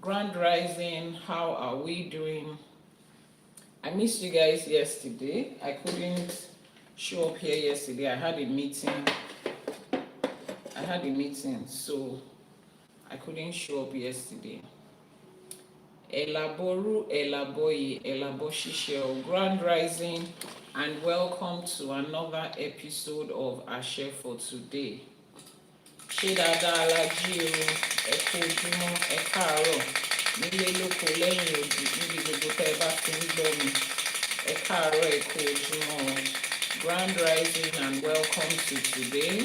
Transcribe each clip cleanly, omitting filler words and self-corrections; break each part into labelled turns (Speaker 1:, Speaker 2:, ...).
Speaker 1: Grand Rising, how are we doing? I missed you guys yesterday. I couldn't show up here yesterday. I had a meeting, so I couldn't show up yesterday. Àbọrú, Àbọyè, Àbọṣíṣẹ, Grand Rising, and welcome to another episode of Àṣẹ for today. Ṣé dáadáa la jí o, ẹ kú ojúmọ́, ẹ káàárọ̀, nílé lóko lẹ́yìn odi, níbi gbogbo tẹ́ ẹ bá ti ń gbọ́ mi. Ẹ káàárọ̀, ẹ kú ojúmọ́. Grand Rising and welcome to today.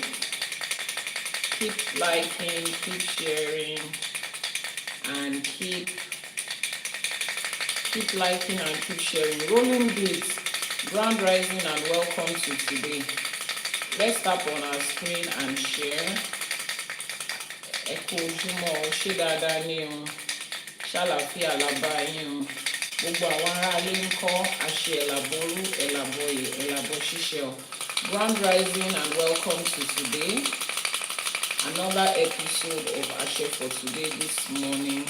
Speaker 1: Keep liking, keep sharing, and keep liking and keep sharing. Rolling beats, Grand Rising and welcome to today. Let's tap on our screen and share. Ẹ kú ojúmọ́, ṣé dáadáa ni o, ṣàlàáfíà la bá yín o. Gbogbo àwọn aráalé ń kọ́ àṣẹ Àbọrú, Àbọyè, Àbọṣíṣẹ o. Grand Rising and welcome to today. Another episode of Àṣẹ for today this morning.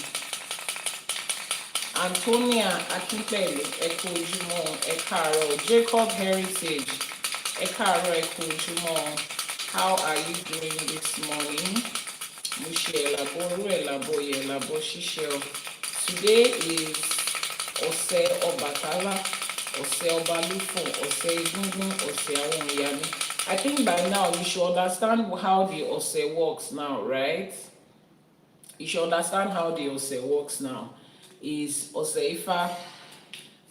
Speaker 1: Antonia Akínpẹ̀lú, ẹ kú ojúmọ́, ẹ káàárọ̀. Jacob Heritage, ẹ káàárọ̀, ẹ kú ojúmọ́. How are you doing this morning? Mo ṣe Àbọrú, Àbọyè, Àbọṣíṣẹ. Today is ọ̀sẹ̀ Ọbàtálá, ọ̀sẹ̀ Ọbalúfọ̀n, ọ̀sẹ̀ Egúngún, ọ̀sẹ̀ àwọn ìyá mi. I think by now you should understand how the ọ̀sẹ̀ works now, right? You should understand how the ọ̀sẹ̀ works now. Is Ọ̀sẹ̀ Ifá,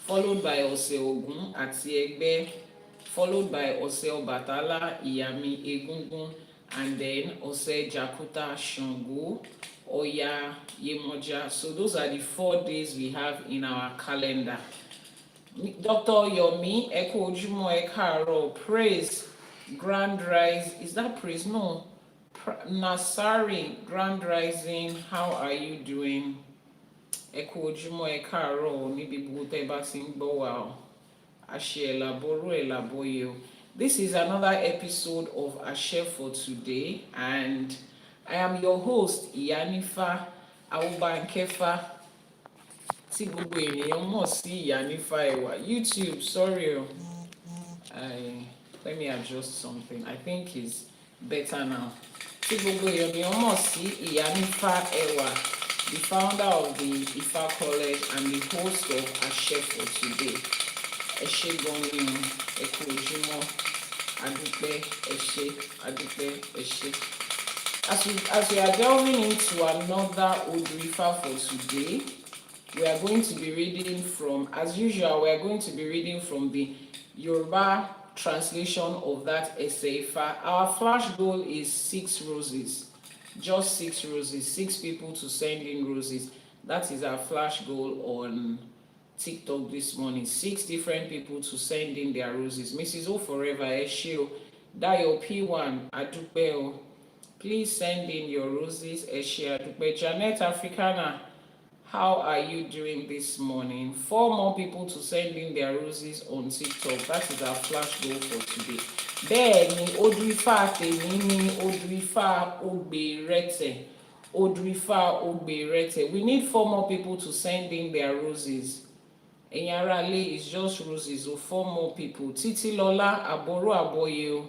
Speaker 1: followed by Ọ̀sẹ̀ Ògún àti Ẹgbẹ́, followed by Ọ̀sẹ̀ Ọbàtálá, Ìyàmí, Egúngún, and then Ọ̀sẹ̀ Jàkútà, Ṣàngó, Ọya, Yemọja. So those are the 4 days we have in our calendar. Dr. Yomi, ẹ kú ojúmọ́, ẹ káàárọ̀. Praise, Grand Rise. Is that praise? No. Nasari, Grand Rising. How are you doing? Ẹ kú ojúmọ́, ẹ káàárọ̀, níbi gbogbo tẹ́ bá ti ń gbọ́ wa o. Àṣẹ Àbọrú, Àbọyè o. This is another episode of Àṣẹ for today, and I am your host, Iyanifa Ewa, tí gbogbo ènìyàn mọ̀ sí Iyanifa Ewa. YouTube, sorry o. Let me adjust something. I think it's better now. Tí gbogbo ènìyàn mọ̀ sí Iyanifa Ewa, the founder of the Ifá College and the host of Àṣẹ for today. Ẹ ṣé gan ni o, ẹ kú ojúmọ́, adúpẹ́, ẹ ṣé, adúpẹ́, ẹ ṣé. As we are delving into another Odù Ifá for today, we are going to be reading from, as usual, we are going to be reading from the Yoruba translation of that essay. Our flash goal is 6 roses. Just 6 roses, 6 people to send in roses. That is our flash goal on TikTok this morning. 6 different people to send in their roses. Mrs. O Forever, Eshio, Dayo P1, Adupeo. Please send in your roses, Eshio, Adupe. Janet Africana, how are you doing this morning? 4 more people to send in their roses on TikTok. That is our flash goal for today. Bẹ́ẹ̀ni, Odù Ifá tèmi ní Odù Ifá Ogbe Irete. Odù Ifá Ogbe Irete. We need 4 more people to send in their roses. Ẹ̀yin aráalé is just roses, so 4 more people. Títílọlá, Àbọrú, Àbọyè o.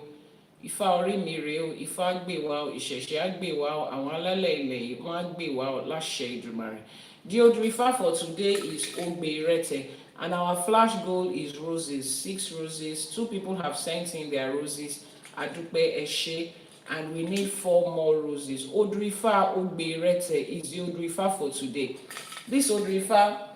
Speaker 1: Ifá orí mi rèé o, Ifá gbè wá o, ìṣẹ̀ṣẹ̀ á gbè wá o, àwọn alálẹ̀ ilẹ̀ yìí wọ́n á gbè wá o láṣẹ Èdùmàrè. The Odù Ifá for today is Ogbe Irete, and our flash goal is roses, 6 roses. 2 people have sent in their roses, Adupe, Eshe, and we need 4 more roses. Odù Ifá Ogbe Irete is the Odù Ifá for today. This Odù Ifá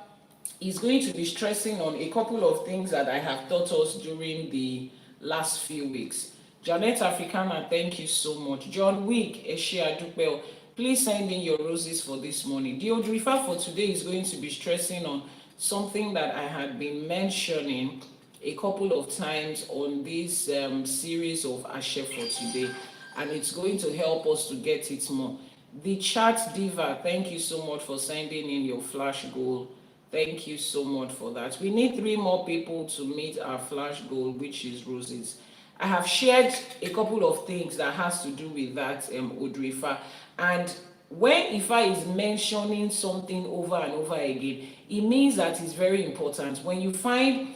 Speaker 1: is going to be stressing on a couple of things that I have taught us during the last few weeks. Janet Africana, thank you so much. John Wick, Eshe, Adupe, please send in your roses for this morning. The Odù Ifá for today is going to be stressing on something that I had been mentioning a couple of times on this series of Àṣẹ for today, and it's going to help us to get it more. The Chat Diva, thank you so much for sending in your flash goal. Thank you so much for that. We need 3 more people to meet our flash goal, which is roses. I have shared a couple of things that has to do with that Odù Ifá, and when Ifa is mentioning something over and over again, it means that it's very important. When you find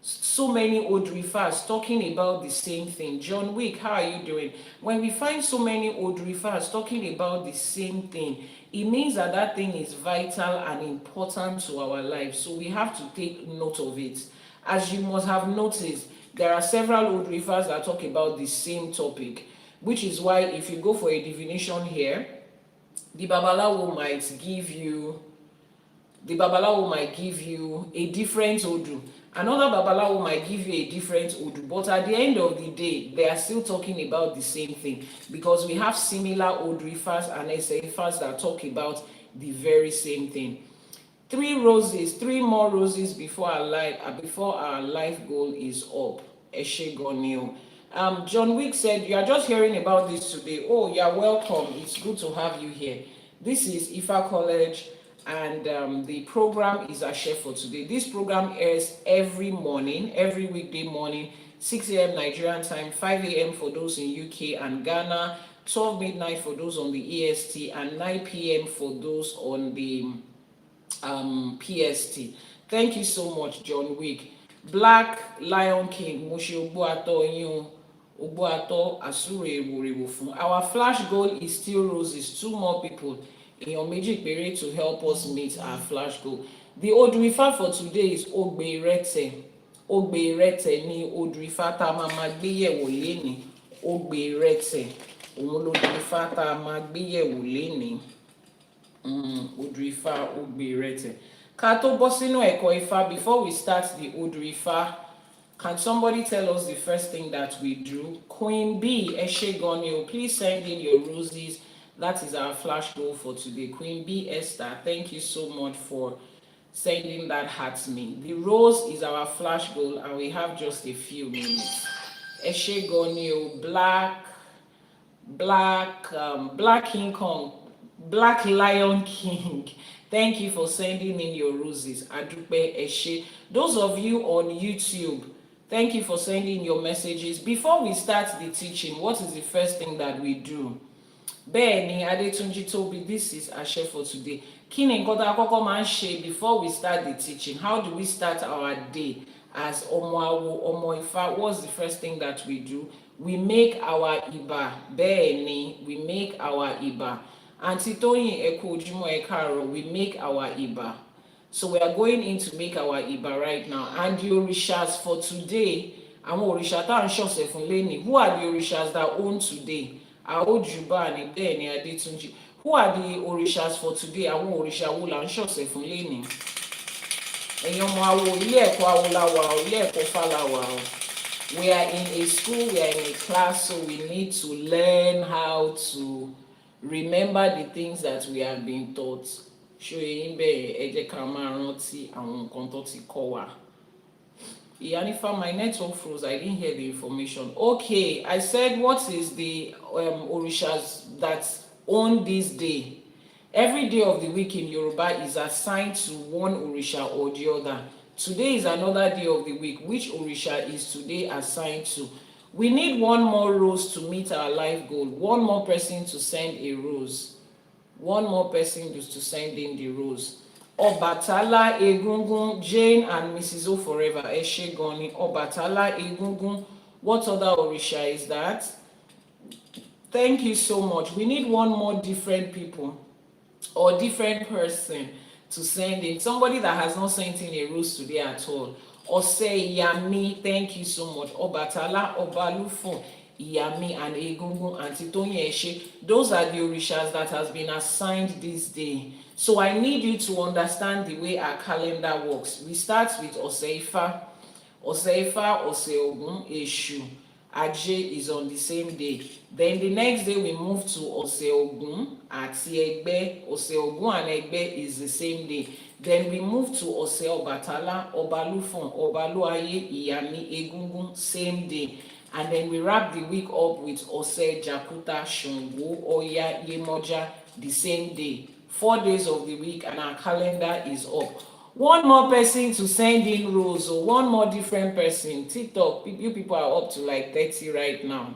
Speaker 1: so many Odù Ifás talking about the same thing, John Wick, how are you doing? When we find so many Odù Ifás talking about the same thing, it means that that thing is vital and important to our lives. So we have to take note of it. As you must have noticed, there are several Odù Ifás that talk about the same topic, which is why if you go for a divination here, the Babalawo might give you a different Odu. Another Babalawo might give you a different Odu. But at the end of the day, they are still talking about the same thing, because we have similar Odù Ifás and ΕΣΕ Ifás that talk about the very same thing. 3 more roses before our life goal is up. Eshe Gonio. John Wick said, you are just hearing about this today. Oh, you're welcome. It's good to have you here. This is Ifa College, and the program is ИШЭШЕ for today. This program airs every weekday morning, 6 a.m. Nigerian time, 5 a.m. for those in UK and Ghana, 12 midnight for those on the EST, and 9 p.m. for those on the PST. Thank you so much, John Wick. Black Lion King, Moshe Ogbuato Asure. Our flash goal is still roses. 2 more people in your magic period to help us meet our flash goal. The Odù Ifá for today is Ogbe Irete. Ogbe Irete ni Odù Ifá tá máa máa gbé yẹ̀wò lénìí. Ogbe Irete. Òun l'Odù Ifá tá máa gbé yẹ̀wò lénìí. Odù Ifá Ogbe Irete. Ká tó bọ́ sínú ẹ̀kọ́ Ifá, before we start the Odù Ifá, can somebody tell us the first thing that we do? Queen B, Eshe Gonio, please send in your roses. That is our flash goal for today. Queen B Esther, thank you so much for sending that heart to me. The rose is our flash goal, and we have just a few minutes. Eshe Gonio, Black King Kong, Black Lion King. Thank you for sending in your roses. Adupe Eshe. Those of you on YouTube, thank you for sending your messages. Before we start the teaching, what is the first thing that we do? Bẹ́ẹ̀ni, Adetunji Tobi, this is ИШЭШЕ for today. Kí ni nǹkan tá kọ́kọ́ máa ń ṣe before we start the teaching? How do we start our day as Ọmọ Awo, Ọmọ Ifá? What's the first thing that we do? We make our Iba. Bẹ́ẹ̀ni, we make our Iba. Auntie Toyin ẹ kú ojúmọ́, ẹ káàárọ̀, we make our Iba. So we are going in to make our Iba right now. And the Orishas for today, àwọn òrìṣà tá à ń ṣọ̀ṣẹ̀ fún lénìí. Who are the Orishas that own today? Aojuba ni Bẹ́ẹ̀ni Adetunji. Who are the Orishas for today? Àwọn òrìṣà wo là ń ṣọ̀ṣẹ̀ fún lénìí? Ẹ̀yin ọmọ awo, ilé ẹ̀kọ́ awo la wà o, ilé ẹ̀kọ́ Ifá la wà o. We are in a school, we are in a class, so we need to learn how to remember the things that we have been taught. Ṣó eyín bẹ́ẹ̀, ẹ jẹ́ ká máa rántí àwọn nǹkan tó ti kọ́ wa. Iyanifa, my network froze. I didn't hear the information. Okay, I said what is the Orishas that own this day? Every day of the week in Yoruba is assigned to one Orisha or the other. Today is another day of the week. Which Orisha is today assigned to? We need 1 more rose to meet our life goal. 1 more person to send a rose. 1 more person to send in the rose. Obatala Egungun, Jane and Mrs. O forever. Eshe Goni. Obatala Egungun. What other Orisha is that? Thank you so much. We need 1 more different people or different person to send in. Somebody that has not sent in a rose today at all. Ose Yami, thank you so much. Obatala, Obalufo, Yami and Egungun and Titoyin Eshe. Those are the Orishas that has been assigned this day. So I need you to understand the way our calendar works. We start with Ose Ifá, Ose Ogun, Eshu. Ajé is on the same day. Then the next day we move to Ose Ogun, Ati Egbe. Ose Ogun and Egbe is the same day. Then we move to Ose Obatala, Obalufon, Obaluaye, Iyami, Egungun, same day. And then we wrap the week up with Ose Jakuta, Shongo, Oya, Yemoja, the same day. 4 days of the week, and our calendar is up. 1 more person to send in rows, or 1 more different person. TikTok, you people are up to like 30 right now.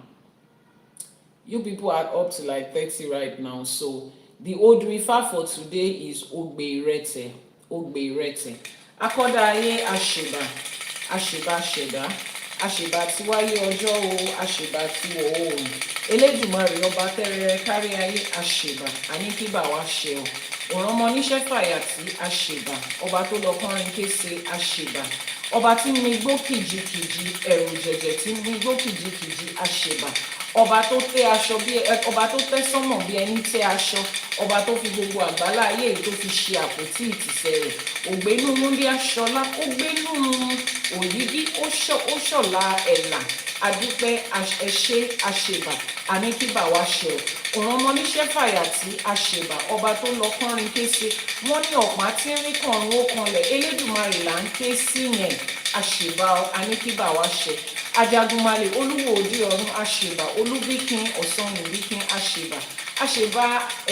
Speaker 1: You people are up to like 30 right now. So The Odù Ifá for today is Ogbe Irete. Ogbe Irete. Akọ́dá ayé àṣèbà, àṣèbà ṣẹ̀dá, àṣèbà tí wáyé ọjọ́ o, àṣèbà tí wọ̀ oòrùn. Elédùmarè ọba tẹ́rẹrẹ kárí ayé àṣèbà, àní kí bà wá ṣe o. Òràn ọmọ oníṣẹ́ fàyàtì àṣèbà, ọba tó lọ kọrin kése àṣèbà. Ọba tí mi gbó kìjikìji, ẹ̀rù jẹ̀jẹ̀ tí mi gbó kìjikìji àṣèbà. Ọba tó tẹ́ aṣọ bí ọba tó tẹ́ sánmọ̀ bí ẹni tẹ́ aṣọ, ọba tó fi gbogbo àgbálá ayé yìí tó fi ṣe àpótí ìtìsẹ̀ rẹ̀. Ògbénú múndí aṣọlá, ó gbénú òyìgí, ó ṣọ̀la ẹ̀là. Adúpẹ́ ẹṣé àṣèbà, àní kí bà wá ṣe o. Òràn ọmọ oníṣẹ́ fàyàtì àṣèbà, ọba tó lọ kọrin kése. Wọ́n ní ọ̀pá tí ń rí kọ̀run ó kanlẹ̀, Elédùmarè là ń ké sí yẹn. Àṣèbà àní kí bà wá ṣe. Ajagunmalè olúwo òde ọ̀run àṣèbà, olúbíkin ọ̀sán ìbíkin àṣèbà. Àṣèbà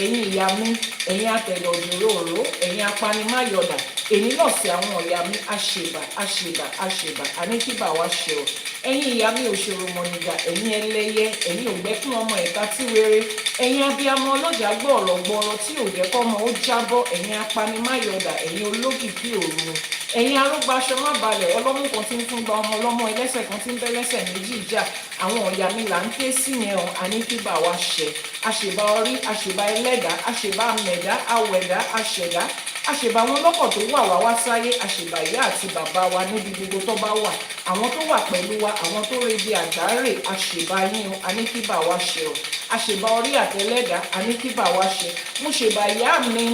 Speaker 1: ẹ̀yin ìyá mi, ẹ̀yin atẹ̀lọ̀dòróró, ẹ̀yin apanimáyọ̀dà, èyí náà sí àwọn ọ̀yà mi àṣèbà àṣèbà àṣèbà, àní kí bà wá ṣe o. Ẹ̀yin ìyá mi òṣèrò mọ̀nìgà, ẹ̀yin ẹlẹ́yẹ, ẹ̀yin ògbẹ́kún ọmọ ẹ̀ka tí wéré, ẹ̀yin abiyamọ ọlọ́jà gbọ̀ọ̀rọ̀ tí ò jẹ́ kọ́mọ ó jábọ́, ẹ̀yin apanimáyọ̀dà, ẹ̀yin olókìkí òru, ẹ̀yin arógbáṣọ má balẹ̀, ọlọ́mú kan tí ń fún gba ọmọ ọlọ́mọ, ẹlẹ́sẹ̀ kan tí ń bẹ́lẹ́sẹ̀ méjì jà, àwọn ọ̀yà mi là ń ké sí yẹn o, àní kí bà wá ṣe. Àṣèbà orí, àṣèbà ẹlẹ́dàá, àṣèbà mẹ̀dá, awẹ̀dá, àṣẹ̀dá, àṣèbà àwọn ọlọ́kọ̀ tó wà wá sáyé, àṣèbà ìyá àti bàbá wa níbi gbogbo tó bá wà, àwọn tó wà pẹ̀lú wa, àwọn tó rebi àgbáre, àṣèbà yín o, àní kí bà wá ṣe o. Àṣèbà orí àtẹlẹ́dàá, àní kí bà wá ṣe. Mo ṣèbà ìyá mi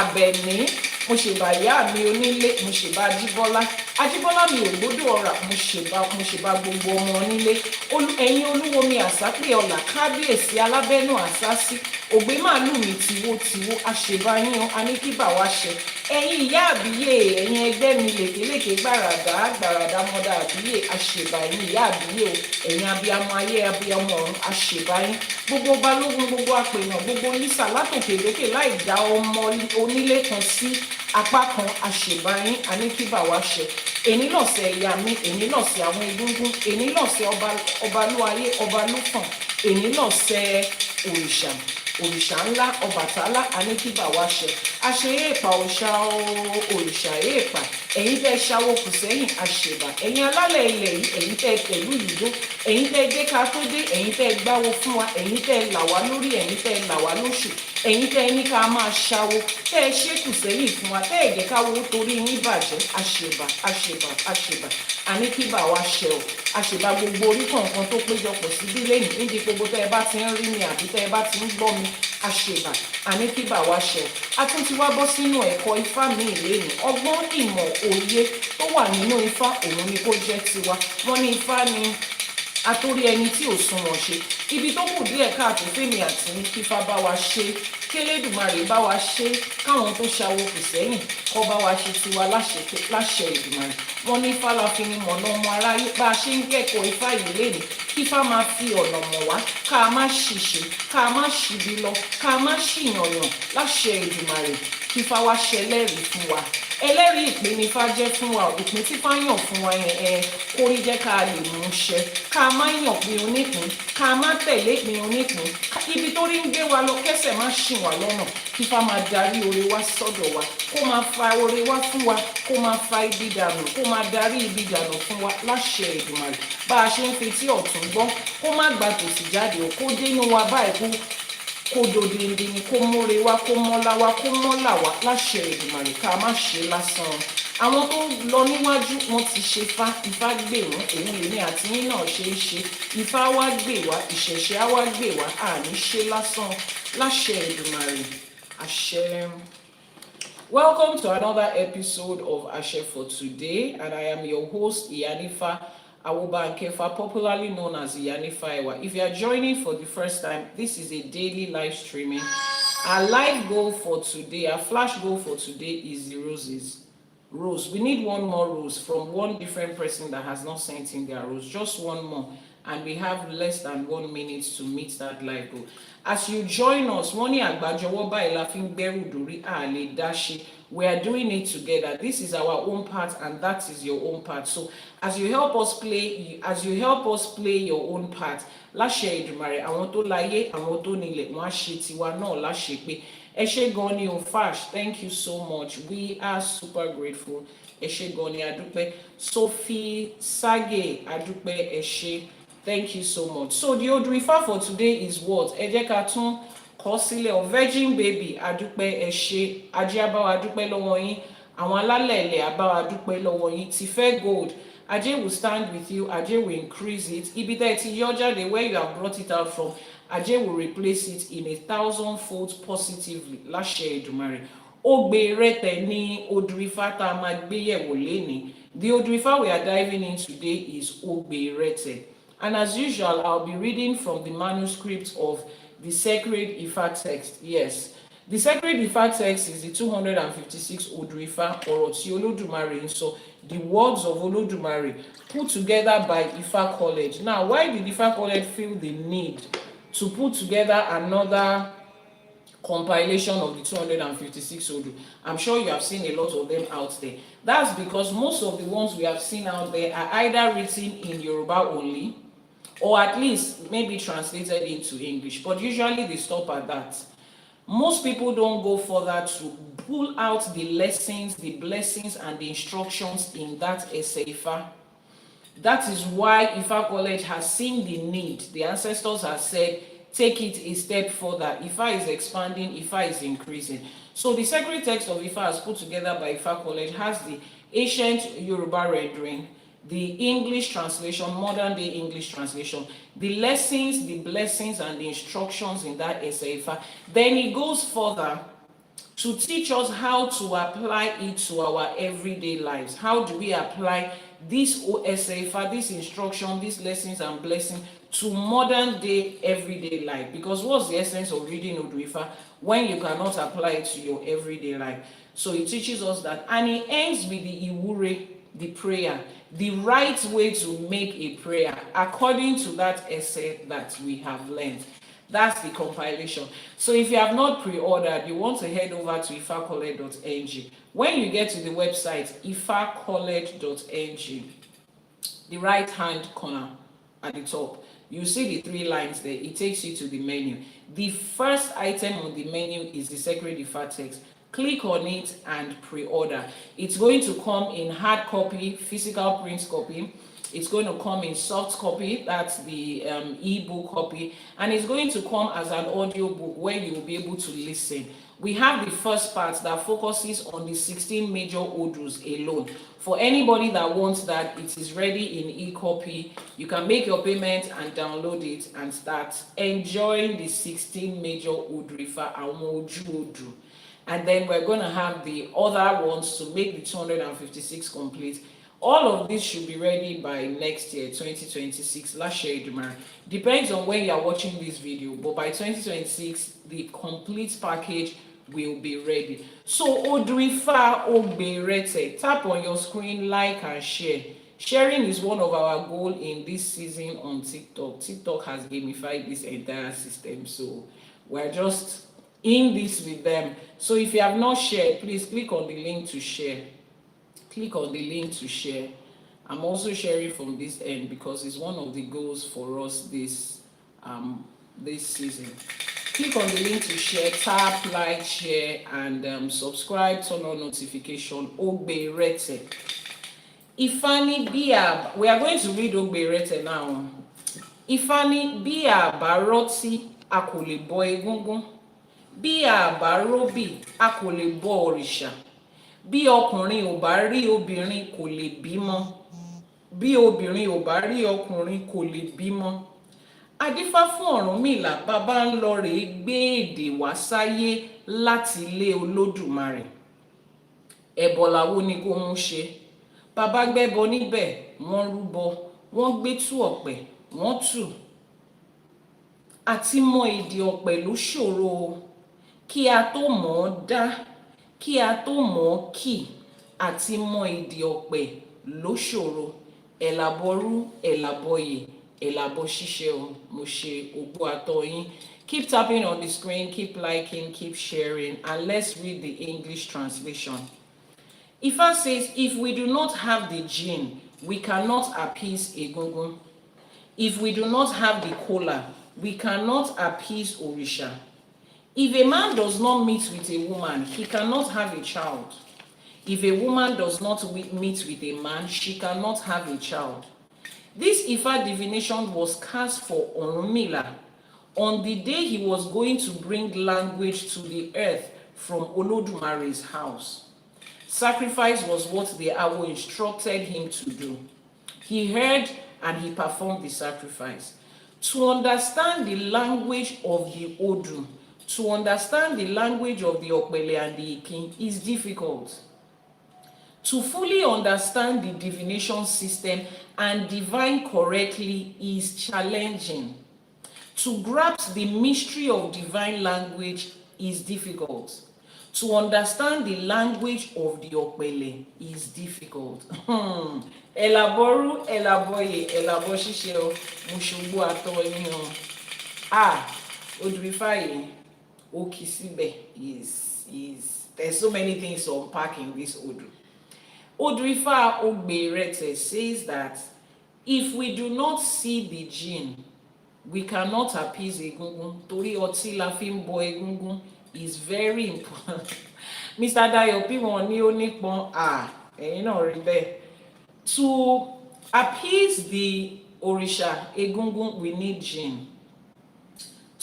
Speaker 1: Àbẹ̀ní, mo ṣèbà ìyá mi onílé, mo ṣèbà Ajíbọ́lá, Ajíbọ́lá mi ò gbódò ọ̀rà, mo ṣèbà gbogbo ọmọ onílé. Ẹ̀yin olúwo mi àsápè ọ̀là, kábíyèsí alábẹ́nú àsásí, ògbé màálù mi tìwótìwó, àṣèbà yín o, àní kí bà wá ṣe. Ẹ̀yin ìyá àbíyè, ẹ̀yin ẹgbẹ́ mi lèkèlèkè gbàràdà mọ́dà àbíyè, àṣèbà yín ìyá àbíyè o, ẹ̀yin abiyamọ ayé abiyamọ ọ̀run, àṣèbà yín. Gbogbo balógun, gbogbo apènà, gbogbo lísà látòkèlókè láì dá ọmọ onílé kan sí apá kan, àṣèbà yín, àní kí bà wá ṣe. Èní lọ̀sẹ̀ ìyá mi, èní lọ̀sẹ̀ àwọn egúngún, èní lọ̀sẹ̀ ọbalúayé, ọbalúfọ̀n, èní lọ̀sẹ̀ òrìṣà ńlá Ọbàtálá, àní kí bà wá ṣe. Àṣeyé ìpà òòṣà òrìṣà èèpà, ẹ̀yin tẹ́ ṣáwó kù sẹ́yìn àṣèbà, ẹ̀yin alálẹ̀ ilẹ̀ yìí, ẹ̀yin tẹ́ pẹ̀lú ìlú, ẹ̀yin tẹ́ dé ká tó dé, ẹ̀yin tẹ́ gbáwo fún wa, ẹ̀yin tẹ́ là wá lórí, ẹ̀yin tẹ́ là wá lóṣù, ẹ̀yin tẹ́ ní ká máa ṣáwó, tẹ́ ṣékù sẹ́yìn fún wa, tẹ́ ẹ̀jẹ̀ káwó torí yín bàjẹ́, àṣèbà àṣèbà àṣèbà, àní kí bà wá ṣe o. Àṣèbà gbogbo orí kọ̀ọ̀kan tó péjọpọ̀ síbí lẹ́yìn, níbi gbogbo tẹ́ ẹ bá ti ń rí mi àbí tẹ́ ẹ bá ti ń gbọ́ mi, àṣèbà àní kí bà wá ṣe o. A tún ti wá bọ́ sínú ẹ̀kọ́ Ifá mi ìlénìí, ọgbọ́n ìmọ̀ òye tó wà nínú Ifá òun ni kó jẹ́ tiwa. Wọ́n ní Ifá ni atórí ẹni tí ò sunwọ̀n ṣe, ibi tó kù díẹ̀ káàtó fèmí àti ní kífá bá wa ṣe, k'Elédùmarè bá wa ṣe, káwọn tó ṣàwó kù sẹ́yìn kọ́ bá wa ṣe tiwa láṣẹ Èdùmàrè. Wọ́n ní Ifá la fi ni mọ̀nà ọmọ aráyé, bá a ṣe ń kẹ́kọ̀ọ́ Ifá yìí lénìí, kífá máa fi ọ̀nà mọ̀ wá, ká má ṣìṣe, ká má ṣìbí lọ, ká má ṣìyànyàn láṣẹ Èdùmàrè. Kífá wá ṣẹlẹ́rìí fún wa, ẹlẹ́rìí ìpín ni Ifá jẹ́ fún wa, ìpín tí Ifá yàn fún wa yẹn kórí jẹ́ ká lè mú ṣẹ, ká má yàn pín onípín, ká má tẹ̀lé ìpín onípín, ibi tó rí ń gbé wa lọ kẹ́sẹ̀ má ṣì wá lọ́nà, kífá máa darí oore wá sọ́dọ̀ wa, kó máa fa oore wá fún wa, kó máa fa ibi dànù, kó máa darí ibi dànù fún wa láṣẹ Èdùmàrè. Bá a ṣe ń fi tí ọ̀tún gbọ́, kó má gba tòsì jáde o, kó dénú wa báyìí kó dòdìndín ni, kó múre wá, kó mọ́lá wá, kó mọ́là wá láṣẹ Èdùmàrè, ká má ṣe lásán. Àwọn tó lọ níwájú wọn ti ṣe Ifá gbè wọ́n, òun lèmi àti yín náà ṣe é ṣe. Ifá wá gbè wá, ìṣẹ̀ṣe á wá gbè wá, àní ṣe lásán láṣẹ Èdùmàrè. Àṣẹ. Welcome to another episode of Àṣẹ for today, and I am your host Iyanifa Ewa, popularly known as Iyanifa Ewa. If you are joining for the first time, this is a daily live streaming. Our live goal for today, our flash goal for today is the roses. Rose. We need one more rose from one different person that has not sent in their rose. Just one more. and we have less than 1 minute to meet that life goal. As you join us, money agbajowo báyìí la fi ń gbẹ́rù dórí, a lè dá ṣe. We are doing it together. This is our own part, and that is your own part. So as you help us play your own part, láṣẹ Èdùmàrè, àwọn tó láyé, àwọn tó nílẹ̀, wọ́n á ṣe tiwa náà láṣẹ pé. Ẹ ṣé gan ni o Fash, thank you so much. We are super grateful. Ẹ ṣé gan ni, adúpẹ́. Sophie Sage, adúpẹ́, ẹ ṣé. Thank you so much. So the Odù Ifá for today is what? Ẹ jẹ́ ká tún kọ sílẹ̀ o. Virgin baby, adúpẹ́, ẹ ṣé. Ajé á bá wa dúpẹ́ lọ́wọ́ yín. Àwọn alálẹ̀ ilẹ̀ á bá wa dúpẹ́ lọ́wọ́ yín. Tife Gold, Ajé will stand with you. Ajé will increase it. Ibi tẹ́ ti yọ jáde, where you have brought it out from, Ajé will replace it in 1,000-fold positively. Láṣẹ Èdùmàrè. Ogbe Irete ní Odù Ifá tá a máa gbé yẹ̀wò lénìí. The Odù Ifá we are diving in today is Ogbe Irete. And as usual, I'll be reading from the manuscript of the Sacred Ifá text. Yes, the Sacred Ifá text is the 256 Odù Ifá, ọ̀rọ̀ tí Olódùmarè ń sọ, the words of Olódùmarè put together by Ifá College. Now, why did Ifá College feel the need to put together another compilation of the 256 Odù? I'm sure you have seen a lot of them out there. That's because most of the ones we have seen out there are either written in Yoruba only, or at least maybe translated into English, but usually they stop at that. Most people don't go further to pull out the lessons, the blessings, and the instructions in that Ifá. That is why Ifá College has seen the need. The ancestors have said, take it a step further. Ifá is expanding, Ifá is increasing. So the sacred text of Ifá, as put together by Ifá College, has the ancient Yoruba rendering, the English translation, modern day English translation, the lessons, the blessings, and the instructions in that Ifá. Then it goes further to teach us how to apply it to our everyday lives. How do we apply this Ifá, this instruction, these lessons and blessings to modern day everyday life? Because what's the essence of reading Odù Ifá when you cannot apply it to your everyday life? So it teaches us that, and it ends with the Iwure, the prayer, the right way to make a prayer according to that essay that we have learned. That's the compilation. So if you have not pre-ordered, you want to head over to ifacollege.ng. When you get to the website ifacollege.ng, the right hand corner at the top, you see the 3 lines there. It takes you to the menu. The first item on the menu is the Sacred Ifá text. Click on it and pre-order. It's going to come in hard copy, physical print copy. It's going to come in soft copy, that's the ebook copy, and it's going to come as an audio book where you will be able to listen. We have the first part that focuses on the 16 major Odus alone. For anybody that wants that, it is ready in e-copy. You can make your payment and download it and start enjoying the 16 major Odù Ifá, àwọn ojú Odù. And then we're going to have the other ones to make the 256 complete. All of this should be ready by next year, 2026. Láṣẹ Èdùmàrè. Depends on when you are watching this video, but by 2026, the complete package will be ready. So Odù Ifá Ogbe Irete. Tap on your screen, like and share. Sharing is one of our goals in this season on TikTok. TikTok has gamified this entire system, so we're just in this with them. So if you have not shared, please click on the link to share. Click on the link to share. I'm also sharing from this end because it's one of the goals for us this season. Click on the link to share, tap, like, share, and subscribe, turn on notification. Ogbe Irete. Ifani Biab. We are going to read Ogbe Irete now. Ifani Biab Baroti Akole Boy Gungun. Bí a bá róbì, a kò lè bọ òrìṣà. Bí ọkùnrin ò bá rí obìnrin, kò lè bímọ. Bí obìnrin ò bá rí ọkùnrin, kò lè bímọ. Adífá fún Ọ̀rúnmìlà, bàbá ń lọ rèé gbé èdè wá sáyé láti ilé Olódùmarè. Ẹbọ làwo ni kó mú ṣe. Bàbá gbẹ́bọ níbẹ̀, wọ́n rúbọ, wọ́n gbé tú ọ̀pẹ, wọ́n tù. Àti mọ èdè ọ̀pẹ ló ṣòro o. Kí a tó mọ̀ ọ́ dá, kí a tó mọ̀ ọ́ kì, àti mọ èdè ọ̀pẹ ló ṣòro. Àbọrú, Àbọyè, Àbọṣíṣẹ mo ṣe Ogbe àtọyìn. Keep tapping on the screen, keep liking, keep sharing, and let's read the English translation. Ifá says, if we do not have the gene, we cannot appease Egungun. If we do not have the kola, we cannot appease Orisha. If a man does not meet with a woman, he cannot have a child. If a woman does not meet with a man, she cannot have a child. This Ifá divination was cast for Ọ̀rúnmìlà on the day he was going to bring language to the earth from Olódùmarè's house. Sacrifice was what the Awo instructed him to do. He heard and he performed the sacrifice. To understand the language of the Odù, to understand the language of the Okpele and the Ikin is difficult. To fully understand the divination system and divine correctly is challenging. To grasp the mystery of divine language is difficult. To understand the language of the Okpele is difficult. Àbọrú, Àbọyè, Àbọṣíṣẹ mo ṣe Ogbe àtọyìn. Odù Ifá yìí, ó kì síbẹ̀. Yes. There's so many things to unpack in this Odù. Odù Ifá Ogbe Irete says that if we do not see the gene, we cannot appease Egungun. Torí ọtí la fi ń bọ Egungun is very important. Mr. Dayo P1 ní ó nípọn ẹ̀yin náà rí bẹ́ẹ̀. To appease the Orisha Egungun, we need gene.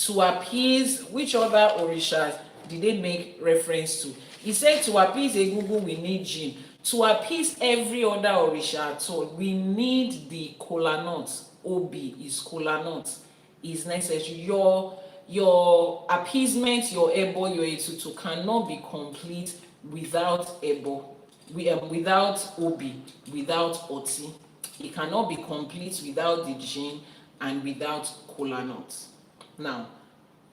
Speaker 1: To appease, which other Orishas did they make reference to? He said to appease Egungun, we need gene. To appease every other Orisha at all, we need the kola nut. Obi is kola nut. Is necessary. Your appeasement, your ebo, your etutu cannot be complete without ebo, without obi, without oti. It cannot be complete without the gene and without kola nut. Now,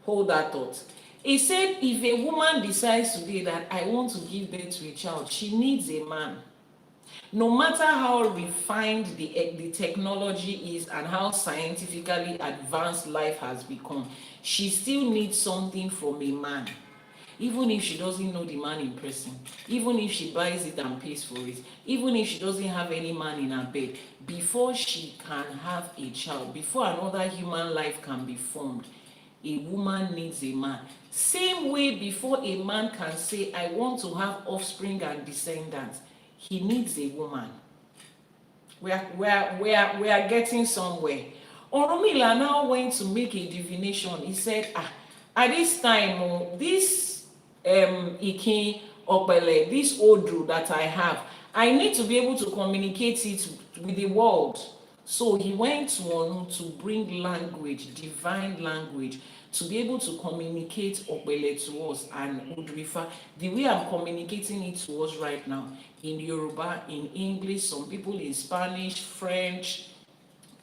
Speaker 1: hold that thought. He said if a woman decides today that I want to give birth to a child, she needs a man. No matter how refined the technology is and how scientifically advanced life has become, she still needs something from a man. Even if she doesn't know the man in person, even if she buys it and pays for it, even if she doesn't have any man in her bed, before she can have a child, before another human life can be formed, a woman needs a man. Same way before a man can say, I want to have offspring and descendants, he needs a woman. We are getting somewhere. Ọ̀rúnmìlà now went to make a divination. He said, at this time, this Ikin Okpele, this Odù that I have, I need to be able to communicate it with the world. So he went to Onu to bring language, divine language, to be able to communicate Okpele to us and Odù Ifá the way I'm communicating it to us right now, in Yoruba, in English, some people in Spanish, French,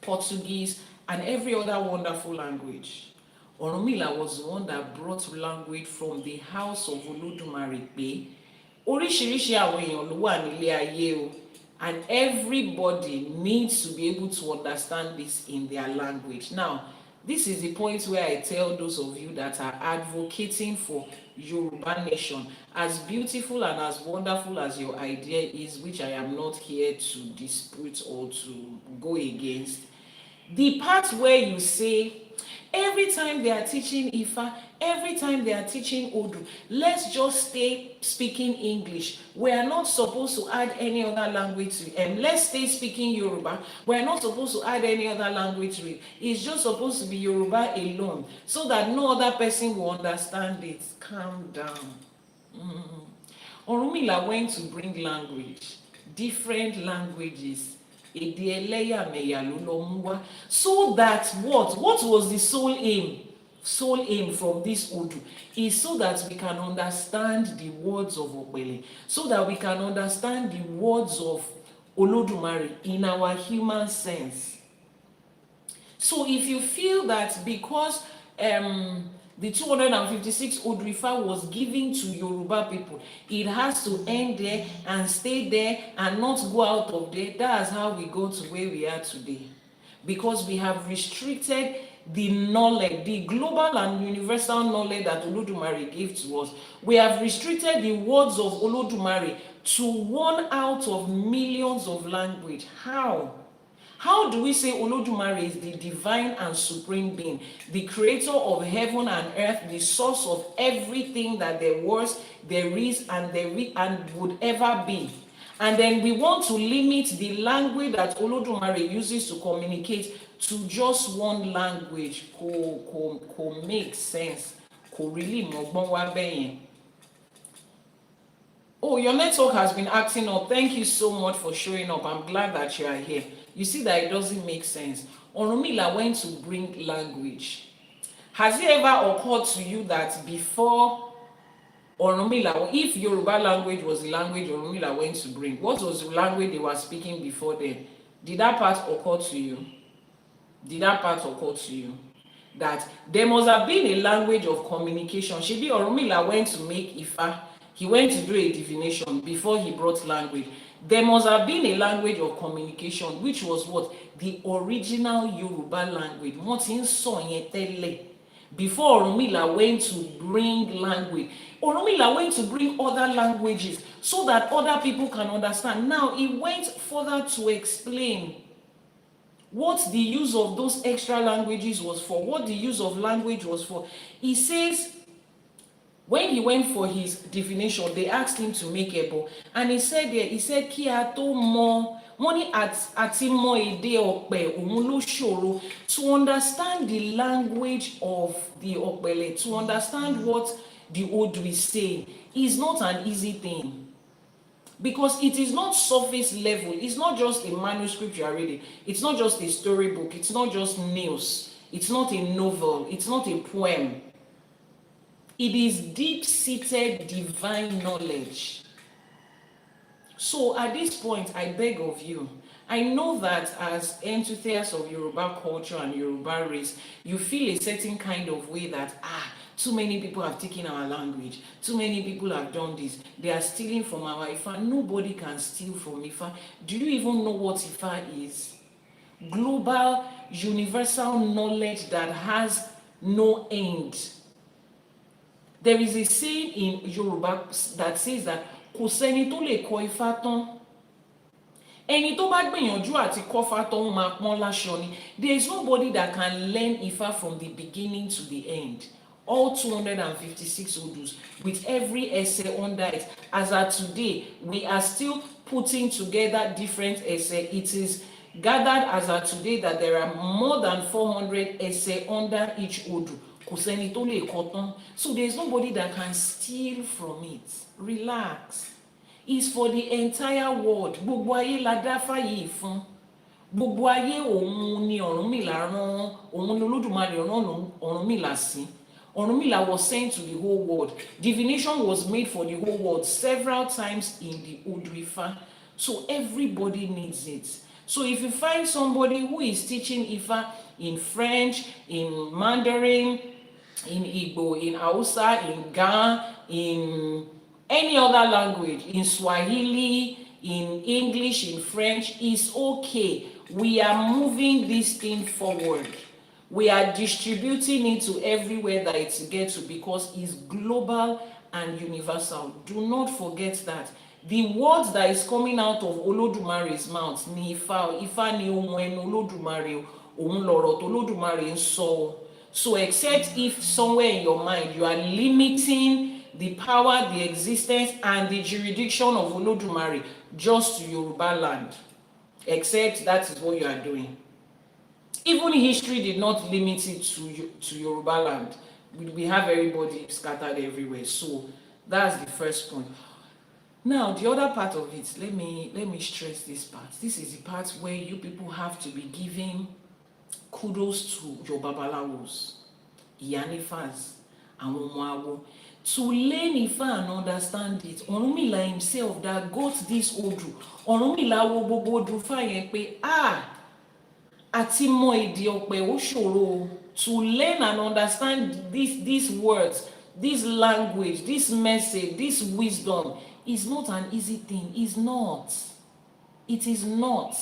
Speaker 1: Portuguese, and every other wonderful language. Ọ̀rúnmìlà was the one that brought language from the house of Olódùmarè pé oríṣiríṣi àwọn èèyàn ló wà nílé ayé o, and everybody needs to be able to understand this in their language. Now, this is the point where I tell those of you that are advocating for Yoruba nation, as beautiful and as wonderful as your idea is, which I am not here to dispute or to go against, the part where you say, every time they are teaching Ifá, every time they are teaching Odù, let's just stay speaking English. We are not supposed to add any other language to it. Let's stay speaking Yoruba. We are not supposed to add any other language to it. It's just supposed to be Yoruba alone, so that no other person will understand it. Calm down. Ọ̀rúnmìlà went to bring language, different languages. Èdè ẹlẹ́yàmẹ̀yà ló lọ mú wá, so that what was the sole aim from this Odù is so that we can understand the words of Okpele, so that we can understand the words of Olódùmarè in our human sense. So if you feel that because the 256 Odù Ifá was given to Yoruba people, it has to end there and stay there and not go out of there, that's how we go to where we are today. because we have restricted the knowledge, the global and universal knowledge that Olódùmarè gave to us. We have restricted the words of Olódùmarè to 1 out of millions of language. How? How do we say Olódùmarè is the divine and supreme being, the creator of heaven and earth, the source of everything that there was, there is, and would ever be? And then we want to limit the language that Olódùmarè uses to communicate to just one language. Ko make sense. Ko really mogbon wa beyin. Oh, your network has been acting up. Thank you so much for showing up. I'm glad that you are here. You see that it doesn't make sense. Orunmila went to bring language. Has it ever occurred to you that before Orunmila, if Yoruba language was the language Orunmila went to bring, what was the language they were speaking before then? Did that part occur to you? Did that part occur to you? That there must have been a language of communication. Shebi Orunmila went to make Ifa. He went to do a divination before he brought language. There must have been a language of communication, which was what? The original Yoruba language. Wọ́n ti ń sọ yẹn tẹ́lẹ̀. Before Orunmila went to bring language, Orunmila went to bring other languages so that other people can understand. Now he went further to explain what the use of those extra languages was for, what the use of language was for. He says, when he went for his divination, they asked him to make ebo, and he said kí a tó mọ, wọ́n ní àti mọ èdè Ọ̀pẹ òun ló ṣòro, to understand the language of the Ọ̀pẹ̀lẹ̀, to understand what the Odù is saying is not an easy thing, because it is not surface level. It's not just a manuscript you are reading, it's not just a storybook, it's not just news, it's not a novel, it's not a poem. It is deep-seated divine knowledge. So at this point, I beg of you, I know that as enthusiasts of Yoruba culture and Yoruba race, you feel a certain kind of way that, too many people have taken our language, too many people have done this, they are stealing from our Ifa. Nobody can steal from Ifa. Do you even know what Ifa is? Global, universal knowledge that has no end. There is a saying in Yoruba that says that kò sẹ́ni tó lè kọ́ Ifá tán. Ẹni tó bá gbìyànjú àti kọ́ Ifá tán máa pọ́n láṣọ ni. There is nobody that can learn Ifá from the beginning to the end. All 256 Odus, with every essay under it. As at today, we are still putting together different essays. It is gathered as at today that there are more than 400 essays under each Odu. So there's nobody that can steal from it. Relax. It's for the entire world. Gbogbo ayé la dá Ifá yìí fún. Gbogbo ayé òun ni Ọ̀rúnmìlà rán, òun ni Olódùmarè rán Ọ̀rúnmìlà sí. Ọ̀rúnmìlà was sent to the whole world. Divination was made for the whole world several times in the Odù Ifá. So everybody needs it. So if you find somebody who is teaching Ifá in French, in Mandarin, in Igbo, in Hausa, in Ga, in any other language, in Swahili, in English, in French, is okay. We are moving this thing forward. We are distributing it to everywhere that it gets to, because it's global and universal. Do not forget that. The words that is coming out of Olódùmarè's mouth, ni Ifá, Ifá ni ohun ẹnu Olódùmarè, òun lọ̀rọ̀ tó Olódùmarè ń sọ. So except if somewhere in your mind you are limiting the power, the existence, and the jurisdiction of Olódùmarè just to Yoruba land, except that is what you are doing. Even history did not limit it to Yoruba land. We have everybody scattered everywhere. So that's the first point. Now, the other part of it, let me stress this part. This is the part where you people have to be giving kudos to your babalawos, Iyanifas, àwọn, to learn Ifá and understand it. Ọ̀rúnmìlà himself that got this Odù. Ọ̀rúnmìlà wo gbogbo Odù Ifá yẹn pé àti mọ èdè Ọ̀pẹ ó ṣòro. To learn and understand these words, this language, this message, this wisdom is not an easy thing. It's not. It is not.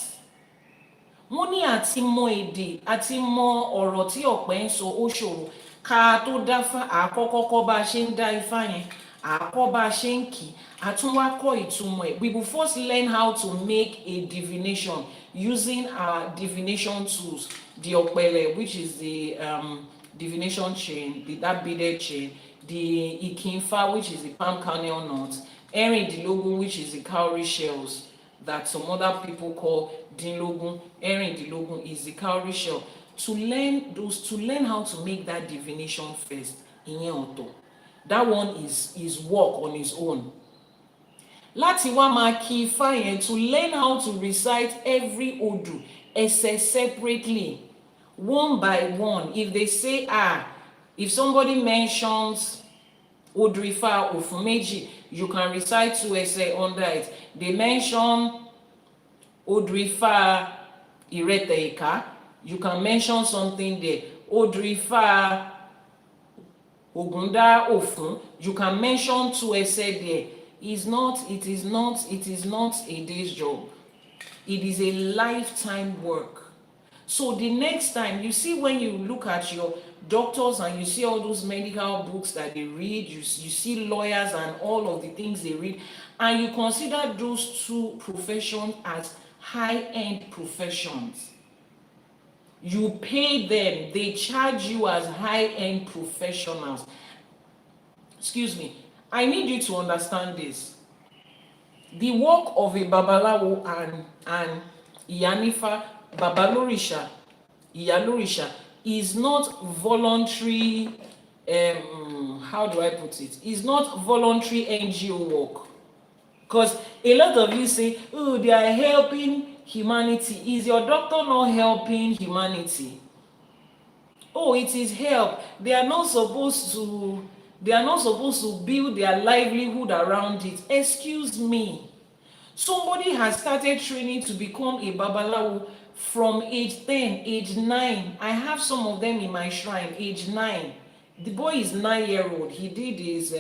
Speaker 1: wọ́n ní àti mọ èdè àti mọ ọ̀rọ̀ tí ọ̀pẹ ń sọ ó ṣòro. Ká tó dáfá àkọ́kọ́ kọ́ bá a ṣe ń dá ifá yẹn, àkọ́ bá a ṣe ń kì í, àtúnwá kọ́ ìtumọ̀ ẹ̀. We will first learn how to make a divination using our divination tools. The ọ̀pẹ̀lẹ̀, which is the divination chain, that beaded chain, the Ikinfa, which is the palm kernel nut, Erindilogun, which is the cowrie shells that some other people call Dinlogun. Erindilogun is the cowrie shell. To learn how to make that divination first, ìyẹn ọ̀tọ̀. That one is work on its own. Láti wá máa kí ifá yẹn, to learn how to recite every Odù Ifá separately, one by one. If they say if somebody mentions Odù Ifá Òfun Méjì, you can recite 2 Ifá under it. They mention Odù Ifá Irete, you can mention something there. Odù Ifá Ògúndá Òfun, you can mention 2 Ifá there. It is not a day's job. It is a lifetime work. So the next time you see, when you look at your doctors and you see all those medical books that they read, you see lawyers and all of the things they read, and you consider those two professions as high-end professions. You pay them, they charge you as high-end professionals. Excuse me, I need you to understand this. The work of a Babalawo and Iyanifa, Babalorisha, Iyalorisha, is not voluntary, how do I put it? It's not voluntary NGO work. Because a lot of you say, oh, they are helping humanity. Is your doctor not helping humanity? Oh, it is help. They are not supposed to build their livelihood around it. Excuse me. Somebody has started training to become a Babalawo from age 10, age 9. I have some of them in my shrine, age 9. The boy is 9-year-old. He did his,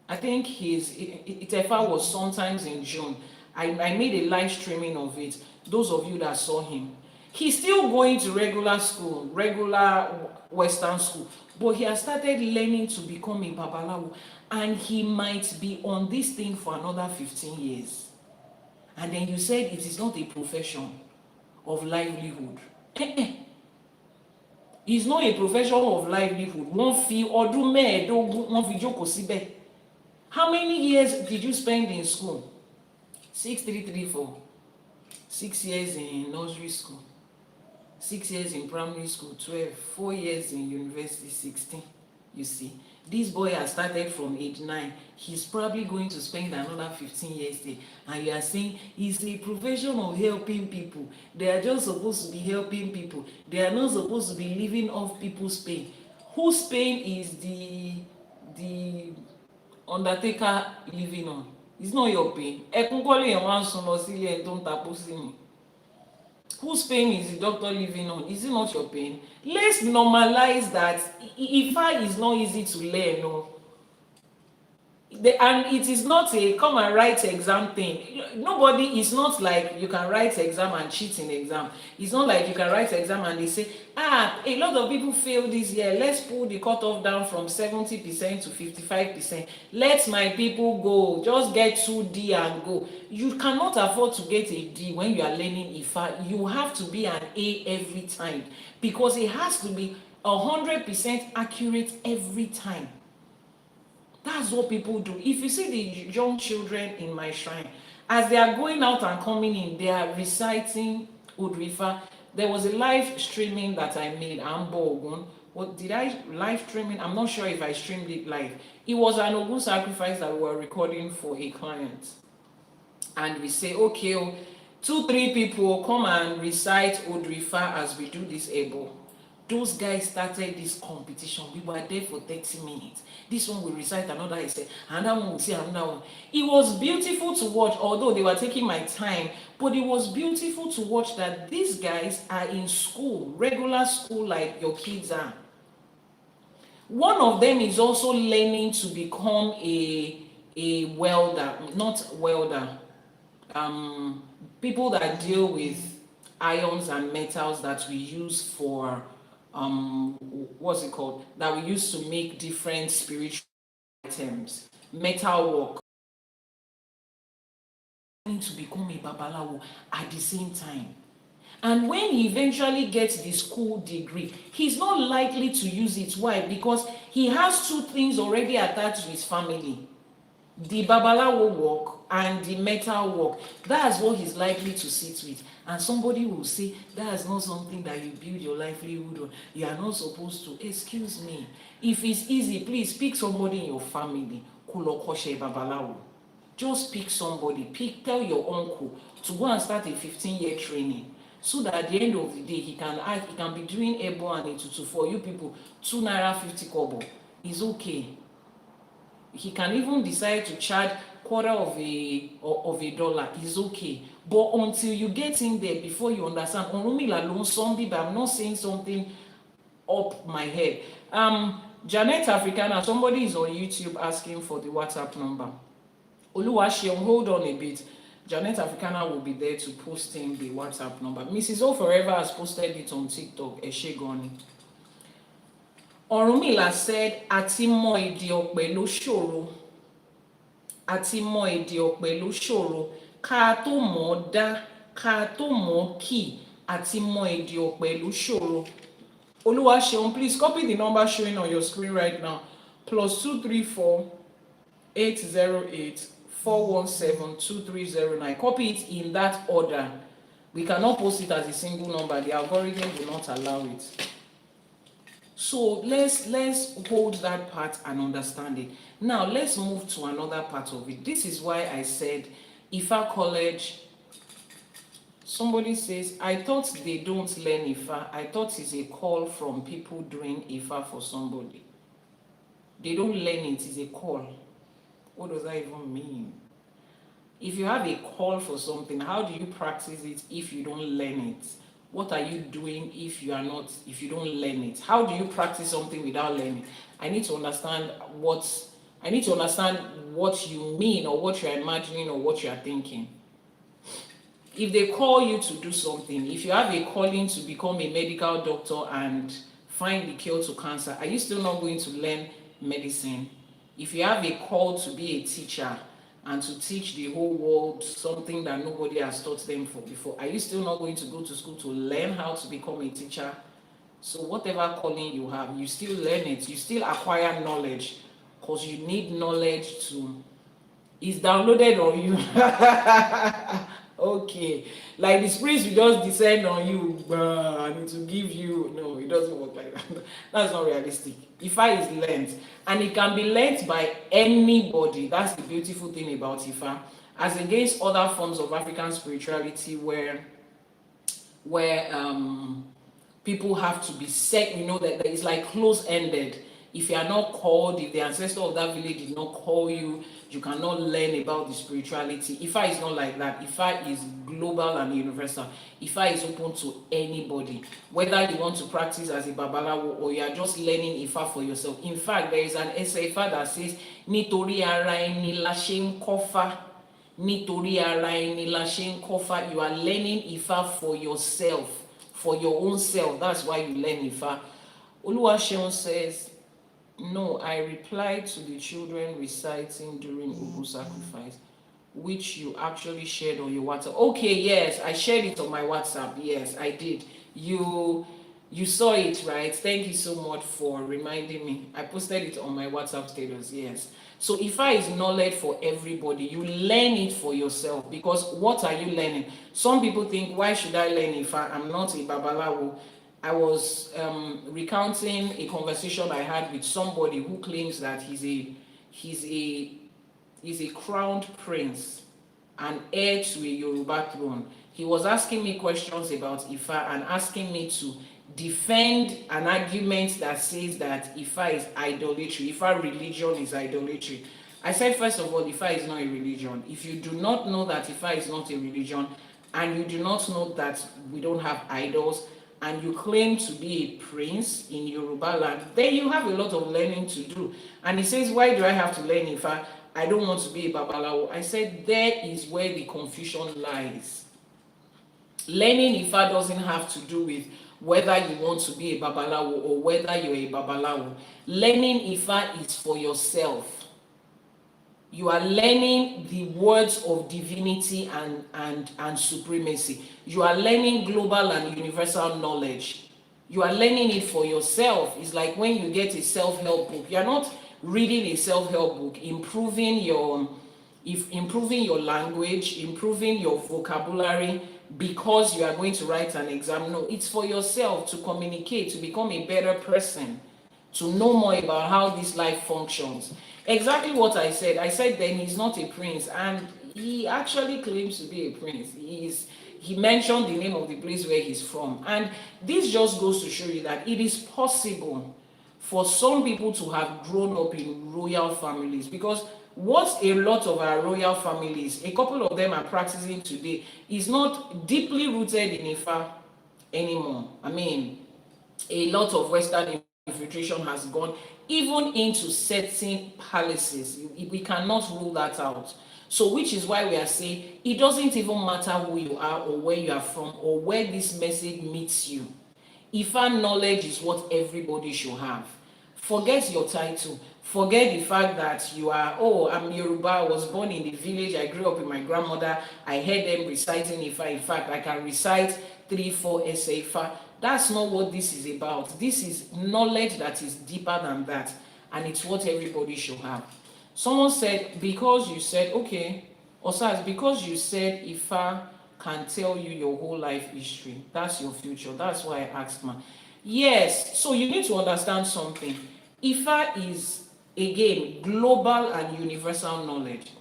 Speaker 1: I think his Itefa was sometimes in June. I made a live streaming of it. Those of you that saw him. He's still going to regular school, regular Western school, but he has started learning to become a Babalawo, and he might be on this thing for another 15 years. And then you said it is not a profession of livelihood. It's not a profession of livelihood. Wọ́n fi ọdún mẹ́ẹ̀ẹ́dógún wọ́n fi jókòó síbẹ̀. How many years did you spend in school? 6 years in nursery school, 6 years in primary school, 12, 4 years in university, 16. You see, this boy has started from age 9. He's probably going to spend another 15 years there. And you are saying it's a profession of helping people. They are just supposed to be helping people. They are not supposed to be living off people's pain. Whose pain is the undertaker living on? It's not your pain. Whose pain is the doctor living on? Is it not your pain? Let's normalize that. Ifá is not easy to learn. No. And it is not a come and write exam thing. Nobody, is not like you can write exam and cheat in exam. It's not like you can write exam and they say, a lot of people fail this year. Let's pull the cutoff down from 70% to 55%. Let my people go. Just get 2D and go. You cannot afford to get a D when you are learning Ifá. You have to be an A every time, because it has to be 100% accurate every time. That's what people do. If you see the young children in my shrine, as they are going out and coming in, they are reciting Odù Ifá. There was a live streaming that I made. What did I live streaming? I'm not sure if I streamed it live. It was an Ogun sacrifice that we were recording for a client. And we say, okay, 2-3 people come and recite Odù Ifá as we do this able. Those guys started this competition. We were there for 30 minutes. This one will recite another essay, another one will say another one. It was beautiful to watch, although they were taking my time, but it was beautiful to watch that these guys are in school, regular school like your kids are. One of them is also learning to become a welder, not welder, people that deal with ions and metals that we use for what's it called, that we use to make different spiritual items, metal work, to become a babalawo at the same time. And when he eventually gets the school degree, he's not likely to use it. Why? Because he has two things already attached to his family: the babalawo work and the metal work. That's what he's likely to sit with. And somebody will say, that's not something that you build your livelihood on. You are not supposed to. Excuse me. If it's easy, please pick somebody in your family. Kulokoshe babalawo. Just pick somebody. Tell your uncle to go and start a 15-year training, so that at the end of the day, he can be doing ebo and etutu for you people, 2 naira 50 kobo. It's okay. He can even decide to charge quarter of a dollar. It's okay. But until you get in there, before you understand, but I'm not saying something up my head. Janet Africana, somebody is on YouTube asking for the WhatsApp number. Oluwaseun, hold on a bit. Janet Africana will be there to post in the WhatsApp number. Mrs. O Forever has posted it on TikTok. Eshegoni. Orunmila said, "Àti mọ ìdí ọ̀pẹ ló ṣòro. Àti mọ ìdí ọ̀pẹ ló ṣòro. Ká tó mọ̀ dá, ká tó mọ̀ kì. Àti mọ ìdí ọ̀pẹ ló ṣòro." Oluwaseun, please copy the number showing on your screen right now. +234 808 417 2309. Copy it in that order. We cannot post it as a single number. The algorithm will not allow it. So let's hold that part and understand it. Now let's move to another part of it. This is why I said Ifa College. Somebody says, I thought they don't learn Ifa. I thought it's a call from people doing Ifa for somebody. They don't learn it, it's a call. What does that even mean? If you have a call for something, how do you practice it if you don't learn it? What are you doing if you don't learn it? How do you practice something without learning? I need to understand what you mean, or what you're imagining, or what you're thinking. If they call you to do something, if you have a calling to become a medical doctor and find the cure to cancer, are you still not going to learn medicine? If you have a call to be a teacher and to teach the whole world something that nobody has taught them before, are you still not going to go to school to learn how to become a teacher? So whatever calling you have, you still learn it, you still acquire knowledge, because you need knowledge to, it's downloaded on you. Okay, like the spirits will just descend on you and to give you, no, it doesn't work like that. That's not realistic. Ifa is learned, and it can be learned by anybody. That's the beautiful thing about Ifa, as against other forms of African spirituality where people have to be set, that it's like close-ended. If you are not called, if the ancestor of that village did not call you, you cannot learn about the spirituality. Ifa is not like that. Ifa is global and universal. Ifa is open to anybody, whether you want to practice as a babalawo or you are just learning Ifa for yourself. In fact, there is an essay Ifa that says, "Nítorí ara ẹni la ṣe ń kọ́fá." Nítorí ara ẹni la ṣe ń kọ́fá. You are learning Ifa for yourself, for your own self. That's why you learn Ifa. Oluwaseun says, "No, I replied to the children reciting during Ogbe sacrifice, which you actually shared on your WhatsApp." Okay, yes, I shared it on my WhatsApp. Yes, I did. You saw it, right? Thank you so much for reminding me. I posted it on my WhatsApp status. Yes. So Ifa is knowledge for everybody. You learn it for yourself, because what are you learning? Some people think, why should I learn Ifa? I'm not a babalawo. I was recounting a conversation I had with somebody who claims that he's a crowned prince, an heir to a Yoruba throne. He was asking me questions about Ifa and asking me to defend an argument that says that Ifa is idolatry. Ifa religion is idolatry. I said, first of all, Ifa is not a religion. If you do not know that Ifa is not a religion, and you do not know that we don't have idols, and you claim to be a prince in Yoruba land, then you have a lot of learning to do. And he says, why do I have to learn Ifa? I don't want to be a babalawo. I said, there is where the confusion lies. Learning Ifa doesn't have to do with whether you want to be a babalawo or whether you're a babalawo. Learning Ifa is for yourself. You are learning the words of divinity and supremacy. You are learning global and universal knowledge. You are learning it for yourself. It's like when you get a self-help book. You're not reading a self-help book, improving your language, improving your vocabulary because you are going to write an exam. No, it's for yourself to communicate, to become a better person, to know more about how this life functions. Exactly what I said. I said then he's not a prince, and he actually claims to be a prince. He mentioned the name of the place where he's from, and this just goes to show you that it is possible for some people to have grown up in royal families, because what a lot of our royal families, a couple of them are practicing today, is not deeply rooted in Ifa anymore. I mean, a lot of Western infiltration has gone even into certain palaces. We cannot rule that out. So which is why we are saying it doesn't even matter who you are or where you are from or where this message meets you. Ifa knowledge is what everybody should have. Forget your title. Forget the fact that you are, oh, I'm Yoruba, I was born in the village, I grew up with my grandmother, I heard them reciting Ifa. In fact, I can recite 3-4 essay Ifa. That's not what this is about. This is knowledge that is deeper than that, and it's what everybody should have. Someone said, because you said, okay, Osas, because you said Ifa can tell you your whole life history, that's your future. That's why I asked, man. Yes, so you need to understand something. Ifa is, again, global and universal knowledge.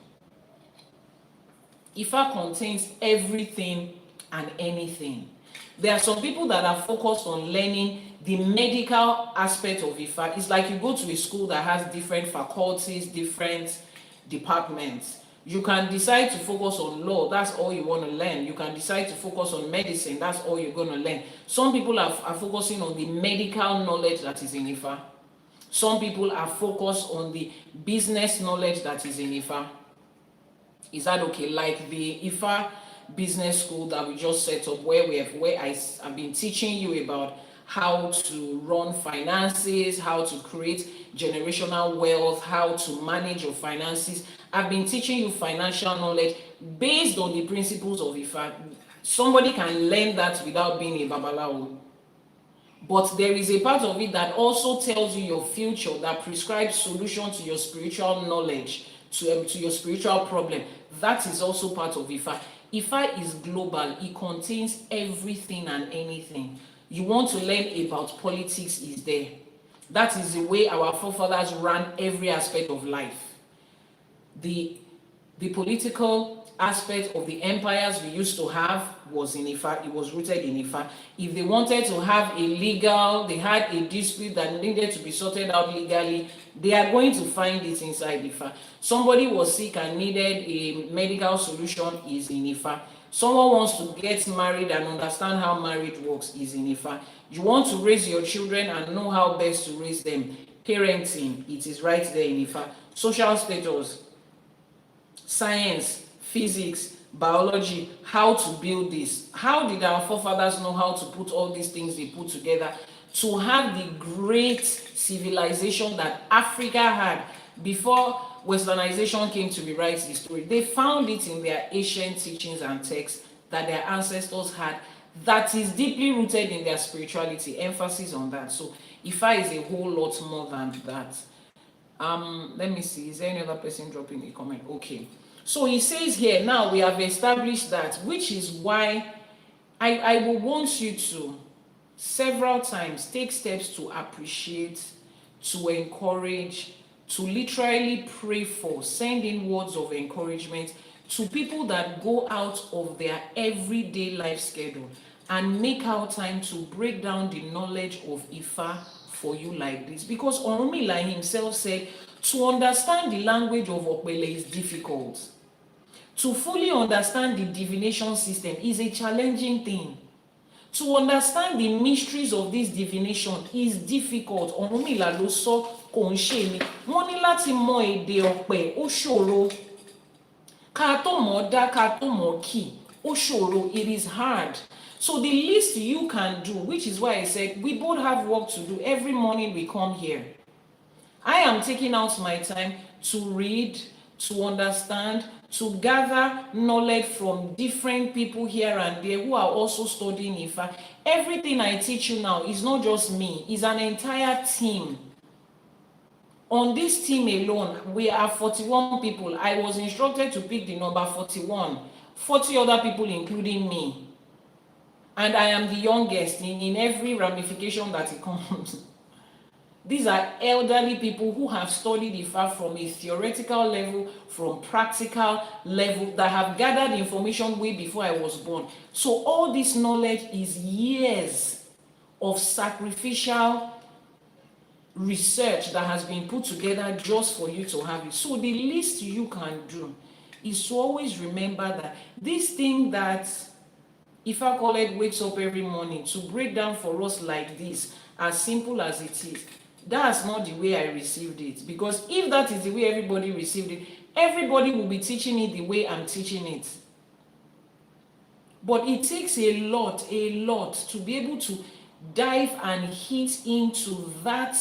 Speaker 1: Ifa contains everything and anything. There are some people that are focused on learning the medical aspect of Ifa. It's like you go to a school that has different faculties, different departments. You can decide to focus on law, that's all you want to learn. You can decide to focus on medicine, that's all you're going to learn. Some people are focusing on the medical knowledge that is in Ifa. Some people are focused on the business knowledge that is in Ifa. Is that okay? Like the Ifa business school that we just set up, where I've been teaching you about how to run finances, how to create generational wealth, how to manage your finances. I've been teaching you financial knowledge based on the principles of Ifa. Somebody can learn that without being a babalawo. But there is a part of it that also tells you your future, that prescribes solution to your spiritual knowledge, to your spiritual problem. That is also part of Ifa. Ifa is global. It contains everything and anything. You want to learn about politics, is there. That is the way our forefathers ran every aspect of life. The political aspect of the empires we used to have was in Ifa. It was rooted in Ifa. If they wanted to have they had a dispute that needed to be sorted out legally, they are going to find it inside Ifa. Somebody was sick and needed a medical solution, is in Ifa. Someone wants to get married and understand how marriage works, is in Ifa. You want to raise your children and know how best to raise them, parenting, it is right there in Ifa. Social status, science, physics, biology, how to build this. How did our forefathers know how to put all these things they put together to have the great civilization that Africa had before Westernization came to rewrite the story? They found it in their ancient teachings and texts that their ancestors had, that is deeply rooted in their spirituality. Emphasis on that. So Ifa is a whole lot more than that. Let me see, is there any other person dropping a comment? Okay, so he says here, now we have established that, which is why I will want you to several times take steps to appreciate, to encourage, to literally pray for, send in words of encouragement to people that go out of their everyday life schedule and make out time to break down the knowledge of Ifa for you like this. Because Orunmila himself said, to understand the language of Okbele is difficult. To fully understand the divination system is a challenging thing. To understand the mysteries of this divination is difficult. Orunmila ló sọ, kò ń ṣe ni. Wọ́n ní láti mọ èdè Ọ̀pẹ, ó ṣòro. Ká tó mọ̀ dá, ká tó mọ̀ kì, Oshoro, it is hard. So the least you can do, which is why I said we both have work to do every morning we come here. I am taking out my time to read, to understand, to gather knowledge from different people here and there who are also studying Ifa. Everything I teach you now is not just me, it's an entire team. On this team alone, we are 41 people. I was instructed to pick the number 41. 40 other people including me. And I am the youngest in every ramification that it comes. These are elderly people who have studied Ifa from a theoretical level, from practical level, that have gathered information way before I was born. So all this knowledge is years of sacrificial research that has been put together just for you to have it. So the least you can do is to always remember that this thing that Ifa College wakes up every morning to break down for us like this, as simple as it is, that's not the way I received it. Because if that is the way everybody received it, everybody will be teaching it the way I'm teaching it. But it takes a lot to be able to dive and hit into that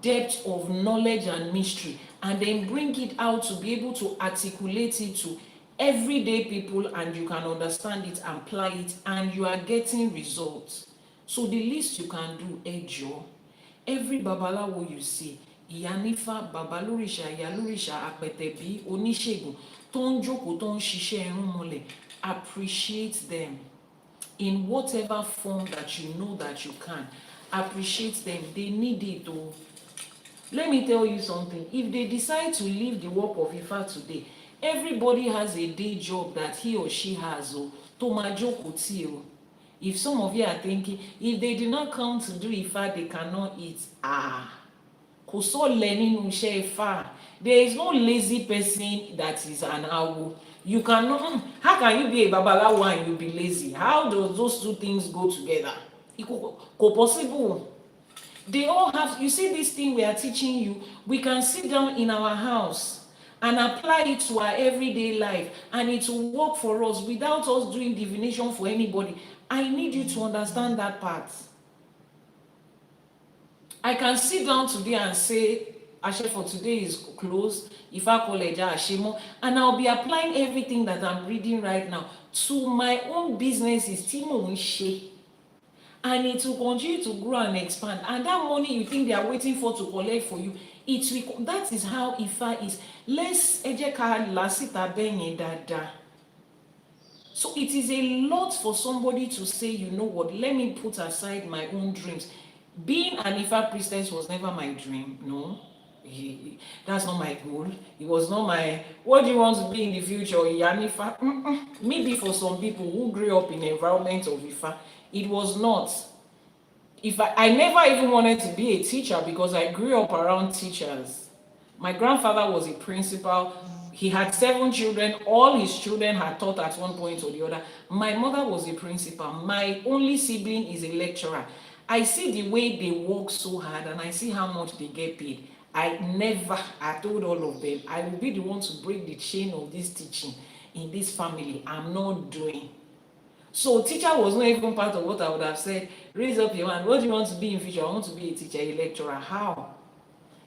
Speaker 1: depth of knowledge and mystery, and then bring it out to be able to articulate it to everyday people, and you can understand it, apply it, and you are getting results. So the least you can do, Ejo, every babalawo you see, Iyanifa, babalóríṣà, ìyálóríṣà, àpẹtẹ̀bí, oníṣègùn, tó ń jókòó, tó ń ṣiṣẹ́ irúnmọlẹ̀, appreciate them in whatever form that you know that you can. Appreciate them. They need it though. Let me tell you something. If they decide to leave the work of Ifa today, everybody has a day job that he or she has. Tó máa jókòó tì o. If some of you are thinking, if they do not come to do Ifa, they cannot eat. Kò sọ́lẹ̀ nínú iṣẹ́ Ifá. There is no lazy person that is an awo. You cannot. How can you be a babalawo and you be lazy? How does those two things go together? Kò possible. They all have. You see this thing we are teaching you. We can sit down in our house and apply it to our everyday life, and it will work for us without us doing divination for anybody. I need you to understand that part. I can sit down today and say, Ashe for today is closed, Ifa College Ashemo, and I'll be applying everything that I'm reading right now to my own business, is Timo Nshe, and it will continue to grow and expand. And that money you think they are waiting for to collect for you, that is how Ifa is. Let's ejeka lasita benye dada. So it is a lot for somebody to say, you know what, let me put aside my own dreams. Being an Ifa priestess was never my dream, no. That's not my goal. It was not my, what do you want to be in the future, Iyanifa? Maybe for some people who grew up in the environment of Ifa, it was not. I never even wanted to be a teacher because I grew up around teachers. My grandfather was a principal. He had 7 children. All his children had taught at one point or the other. My mother was a principal. My only sibling is a lecturer. I see the way they work so hard and I see how much they get paid. I told all of them, I will be the one to break the chain of this teaching in this family. I'm not doing. So teacher was not even part of what I would have said. Raise up your hand. What do you want to be in future? I want to be a teacher, a lecturer. How?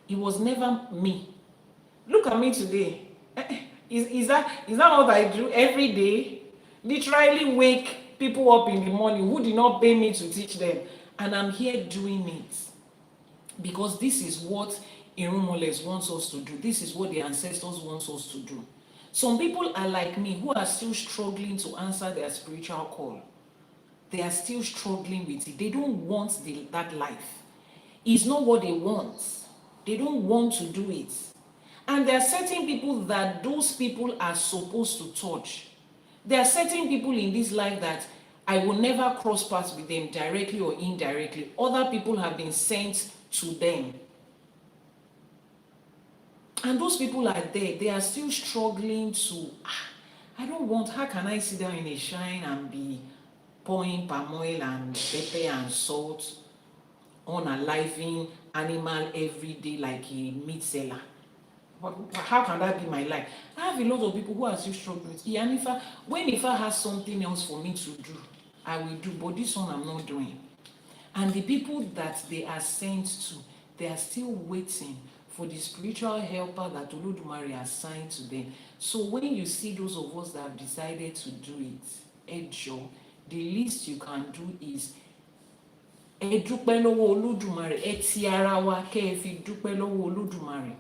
Speaker 1: It was never me. Look at me today. Is that what I do every day? Literally wake people up in the morning who did not pay me to teach them. And I'm here doing it. Because this is what Irunmoles wants us to do. This is what the ancestors want us to do. Some people are like me who are still struggling to answer their spiritual call. They are still struggling with it. They don't want that life. It's not what they want. They don't want to do it. And there are certain people that those people are supposed to touch. There are certain people in this life that I will never cross paths with them directly or indirectly. Other people have been sent to them. And those people are there. They are still struggling to, I don't want, how can I sit down in a shrine and be pouring palm oil and pepper and salt on a living animal every day like a meat seller? How can that be my life? I have a lot of people who are still struggling with Iyanifa. When Ifa has something else for me to do, I will do, but this one I'm not doing. And the people that they are sent to, they are still waiting for the spiritual helper that Olódùmarè assigned to them. So when you see those of us that have decided to do it, ẹ jọ̀ọ́, the least you can do is ẹ dúpẹ́ lọ́wọ́ Olódùmarè, ẹ ti ara wa kẹ́ ẹ fi dúpẹ́ lọ́wọ́ Olódùmarè.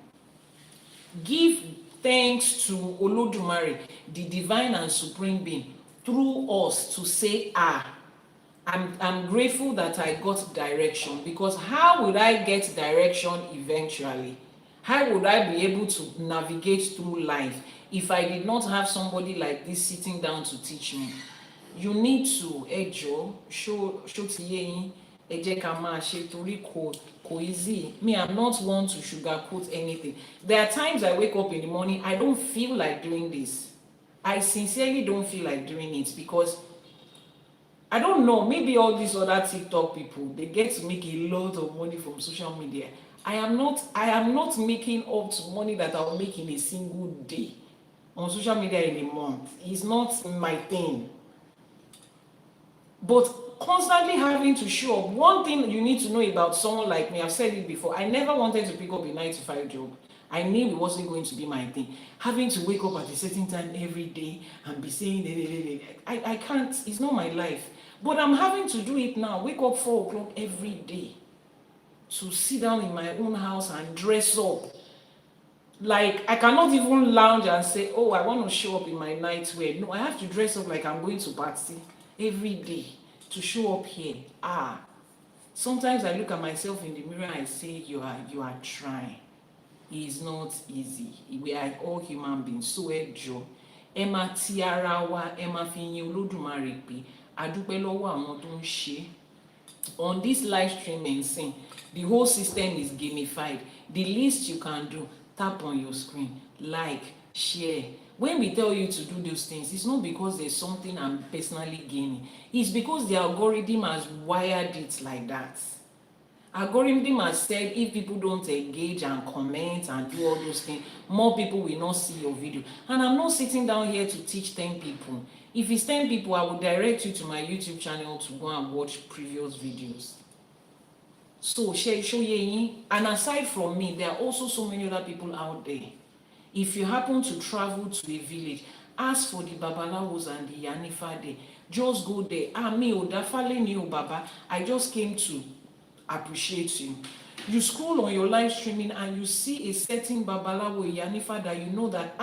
Speaker 1: Give thanks to Olódùmarè, the divine and supreme being, through us to say, I'm grateful that I got direction, because how would I get direction eventually? How would I be able to navigate through life if I did not have somebody like this sitting down to teach me? You need to, ẹ jọ̀ọ́, ṣó ti yé yín, ẹ jẹ́ ká máa ṣe torí kò easy. Me, I'm not one to sugarcoat anything. There are times I wake up in the morning, I don't feel like doing this. I sincerely don't feel like doing it because I don't know, maybe all these other TikTok people, they get to make a lot of money from social media. I am not making up to money that I'll make in a single day on social media in a month. It's not my thing. But constantly having to show up, one thing you need to know about someone like me, I've said it before, I never wanted to pick up a 9-to-5 job. I knew it wasn't going to be my thing. Having to wake up at a certain time every day and be saying, I can't, it's not my life. But I'm having to do it now. Wake up 4 o'clock every day to sit down in my own house and dress up. Like, I cannot even lounge and say, oh, I want to show up in my nightwear. No, I have to dress up like I'm going to party every day to show up here. Sometimes I look at myself in the mirror and I say, you are trying. It's not easy. We are all human beings. So ẹ jọ̀ọ́, ẹ máa ti ara wa, ẹ máa fi yin Olódùmarè pé a dúpẹ́ lọ́wọ́ àwọn tó ń ṣe. On this live streaming scene, the whole system is gamified. The least you can do, tap on your screen, like, share. When we tell you to do those things, it's not because there's something I'm personally gaining. It's because the algorithm has wired it like that. Algorithm has said if people don't engage and comment and do all those things, more people will not see your video. And I'm not sitting down here to teach 10 people. If it's 10 people, I will direct you to my YouTube channel to go and watch previous videos. So, and aside from me, there are also so many other people out there. If you happen to travel to a village, ask for the Babalawos and the Iyanifa there. Just go there. Me Odafale ni o Baba. I just came to appreciate you. You scroll on your live streaming and you see a certain Babalawo Iyanifa that you know that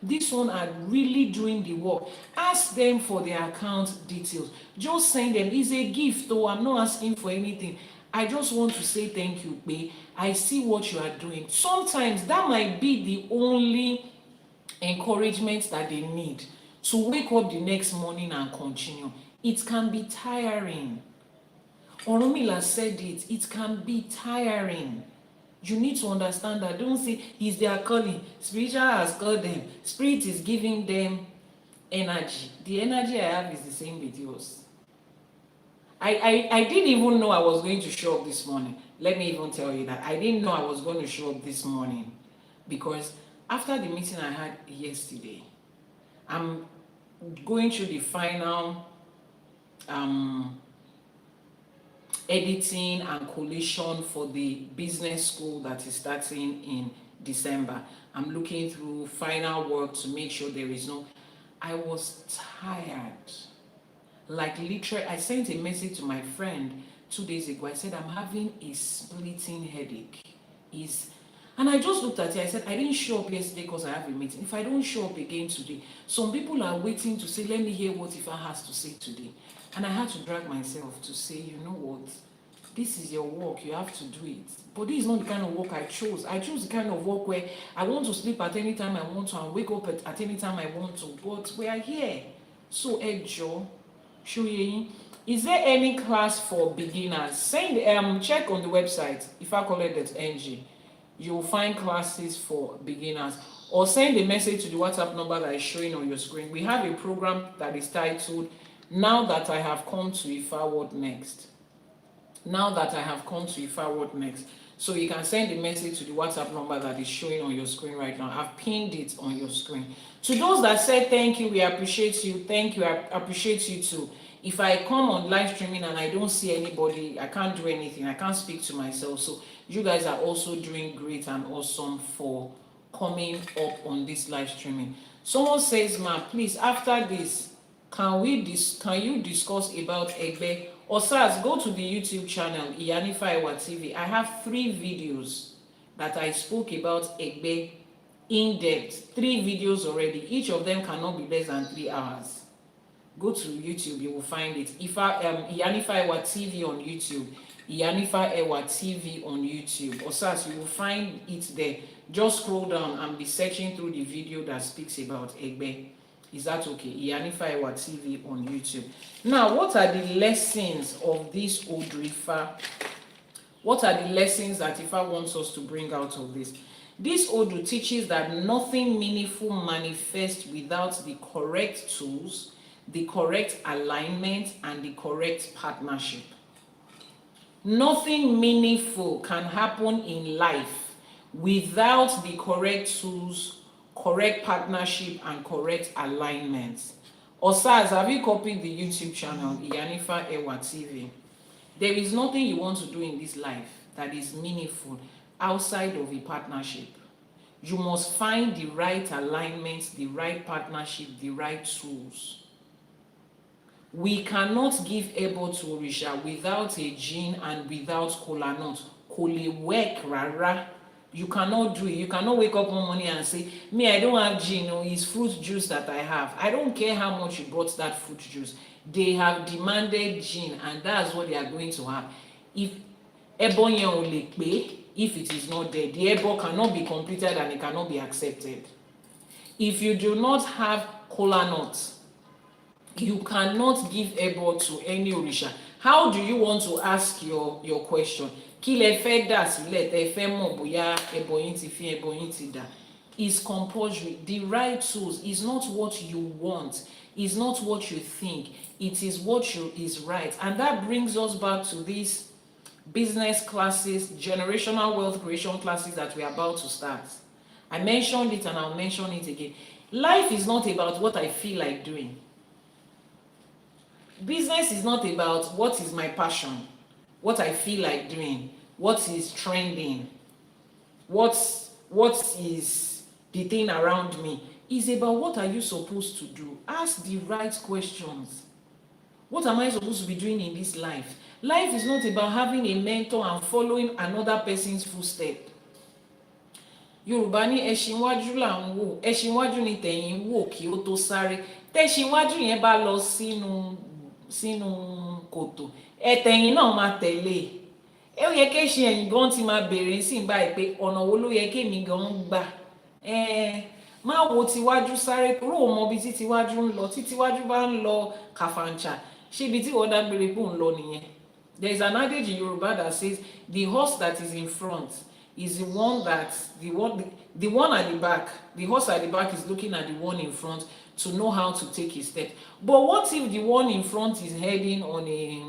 Speaker 1: this one are really doing the work. Ask them for their account details. Just send them. It's a gift, though. I'm not asking for anything. I just want to say thank you, Be. I see what you are doing. Sometimes that might be the only encouragement that they need to wake up the next morning and continue. It can be tiring. Orunmila said it. It can be tiring. You need to understand that. Don't say it's their calling. Spiritual has called them. Spirit is giving them energy. The energy I have is the same with yours. I didn't even know I was going to show up this morning. Let me even tell you that. I didn't know I was going to show up this morning because after the meeting I had yesterday, I'm going through the final editing and collation for the business school that is starting in December. I'm looking through final work to make sure there is no... I was tired. Like literally, I sent a message to my friend 2 days ago. I said, I'm having a splitting headache. And I just looked at it. I said, I didn't show up yesterday because I have a meeting. If I don't show up again today, some people are waiting to say, let me hear what Ifa has to say today. And I had to drag myself to say, you know what? This is your work. You have to do it. But this is not the kind of work I chose. I chose the kind of work where I want to sleep at any time I want to and wake up at any time I want to. But we are here. So, Joe. Is there any class for beginners? Check on the website ifacollect.ng. You'll find classes for beginners, or send a message to the WhatsApp number that is showing on your screen. We have a program that is titled Now That I Have Come to Ifa, What Next? Now That I Have Come to Ifa, What Next? So you can send a message to the WhatsApp number that is showing on your screen right now. I've pinned it on your screen. To those that said thank you, we appreciate you. Thank you, I appreciate you too. If I come on live streaming and I don't see anybody, I can't do anything. I can't speak to myself. So you guys are also doing great and awesome for coming up on this live streaming. Someone says, ma, please, after this, can you discuss about Ogbe? Or SARS, go to the YouTube channel, Iyanifa Ewa TV. I have 3 videos that I spoke about Ogbe in depth. 3 videos already. Each of them cannot be less than 3 hours. Go to YouTube, you will find it. Iyanifa Ewa TV on YouTube. Iyanifa Ewa TV on YouTube. Or SARS, you will find it there. Just scroll down and be searching through the video that speaks about Ogbe. Is that okay? Iyanifa Ewa TV on YouTube. Now, what are the lessons of this Odù Ifá? What are the lessons that Ifá wants us to bring out of this? This Odù teaches that nothing meaningful manifests without the correct tools, the correct alignment, and the correct partnership. Nothing meaningful can happen in life without the correct tools, correct partnership, and correct alignment. Osas, have you copied the YouTube channel, Iyanifa Ewa TV? There is nothing you want to do in this life that is meaningful outside of a partnership. You must find the right alignment, the right partnership, the right tools. We cannot give ebo to Orisha without a gene and without kola nut. Kole work rara. You cannot do it. You cannot wake up one morning and say, me, I don't have gin, no, it's fruit juice that I have. I don't care how much you brought that fruit juice. They have demanded gin, and that's what they are going to have. If ebonye olekbe, if it is not there, the ebo cannot be completed and it cannot be accepted. If you do not have kola nuts, you cannot give ebo to any Orisha. How do you want to ask your question? Kí lẹ fẹ́ dà sílẹ̀ tẹ́ fẹ́ mọ̀ bóyá ẹbọ yín ti fi ẹbọ yín ti dà. Is compulsory. The right tools is not what you want, is not what you think, it is what is right. And that brings us back to these business classes, generational wealth creation classes that we are about to start. I mentioned it and I'll mention it again. Life is not about what I feel like doing. Business is not about what is my passion, what I feel like doing, what is trending, what is the thing around me. It's about what are you supposed to do. Ask the right questions. What am I supposed to be doing in this life? Life is not about having a mentor and following another person's footstep. Yorùbá ní ẹṣin iwájú là ń wò, ẹṣin iwájú ni tẹ̀yìn wò kí ó tó sáré. Tẹṣin iwájú yẹn bá lọ sínú kòtò, ẹ̀tẹ̀yìn náà máa tẹ̀lé. Ó yẹ kí ẹṣin ẹ̀yìn gan ti máa bèrè sí báyìí pé ọ̀nà wo ló yẹ kémi gan gbà. Má wo tiwájú sáré kúrò mọ́ bí tí tiwájú ń lọ. Tí tiwájú bá ń lọ kàfàǹchà, ṣé ibi tí wọ́n dágbére pò ń lọ nìyẹn. There is an adage in Yoruba that says the horse that is in front is the one at the back. The horse at the back is looking at the one in front to know how to take his step. But what if the one in front is heading on a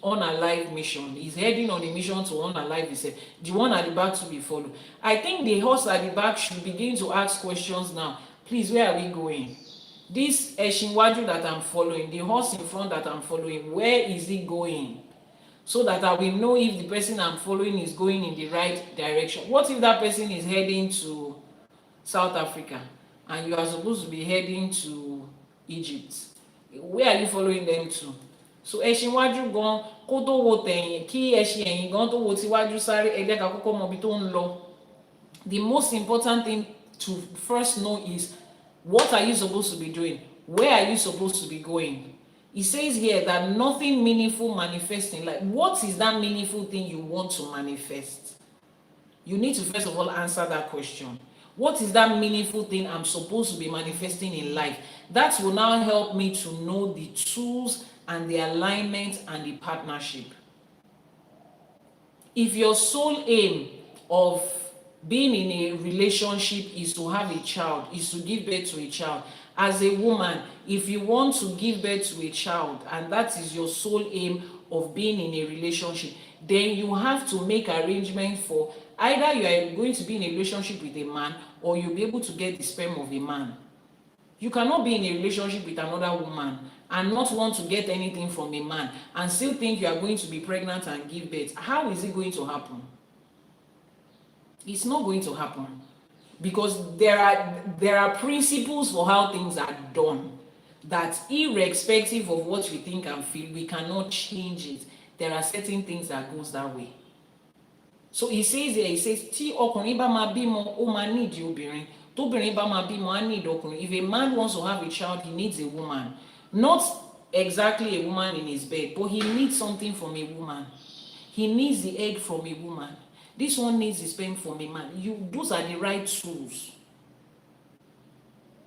Speaker 1: unalive mission? He's heading on a mission to unalive himself. The one at the back to be followed. I think the horse at the back should begin to ask questions now. Please, where are we going? This Eshinwaju that I'm following, the horse in front that I'm following, where is he going? So that I will know if the person I'm following is going in the right direction. What if that person is heading to South Africa and you are supposed to be heading to Egypt? Where are you following them to? So ẹṣin wájú gan kó tó wo tẹ̀yìn, kí ẹṣin ẹ̀yìn gan tó wo tiwájú sáré, ẹ jẹ́ ká kọ́kọ́ mọ ibi tó ń lọ. The most important thing to first know is, what are you supposed to be doing? Where are you supposed to be going? It says here that nothing meaningful manifests in life. What is that meaningful thing you want to manifest? You need to first of all answer that question. What is that meaningful thing I'm supposed to be manifesting in life? That will now help me to know the tools and the alignment and the partnership. If your sole aim of being in a relationship is to have a child, is to give birth to a child, as a woman, if you want to give birth to a child and that is your sole aim of being in a relationship, then you have to make arrangement for either you are going to be in a relationship with a man or you'll be able to get the sperm of a man. You cannot be in a relationship with another woman and not want to get anything from a man and still think you are going to be pregnant and give birth. How is it going to happen? It's not going to happen, because there are principles for how things are done that, irrespective of what we think and feel, we cannot change it. There are certain things that goes that way. So he says there, he says, tí ọkùnrin bá máa bímọ, ó máa need obìnrin. Tóbìnrin bá máa bímọ, á need ọkùnrin. If a man wants to have a child, he needs a woman. Not exactly a woman in his bed, but he needs something from a woman. He needs the egg from a woman. This one needs the sperm from a man. Those are the right tools.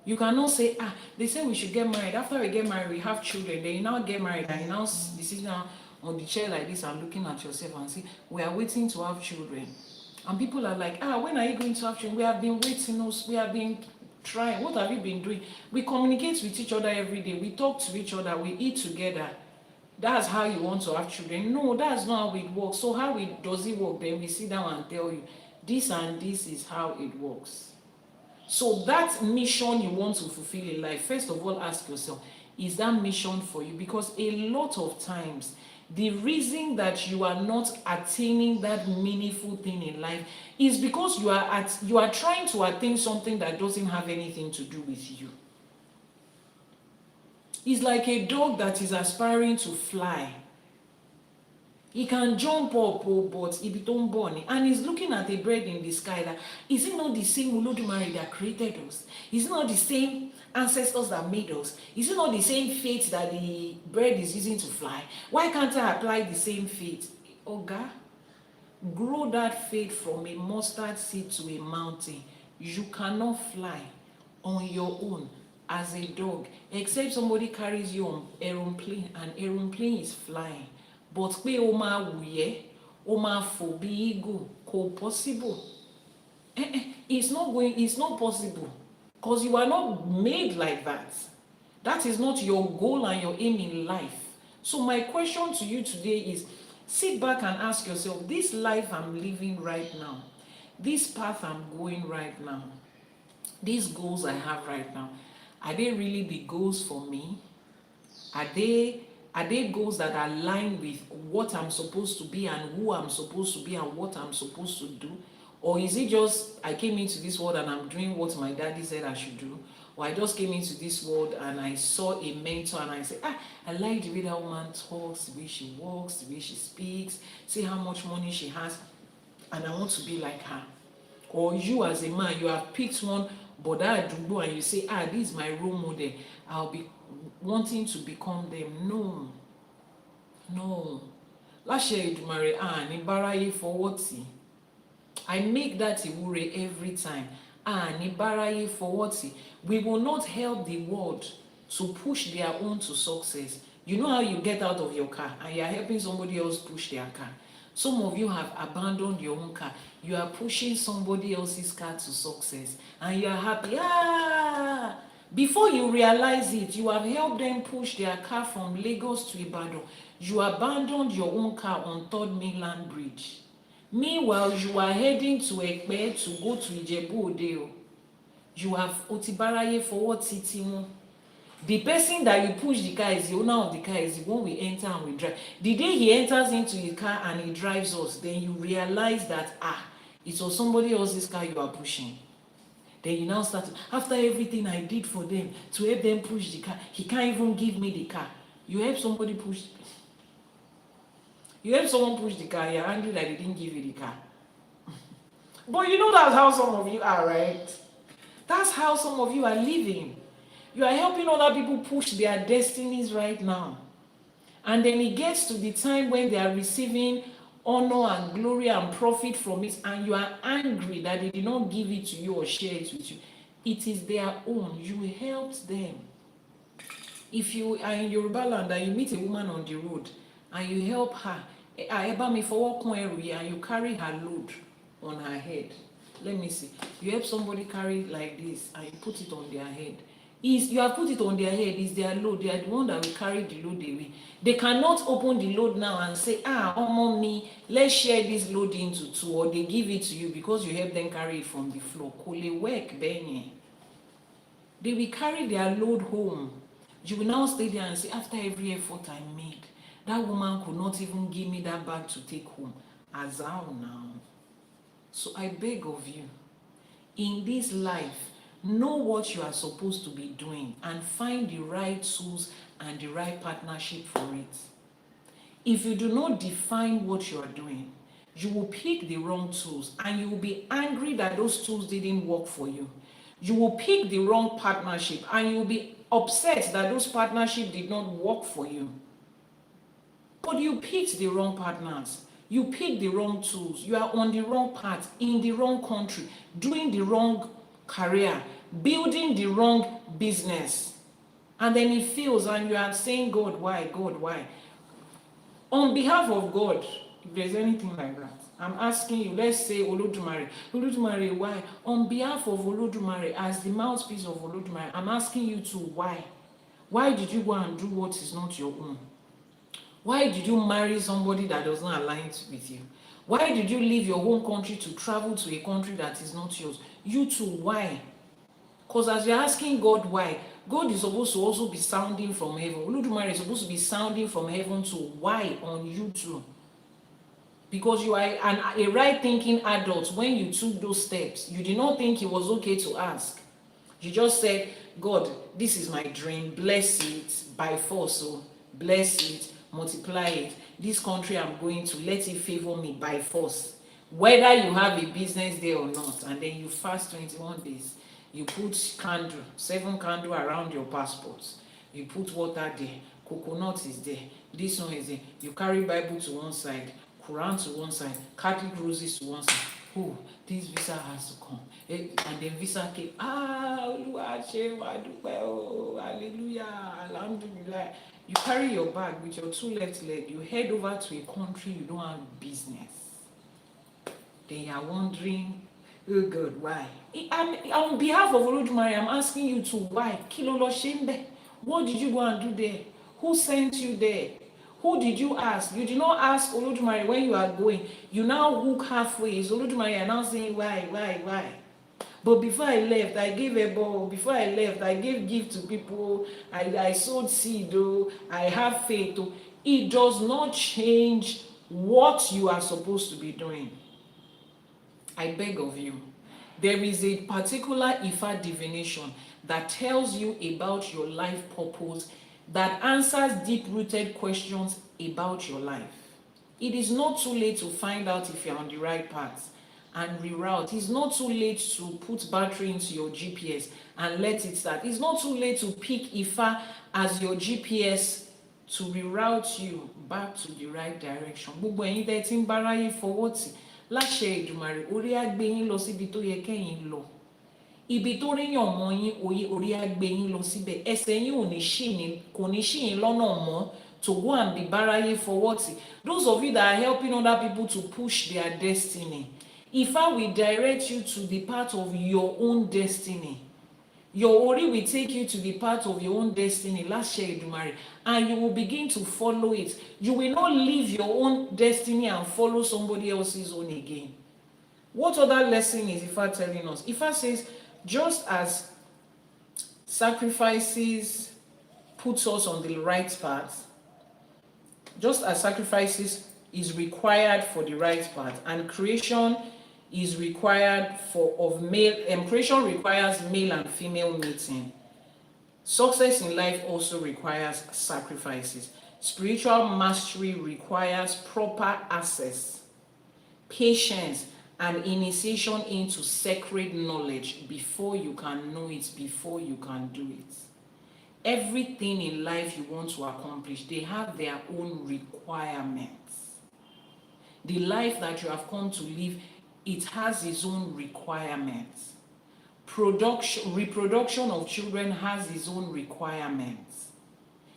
Speaker 1: You cannot say, they say we should get married. After we get married, we have children. Then you now get married and you now sit down on the chair like this and looking at yourself and say, we are waiting to have children. And people are like, when are you going to have children? We have been waiting, we have been trying. What have you been doing? We communicate with each other every day. We talk to each other. We eat together. That's how you want to have children. No, that's not how it works. So how does it work? Then we sit down and tell you, this and this is how it works. So that mission you want to fulfill in life, first of all, ask yourself, is that mission for you? Because a lot of times, the reason that you are not attaining that meaningful thing in life is because you are trying to attain something that doesn't have anything to do with you. It's like a dog that is aspiring to fly. He can jump up, but he don't born. And he's looking at a bird in the sky. Like, is it not the same Elédùmarè that created us? Is it not the same ancestors that made us? Is it not the same fate that the bird is using to fly? Why can't I apply the same fate? Oga, grow that faith from a mustard seed to a mountain. You cannot fly on your own as a dog, except somebody carries you on aeroplane, and aeroplane is flying. But pé o máa wùyẹ́, o máa fò bí eagle, kò possible. It's not possible, because you are not made like that. That is not your goal and your aim in life. So my question to you today is, sit back and ask yourself, this life I'm living right now, this path I'm going right now, these goals I have right now, are they really the goals for me? Are they goals that align with what I'm supposed to be and who I'm supposed to be and what I'm supposed to do? Or is it just, I came into this world and I'm doing what my daddy said I should do? Or I just came into this world and I saw a mentor and I said, I like the way that woman talks, the way she walks, the way she speaks, see how much money she has, and I want to be like her. Or you as a man, you have picked one Boda Adugbo and you say, this is my role model, I'll be wanting to become them. No. Elédùmarè, ní báráyé fọwọ́ tì. I make that ìwúre every time. Ní báráyé fọwọ́ tì. We will not help the world to push their own to success. You know how you get out of your car and you are helping somebody else push their car. Some of you have abandoned your own car. You are pushing somebody else's car to success and you are happy. Before you realize it, you have helped them push their car from Lagos to Ibadan. You abandoned your own car on 3rd Mainland Bridge. Meanwhile, you are heading to Ogbe to go to Ijebu-Ode. You have otibaraye for what city? The person that you push the car is the owner of the car, is the one we enter and we drive. The day he enters into the car and he drives us, then you realize that it was somebody else's car you are pushing. Then you now start, after everything I did for them to help them push the car, he can't even give me the car. You help somebody push, you help someone push the car, you're angry that they didn't give you the car. But you know that's how some of you are, right? That's how some of you are living. You are helping other people push their destinies right now. And then it gets to the time when they are receiving honor and glory and profit from it, and you are angry that they did not give it to you or share it with you. It is their own. You helped them. If you are in Yoruba land and you meet a woman on the road and you help her, and you carry her load on her head. Let me see. You help somebody carry like this and you put it on their head. Is you have put it on their head, is their load. They are the one that will carry the load away. They cannot open the load now and say, mommy, let's share this load into two, or they give it to you because you help them carry it from the floor. They will carry their load home. You will now stay there and say, after every effort I made, that woman could not even give me that bag to take home. As how now? So I beg of you, in this life, know what you are supposed to be doing and find the right tools and the right partnership for it. If you do not define what you are doing, you will pick the wrong tools and you will be angry that those tools didn't work for you. You will pick the wrong partnership and you will be upset that those partnerships did not work for you. But you picked the wrong partners. You picked the wrong tools. You are on the wrong path, in the wrong country, doing the wrong career, building the wrong business. And then it fails and you are saying, God, why? God, why? On behalf of God, if there's anything like that, I'm asking you, let's say Olódùmarè. Olódùmarè, why? On behalf of Olódùmarè, as the mouthpiece of Olódùmarè, I'm asking you to why? Why did you go and do what is not your own? Why did you marry somebody that does not align with you? Why did you leave your home country to travel to a country that is not yours? You too, why? Because as you're asking God why, God is supposed to also be sounding from heaven. Olódùmarè is supposed to be sounding from heaven to why on you too. Because you are a right-thinking adult. When you took those steps, you did not think it was okay to ask. You just said, God, this is my dream. Bless it by force. So bless it, multiply it. This country I'm going to, let it favor me by force. Whether you have a business there or not. And then you fast 21 days. You put candle, 7 candles around your passports. You put water there. Coconut is there. This one is there. You carry Bible to one side. Quran to one side, Catholic roses to one side. Oh, this visa has to come. And then visa came. Hallelujah, alhamdulillah. You carry your bag with your 2 left legs. You head over to a country you don't have business. Then you are wondering, oh God, why? On behalf of Olódùmarè, I'm asking you to why? Kilolo Shembe. What did you go and do there? Who sent you there? Who did you ask? You did not ask Olódùmarè when you are going. You now hook halfway. Is Olódùmarè now saying why? But before I left, I gave a ball. Before I left, I gave gift to people. I sowed seed. I have faith. It does not change what you are supposed to be doing. I beg of you. There is a particular Ifá divination that tells you about your life purpose, that answers deep-rooted questions about your life. It is not too late to find out if you're on the right path and reroute. It's not too late to put battery into your GPS and let it start. It's not too late to pick Ifá as your GPS to reroute you back to the right direction. Gbogbo ẹ̀yin tẹ́ tí ń báráyé fọwọ́ tì, láṣẹ Èdùmàrè, orí á gbé yín lọ síbi tó yẹ kẹ́yìn lọ. Ibi tó ríyàn mọ́ yín, orí á gbé yín lọ síbẹ̀. Ẹsẹ̀ yín kò ní ṣì yín lọ́nà mọ́ to go and be báráyé fọwọ́ tì. Those of you that are helping other people to push their destiny, Ifá will direct you to the path of your own destiny. Your Ori will take you to the path of your own destiny, láṣẹ Èdùmàrè, and you will begin to follow it. You will not leave your own destiny and follow somebody else's own again. What other lesson is Ifá telling us? Ifá says, just as sacrifices puts us on the right path, just as sacrifices is required for the right path, and creation is required creation requires male and female mating. Success in life also requires sacrifices. Spiritual mastery requires proper access, patience, and initiation into sacred knowledge before you can know it, before you can do it. Everything in life you want to accomplish, they have their own requirements. The life that you have come to live, it has its own requirements. Reproduction of children has its own requirements.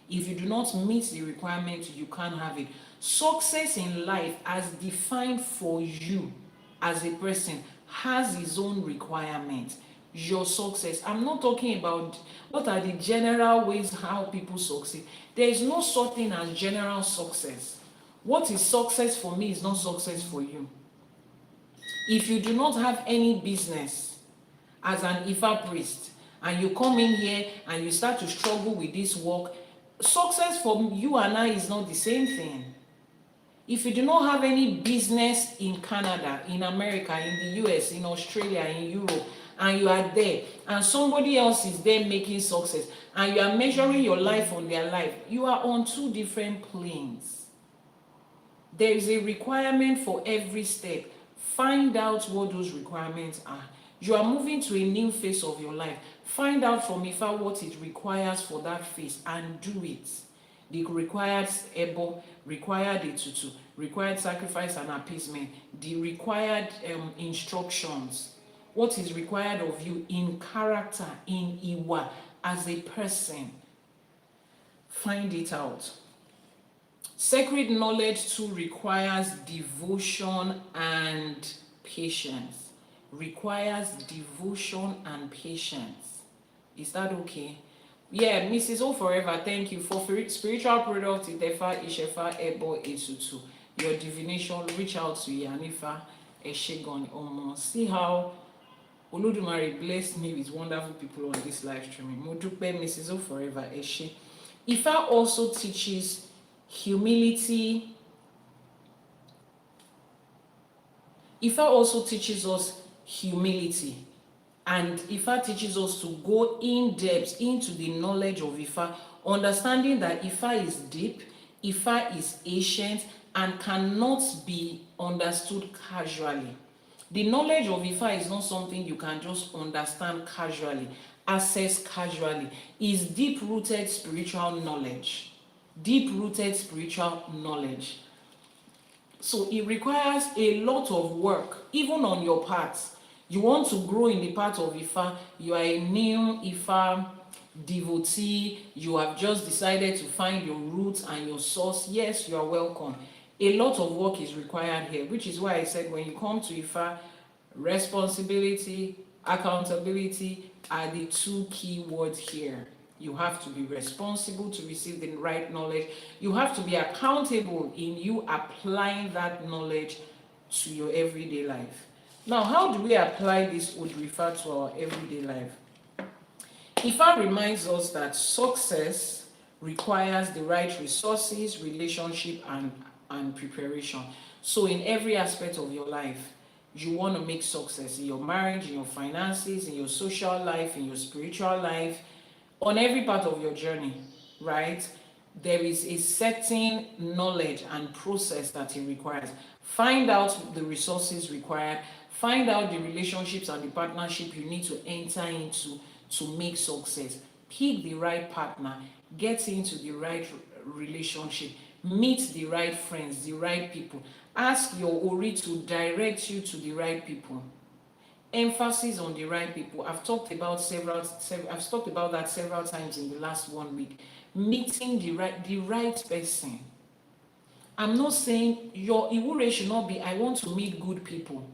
Speaker 1: If you do not meet the requirements, you can't have it. Success in life, as defined for you as a person, has its own requirements. your success. I'm not talking about what are the general ways how people succeed. There is no such thing as general success. What is success for me is not success for you. If you do not have any business as an Ifa priest and you come in here and you start to struggle with this work, success for you and I is not the same thing. If you do not have any business in Canada, in America, in the US, in Australia, in Europe, and you are there, and somebody else is there making success, and you are measuring your life on their life, you are on two different planes. There is a requirement for every step. Find out what those requirements are. You are moving to a new phase of your life. Find out from Ifa what it requires for that phase and do it. The required ebo, required etutu, required sacrifice and appeasement, the required instructions, what is required of you in character, in Iwa, as a person. Find it out. Sacred knowledge too requires devotion and patience. Requires devotion and patience. Is that okay? Yeah, Mrs. O Forever, thank you for spiritual product. ԻΣΕΕ Ebo Etutu. Your divination, reach out to Iyanifa Ewa. See how Olódùmarè blessed me with wonderful people on this live streaming. Mo dúpẹ́, Mrs. O Forever, Eshe. Ifa also teaches humility. Ifa also teaches us humility. And Ifa teaches us to go in depth into the knowledge of Ifa, understanding that Ifa is deep, Ifa is ancient, and cannot be understood casually. The knowledge of Ifa is not something you can just understand casually, access casually. It's deep-rooted spiritual knowledge. Deep-rooted spiritual knowledge. So it requires a lot of work, even on your part. You want to grow in the part of Ifa, you are a new Ifa devotee, you have just decided to find your roots and your source. Yes, you are welcome. A lot of work is required here, which is why I said when you come to Ifa, responsibility, accountability are the two key words here. You have to be responsible to receive the right knowledge. You have to be accountable in you applying that knowledge to your everyday life. Now, how do we apply this Odù Ifá to our everyday life? Ifa reminds us that success requires the right resources, relationship, and preparation. So in every aspect of your life, you want to make success in your marriage, in your finances, in your social life, in your spiritual life, on every part of your journey, right? There is a certain knowledge and process that it requires. Find out the resources required. Find out the relationships and the partnership you need to enter into to make success. Pick the right partner. Get into the right relationship. Meet the right friends, the right people. Ask your Ori to direct you to the right people. Emphasis on the right people. I've talked about that several times in the last 1 week. Meeting the right person. I'm not saying your Iwure should not be, I want to meet good people.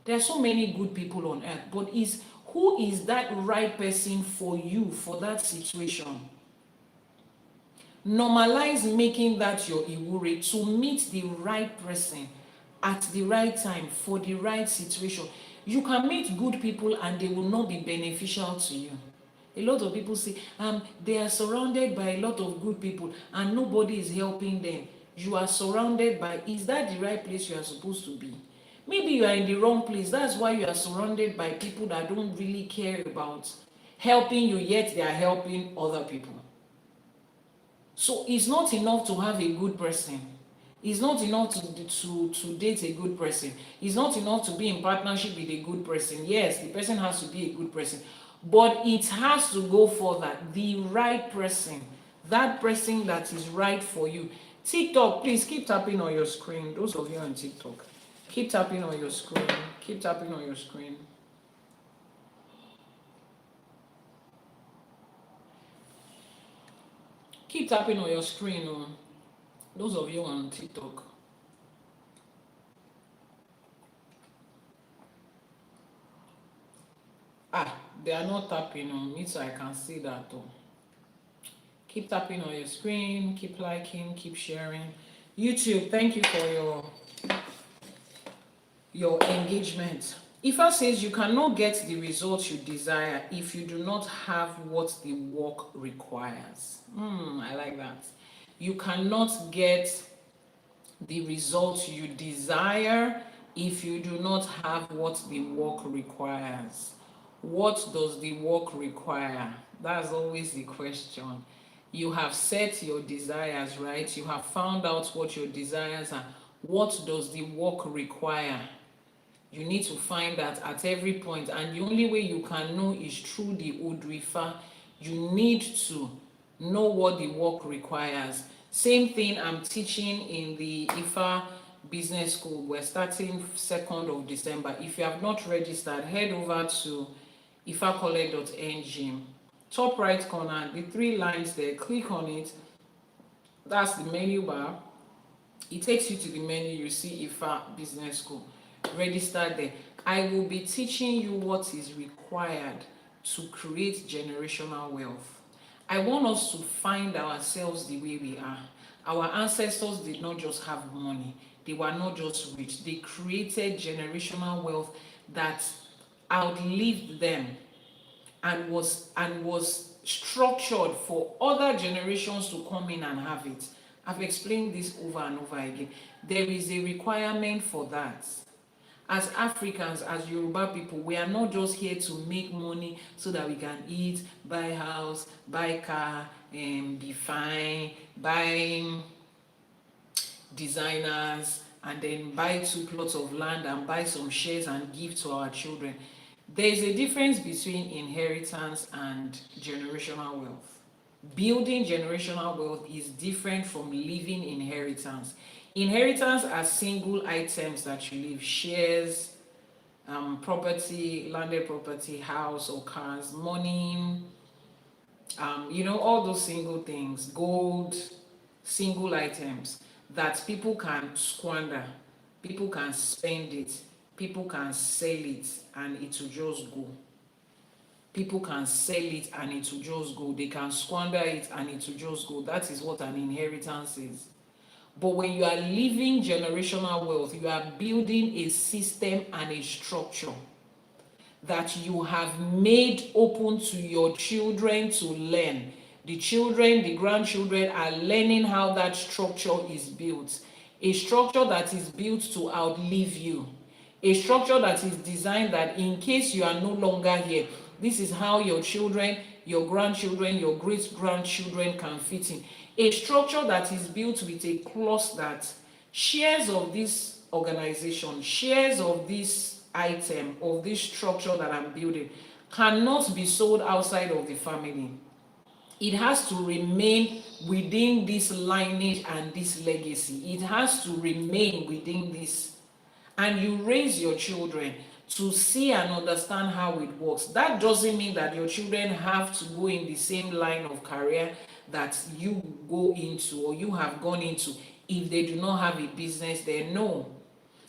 Speaker 1: There are so many good people on earth, but who is that right person for you, for that situation? Normalize making that your Iwure to meet the right person at the right time for the right situation. You can meet good people and they will not be beneficial to you. A lot of people say they are surrounded by a lot of good people and nobody is helping them. You are surrounded by, is that the right place you are supposed to be? Maybe you are in the wrong place. That's why you are surrounded by people that don't really care about helping you, yet they are helping other people. So it's not enough to have a good person. It's not enough to date a good person. It's not enough to be in partnership with a good person. Yes, the person has to be a good person. But it has to go further. The right person. That person that is right for you. TikTok, please keep tapping on your screen. Those of you on TikTok. Keep tapping on your screen. Keep tapping on your screen. Keep tapping on your screen. Those of you on TikTok. they are not tapping on me, so I can see that though. Keep tapping on your screen, keep liking, keep sharing. YouTube, thank you for your engagement. Ifa says you cannot get the results you desire if you do not have what the work requires. I like that. You cannot get the results you desire if you do not have what the work requires. What does the work require? That's always the question. You have set your desires, right? You have found out what your desires are. What does the work require? You need to find that at every point, and the only way you can know is through the Odù Ifá. You need to know what the work requires. Same thing I'm teaching in the Ifa Business School. We're starting 2nd of December. If you have not registered, head over to ifacollect.ng. Top right corner, the 3 lines there, click on it. That's the menu bar. It takes you to the menu. You see Ifa Business School. Register there. I will be teaching you what is required to create generational wealth. I want us to find ourselves the way we are. Our ancestors did not just have money. They were not just rich. They created generational wealth that outlived them and was structured for other generations to come in and have it. I've explained this over and over again. There is a requirement for that. As Africans, as Yoruba people, we are not just here to make money so that we can eat, buy house, buy car, be fine, buy designers, and then buy 2 plots of land and buy some shares and give to our children. There is a difference between inheritance and generational wealth. Building generational wealth is different from leaving inheritance. Inheritance are single items that you leave: shares, property, landed property, house or cars, money, all those single things, gold, single items that people can squander, people can spend it, people can sell it and it will just go. People can sell it and it will just go. They can squander it and it will just go. That is what an inheritance is. But when you are leaving generational wealth, you are building a system and a structure that you have made open to your children to learn. The children, the grandchildren are learning how that structure is built. A structure that is built to outlive you. A structure that is designed that in case you are no longer here, this is how your children, your grandchildren, your great-grandchildren can fit in. A structure that is built with a clause that shares of this organization, shares of this item, of this structure that I'm building, cannot be sold outside of the family. It has to remain within this lineage and this legacy. It has to remain within this. And you raise your children to see and understand how it works. That doesn't mean that your children have to go in the same line of career that you go into or you have gone into. If they do not have a business there, no.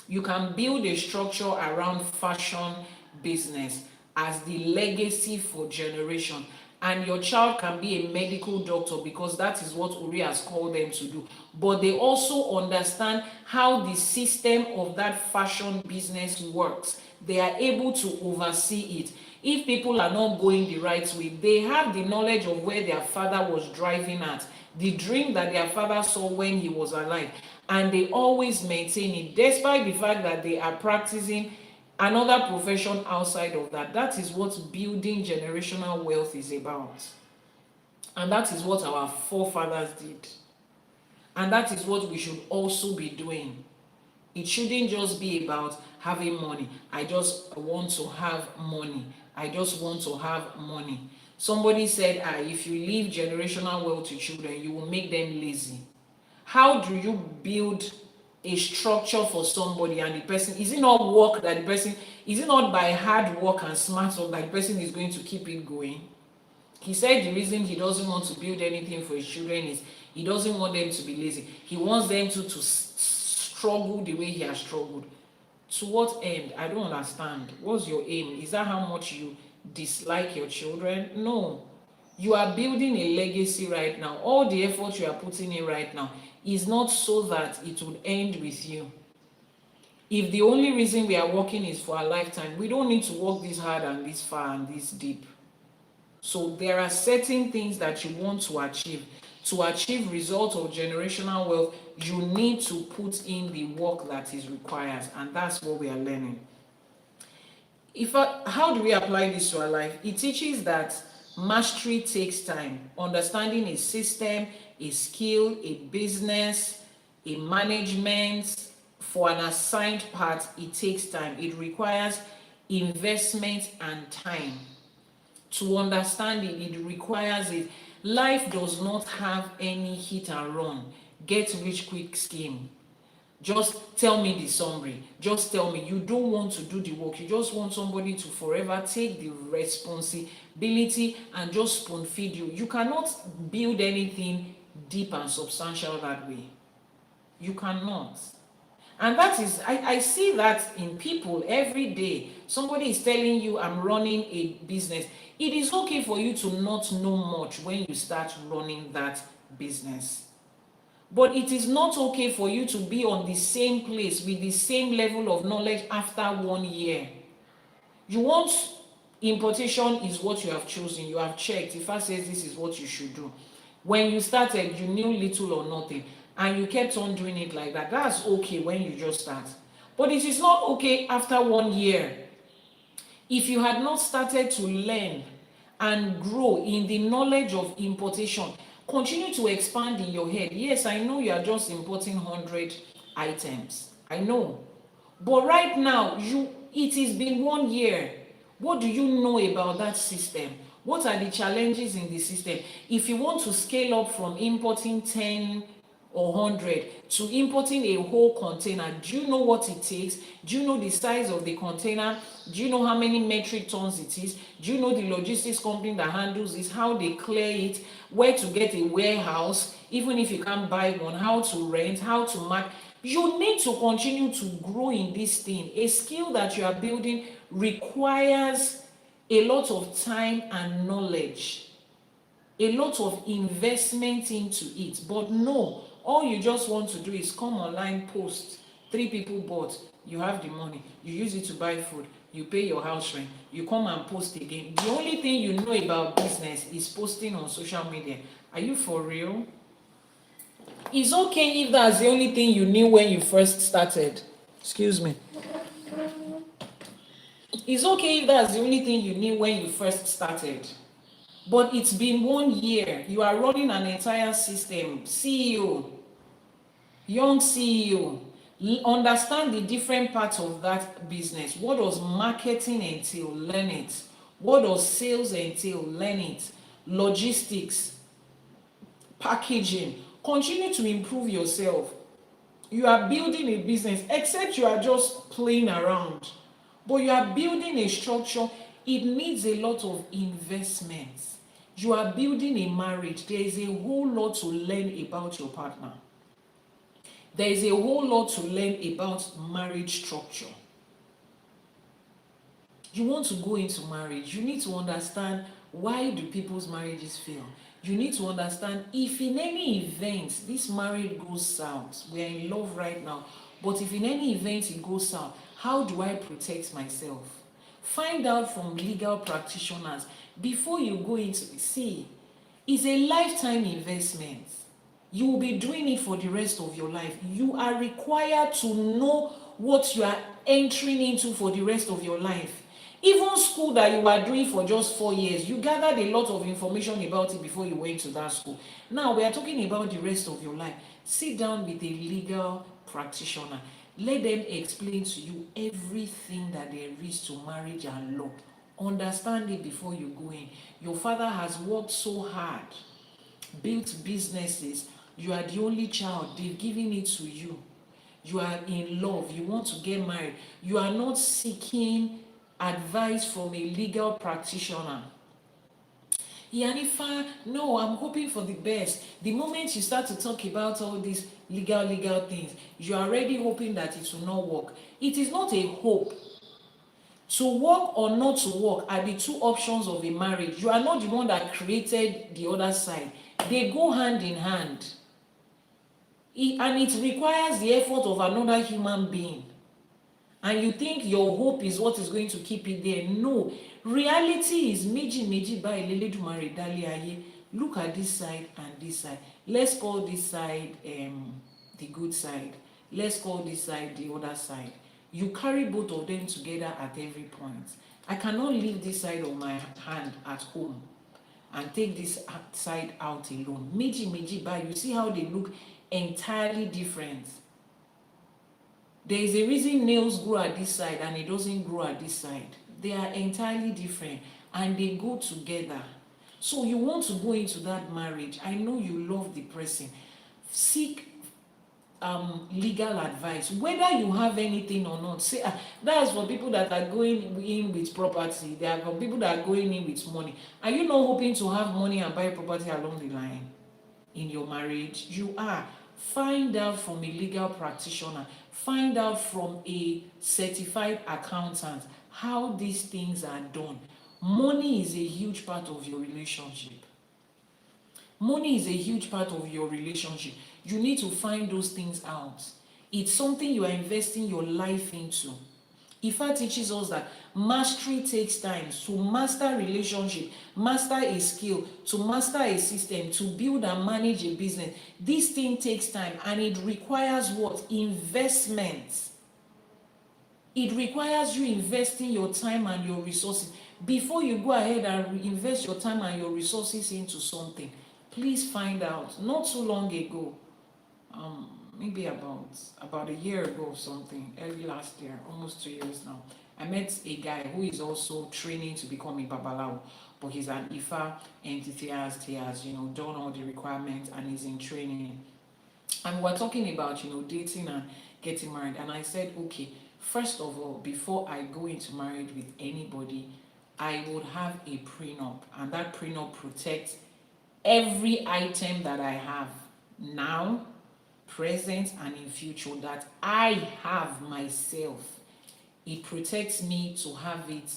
Speaker 1: You can build a structure around fashion business as the legacy for generation. And your child can be a medical doctor because that is what Ori has called them to do. But they also understand how the system of that fashion business works. They are able to oversee it. If people are not going the right way, they have the knowledge of where their father was driving at, the dream that their father saw when he was alive, and they always maintain it despite the fact that they are practicing another profession outside of that. That is what building generational wealth is about. And that is what our forefathers did. And that is what we should also be doing. It shouldn't just be about having money. I just want to have money. I just want to have money. Somebody said, if you leave generational wealth to children, you will make them lazy. How do you build a structure for somebody and the person, is it not work that the person, is it not by hard work and smart work that the person is going to keep it going? He said the reason he doesn't want to build anything for his children is he doesn't want them to be lazy. He wants them to struggle the way he has struggled. To what end? I don't understand. What's your aim? Is that how much you dislike your children. No. You are building a legacy right now. All the effort you are putting in right now is not so that it would end with you. If the only reason we are working is for a lifetime, we don't need to work this hard and this far and this deep. So there are certain things that you want to achieve. To achieve results of generational wealth, you need to put in the work that is required, and that's what we are learning. How do we apply this to our life? It teaches that mastery takes time. Understanding a system, a skill, a business, a management, for an assigned part, it takes time. It requires investment and time. To understand it, it requires it. Life does not have any hit and run, get rich quick scheme. Just tell me the summary. Just tell me. You don't want to do the work. You just want somebody to forever take the responsibility and just spoon feed you. You cannot build anything deep and substantial that way. You cannot. And that is, I see that in people every day. Somebody is telling you, I'm running a business. It is okay for you to not know much when you start running that business. But it is not okay for you to be on the same place with the same level of knowledge after 1 year. You want importation is what you have chosen. You have checked. Ifá says this is what you should do. When you started, you knew little or nothing, and you kept on doing it like that. That's okay when you just start. But it is not okay after 1 year. If you had not started to learn and grow in the knowledge of importation, continue to expand in your head. Yes, I know you are just importing 100 items. I know. But right now, it has been 1 year. What do you know about that system? What are the challenges in the system? If you want to scale up from importing 10 or 100 to importing a whole container, do you know what it takes? Do you know the size of the container? Do you know how many metric tons it is? Do you know the logistics company that handles this, how they clear it, where to get a warehouse, even if you can't buy one, how to rent, how to mark? You need to continue to grow in this thing. A skill that you are building requires a lot of time and knowledge, a lot of investment into it. But no, all you just want to do is come online, post, 3 people bought, you have the money, you use it to buy food, you pay your house rent, you come and post again. The only thing you know about business is posting on social media. Are you for real? It's okay if that's the only thing you knew when you first started. Excuse me. It's okay if that's the only thing you knew when you first started. But it's been 1 year. You are running an entire system. CEO, young CEO, understand the different parts of that business. What does marketing entail? Learn it. What does sales entail? Learn it. Logistics, packaging. Continue to improve yourself. You are building a business, except you are just playing around. But you are building a structure. It needs a lot of investment. You are building a marriage. There is a whole lot to learn about your partner. There is a whole lot to learn about marriage structure. You want to go into marriage, you need to understand, why do people's marriages fail? You need to understand, if in any event this marriage goes south, we are in love right now, but if in any event it goes south, how do I protect myself? Find out from legal practitioners before you go into it. See, it's a lifetime investment. You will be doing it for the rest of your life. You are required to know what you are entering into for the rest of your life. Even school that you are doing for just 4 years, you gathered a lot of information about it before you went to that school. Now we are talking about the rest of your life. Sit down with a legal practitioner. Let them explain to you everything that there is to marriage and law. Understand it before you go in. Your father has worked so hard, built businesses. You are the only child. They've given it to you. You are in love. You want to get married. You are not seeking advice from a legal practitioner. Iyanifa, no, I'm hoping for the best. The moment you start to talk about all these legal things, you are already hoping that it will not work. It is not a hope. To work or not to work are the two options of a marriage. You are not the one that created the other side. They go hand in hand. And it requires the effort of another human being. And you think your hope is what is going to keep it there. No. Reality is meji by Elédùmarè dálé ayé. Look at this side and this side. Let's call this side the good side. Let's call this side the other side. You carry both of them together at every point. I cannot leave this side of my hand at home and take this side out alone. Meji by, you see how they look entirely different. There is a reason nails grow at this side and it doesn't grow at this side. They are entirely different and they go together. So you want to go into that marriage. I know you love the person. Seek legal advice, whether you have anything or not. Say that's for people that are going in with property. There are for people that are going in with money. Are you not hoping to have money and buy property along the line in your marriage? You are. Find out from a legal practitioner. Find out from a certified accountant how these things are done. Money is a huge part of your relationship. Money is a huge part of your relationship. You need to find those things out. It's something you are investing your life into. Ifá teaches us that mastery takes time. To master relationship, master a skill, to master a system, to build and manage a business, this thing takes time and it requires what? Investment. It requires you investing your time and your resources. Before you go ahead and invest your time and your resources into something, please find out. Not too long ago, maybe about a year ago or something, early last year, almost 2 years now, I met a guy who is also training to become a babalawo, but he's an Ifá enthusiast. He has, done all the requirements and he's in training. And we're talking about, dating and getting married. And I said, okay, first of all, before I go into marriage with anybody, I would have a prenup, and that prenup protects every item that I have now, present, and in future that I have myself. It protects me to have it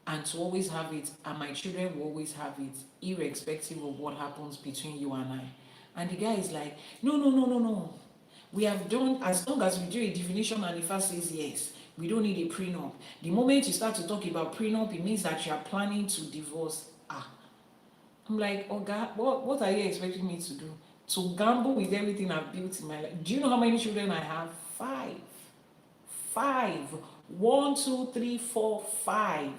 Speaker 1: and to always have it, and my children will always have it, irrespective of what happens between you and I. And the guy is like, no. We have done, as long as we do a divination and Ifá says yes, we don't need a prenup. The moment you start to talk about prenup, it means that you are planning to divorce. I'm like, oh God, what are you expecting me to do? To gamble with everything I've built in my life? Do you know how many children I have? 5. 1, 2, 3, 4, 5.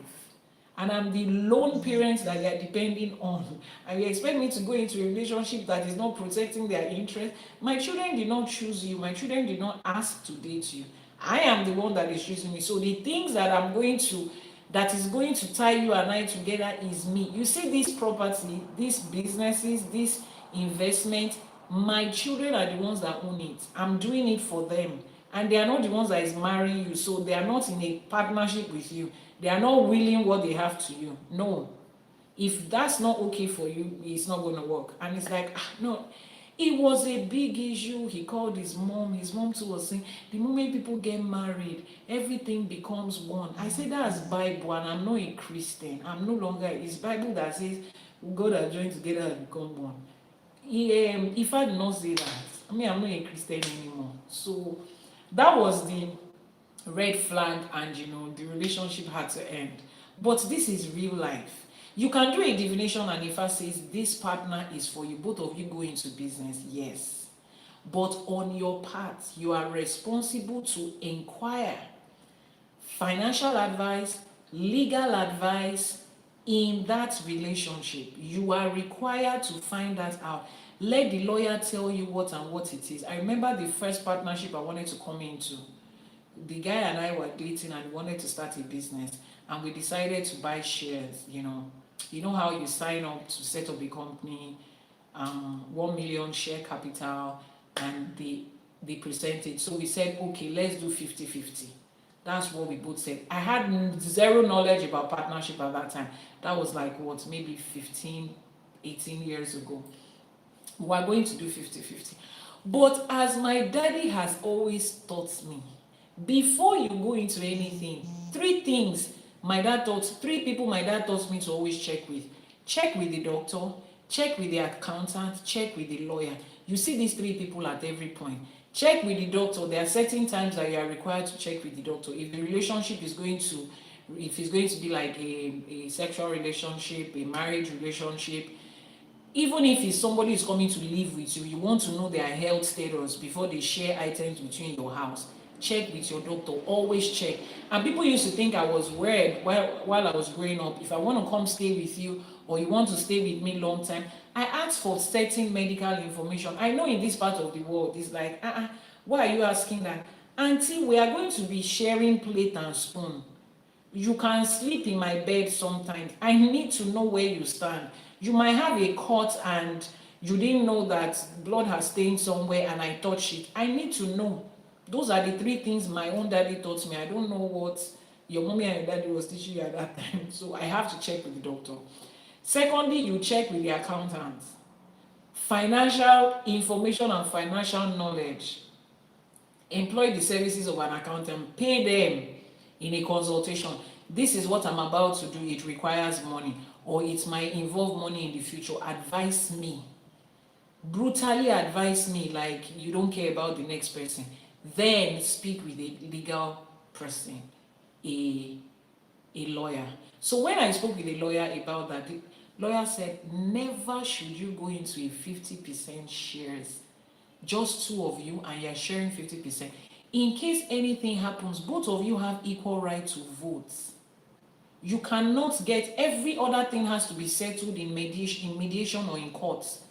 Speaker 1: And I'm the lone parent that they're depending on. And you expect me to go into a relationship that is not protecting their interest? My children did not choose you. My children did not ask to date you. I am the one that is choosing me. So the things that that is going to tie you and I together is me. You see, this property, these businesses, this investment, my children are the ones that own it. I'm doing it for them. And they are not the ones that is marrying you. So they are not in a partnership with you. They are not willing what they have to you. No. If that's not okay for you, it's not going to work. And it's like, no. It was a big issue. He called his mom. His mom too was saying, the moment people get married, everything becomes one. I said, that's Bible, and I'm not a Christian. I'm no longer. It's Bible that says, God are joined together and become one. If I did not say that, I'm not a Christian anymore. So that was the red flag, and the relationship had to end. But this is real life. You can do a divination and Ifá says this partner is for you, both of you go into business, yes. But on your part, you are responsible to inquire financial advice, legal advice in that relationship. You are required to find that out. Let the lawyer tell you what and what it is. I remember the first partnership I wanted to come into. The guy and I were dating and we wanted to start a business, and we decided to buy shares. You know how you sign up to set up a company, 1 million share capital, and they present it. So we said, okay, let's do 50-50. That's what we both said. I had zero knowledge about partnership at that time. That was like maybe 15, 18 years ago. We were going to do 50-50. But as my daddy has always taught me, before you go into anything, 3 things My dad taught 3 people my dad taught me to always check with. Check with the doctor, check with the accountant, check with the lawyer. You see these 3 people at every point. Check with the doctor. There are certain times that you are required to check with the doctor. If the relationship is going to, if it's going to be like a sexual relationship, a marriage relationship, even if it's somebody is coming to live with you, you want to know their health status before they share items between your house. Check with your doctor, always check. And people used to think I was weird while I was growing up. If I want to come stay with you or you want to stay with me long time, I ask for certain medical information. I know in this part of the world, it's like, why are you asking that? Auntie, we are going to be sharing plate and spoon. You can sleep in my bed sometimes. I need to know where you stand. You might have a cut and you didn't know that blood has stained somewhere and I touched it. I need to know. Those are the 3 things my own daddy taught me. I don't know what your mommy and your daddy was teaching you at that time. So I have to check with the doctor. Secondly, you check with the accountant. Financial information and financial knowledge. Employ the services of an accountant. Pay them in a consultation. This is what I'm about to do. It requires money, or it might involve money in the future. Advise me. Brutally advise me like you don't care about the next person. Then speak with a legal person, a lawyer. So when I spoke with a lawyer about that, the lawyer said, never should you go into a 50% shares. Just 2 of you and you're sharing 50%. In case anything happens, both of you have equal right to vote. You cannot get, every other thing has to be settled in mediation or in courts.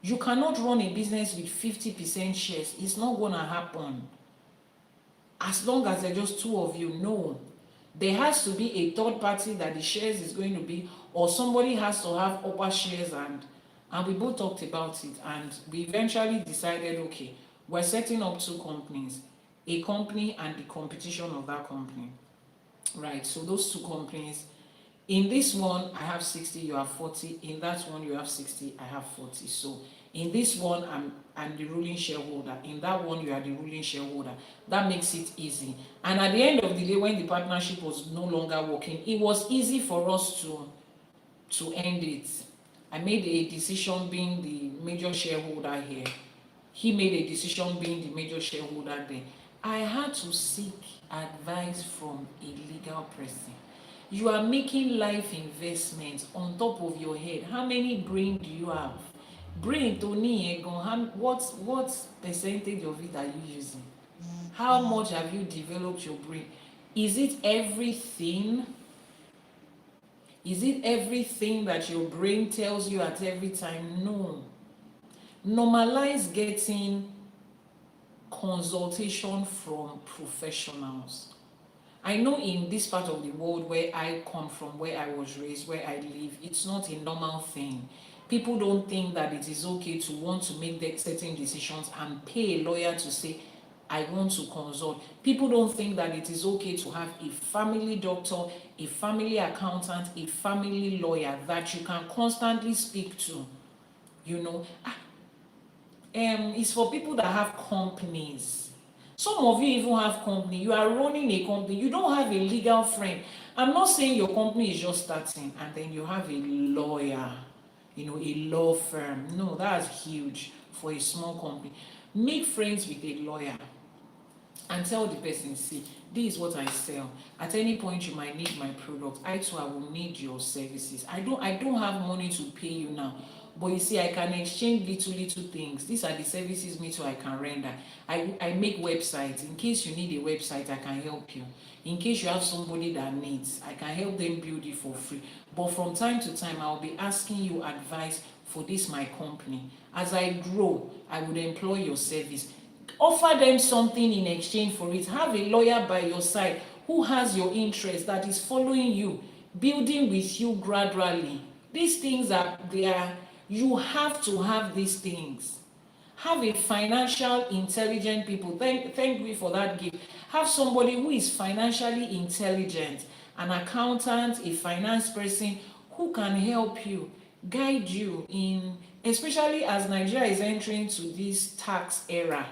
Speaker 1: You cannot run a business with 50% shares. It's not going to happen. As long as there are just 2 of you, no. There has to be a third party that the shares is going to be, or somebody has to have upper shares, and we both talked about it, and we eventually decided, okay, we're setting up 2 companies, a company and the competition of that company. Right, so those 2 companies, in this one I have 60, you have 40. In that one you have 60, I have 40. So in this one I'm the ruling shareholder. In that one you are the ruling shareholder. That makes it easy. And at the end of the day, when the partnership was no longer working, it was easy for us to end it. I made a decision being the major shareholder here. He made a decision being the major shareholder there. I had to seek advice from a legal person. You are making life investments on top of your head. How many brain do you have? Brain, Tony, what percentage of it are you using? How much have you developed your brain? Is it everything? Is it everything that your brain tells you at every time? No. Normalize getting consultation from professionals. I know in this part of the world where I come from, where I was raised, where I live, it's not a normal thing. People don't think that it is okay to want to make certain decisions and pay a lawyer to say, I want to consult. People don't think that it is okay to have a family doctor, a family accountant, a family lawyer that you can constantly speak to. You know, it's for people that have companies. Some of you even have company. You are running a company. You don't have a legal friend. I'm not saying your company is just starting and then you have a lawyer, a law firm. No, that's huge for a small company. Make friends with a lawyer and tell the person, see, this is what I sell. At any point you might need my product. I too, I will need your services. I don't have money to pay you now. But you see, I can exchange little things. These are the services me too I can render. I make websites. In case you need a website, I can help you. In case you have somebody that needs, I can help them build it for free. But from time to time, I'll be asking you advice for this my company. As I grow, I would employ your service. Offer them something in exchange for it. Have a lawyer by your side who has your interest, that is following you, building with you gradually. These things you have to have these things. Have a financial intelligent people. Thank me for that gift. Have somebody who is financially intelligent, an accountant, a finance person who can help you, guide you in, especially as Nigeria is entering to this tax era.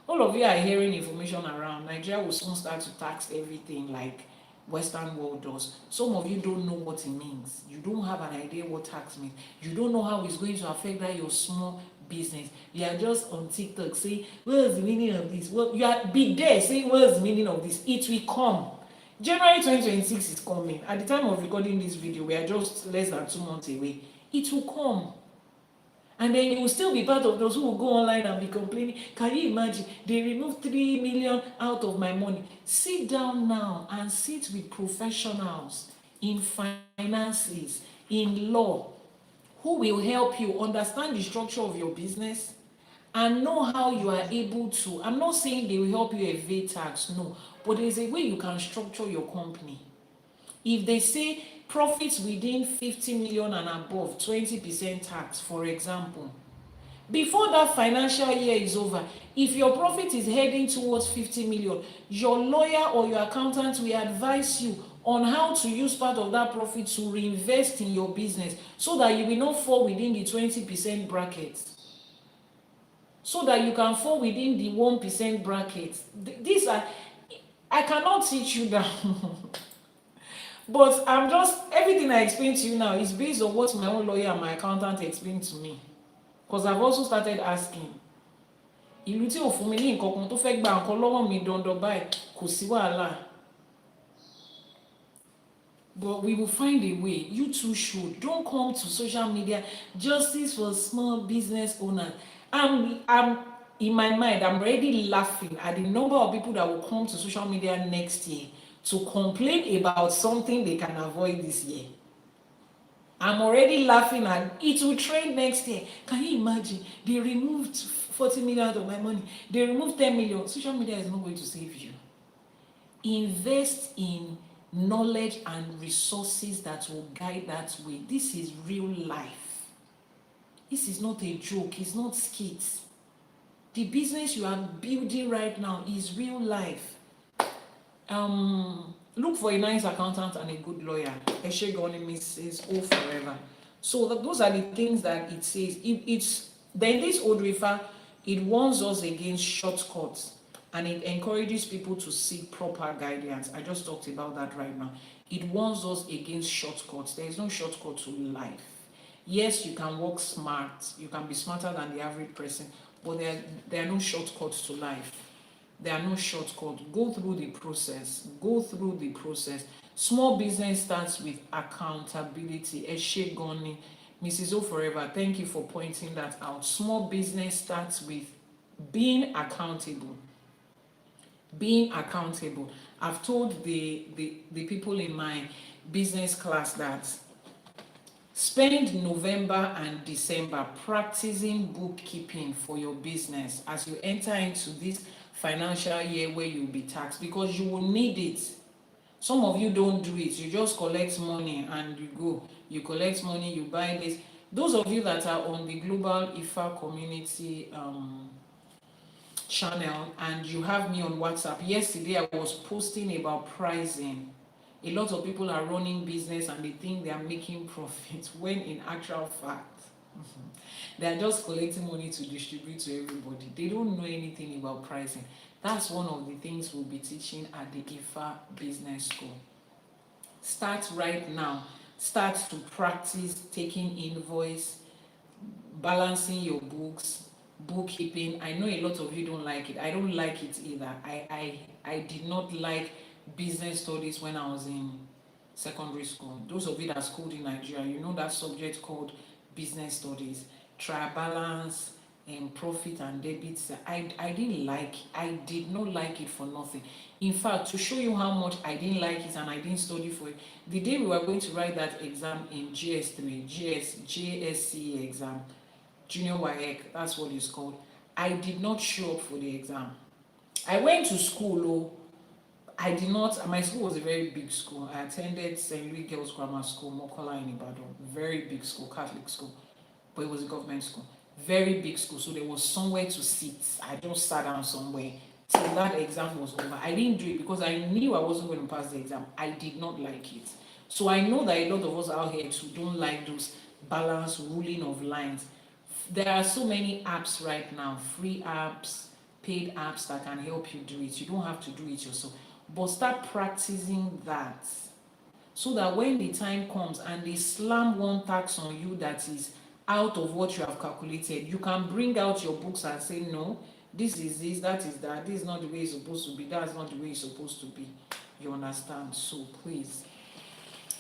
Speaker 1: All of you are hearing information around. Nigeria will soon start to tax everything. Like, Western world does. Some of you don't know what it means. You don't have an idea what tax means. You don't know how it's going to affect that your small business. You are just on TikTok saying, what is the meaning of this? Well, you are big there saying, what is the meaning of this? It will come. January 2026 is coming. At the time of recording this video, we are just less than 2 months away. It will come. And then you will still be part of those who will go online and be complaining. Can you imagine? They removed 3 million out of my money. Sit down now and sit with professionals in finances, in law, who will help you understand the structure of your business and know how you are able to. I'm not saying they will help you evade tax, no, but there's a way you can structure your company. If they say profits within 50 million and above, 20% tax, for example, before that financial year is over, if your profit is heading towards 50 million, your lawyer or your accountant will advise you on how to use part of that profit to reinvest in your business so that you will not fall within the 20% bracket, so that you can fall within the 1% bracket. These are, I cannot teach you that. But I'm just, everything I explain to you now is based on what my own lawyer and my accountant explained to me. Because I've also started asking, ìlú tí ò fún mi ní nǹkan kan tó fẹ́ gba nǹkan lọ́wọ́ mi dandan báyìí kò sí wàhálà. But we will find a way. You too should. Don't come to social media. Justice for small business owners. I'm in my mind, I'm already laughing at the number of people that will come to social media next year to complain about something they can avoid this year. I'm already laughing at it. Will trend next year. Can you imagine? They removed 40 million out of my money. They removed 10 million. Social media is not going to save you. Invest in knowledge and resources that will guide that way. This is real life. This is not a joke. It's not skits. The business you are building right now is real life. Look for a nice accountant and a good lawyer. ÌŞԵṢΕ Mrs. O forever. So those are the things that it says. Then this Odù Ifá, it warns us against shortcuts and it encourages people to seek proper guidance. I just talked about that right now. It warns us against shortcuts. There is no shortcut to life. Yes, you can work smart. You can be smarter than the average person, but there are no shortcuts to life. There are no shortcuts. Go through the process. Go through the process. Small business starts with accountability. իշեգոնի, Mrs. O forever, thank you for pointing that out. Small business starts with being accountable. Being accountable. I've told the people in my business class that spend November and December practicing bookkeeping for your business as you enter into this financial year where you'll be taxed, because you will need it. Some of you don't do it. You just collect money and you go. You collect money, you buy this. Those of you that are on the Global Ifá community channel and you have me on WhatsApp, yesterday I was posting about pricing. A lot of people are running business and they think they are making profit when in actual fact they are just collecting money to distribute to everybody. They don't know anything about pricing. That's one of the things we'll be teaching at the Ifá Business School. Start right now. Start to practice taking invoice, balancing your books, bookkeeping. I know a lot of you don't like it. I don't like it either. I did not like business studies when I was in secondary school. Those of you that schooled in Nigeria, you know that subject called business studies, trial balance and profit and debits. I didn't like it. I did not like it for nothing. In fact, to show you how much I didn't like it and I didn't study for it, the day we were going to write that exam in GS3, JSCE exam, Junior WAEC, that's what it's called, I did not show up for the exam. I went to school, I did not, my school was a very big school. I attended St. Louis Girls Grammar School, Mokola in Ibadan, very big school, Catholic school, but it was a government school. Very big school, so there was somewhere to sit. I just sat down somewhere till that exam was over. I didn't do it because I knew I wasn't going to pass the exam. I did not like it. So I know that a lot of us out here too don't like those balance ruling of lines. There are so many apps right now, free apps, paid apps that can help you do it. You don't have to do it yourself. but start practicing that, so that when the time comes and they slam one tax on you that is out of what you have calculated, you can bring out your books and say, no, this is this, that is that, this is not the way it's supposed to be, that's not the way it's supposed to be. You understand? So please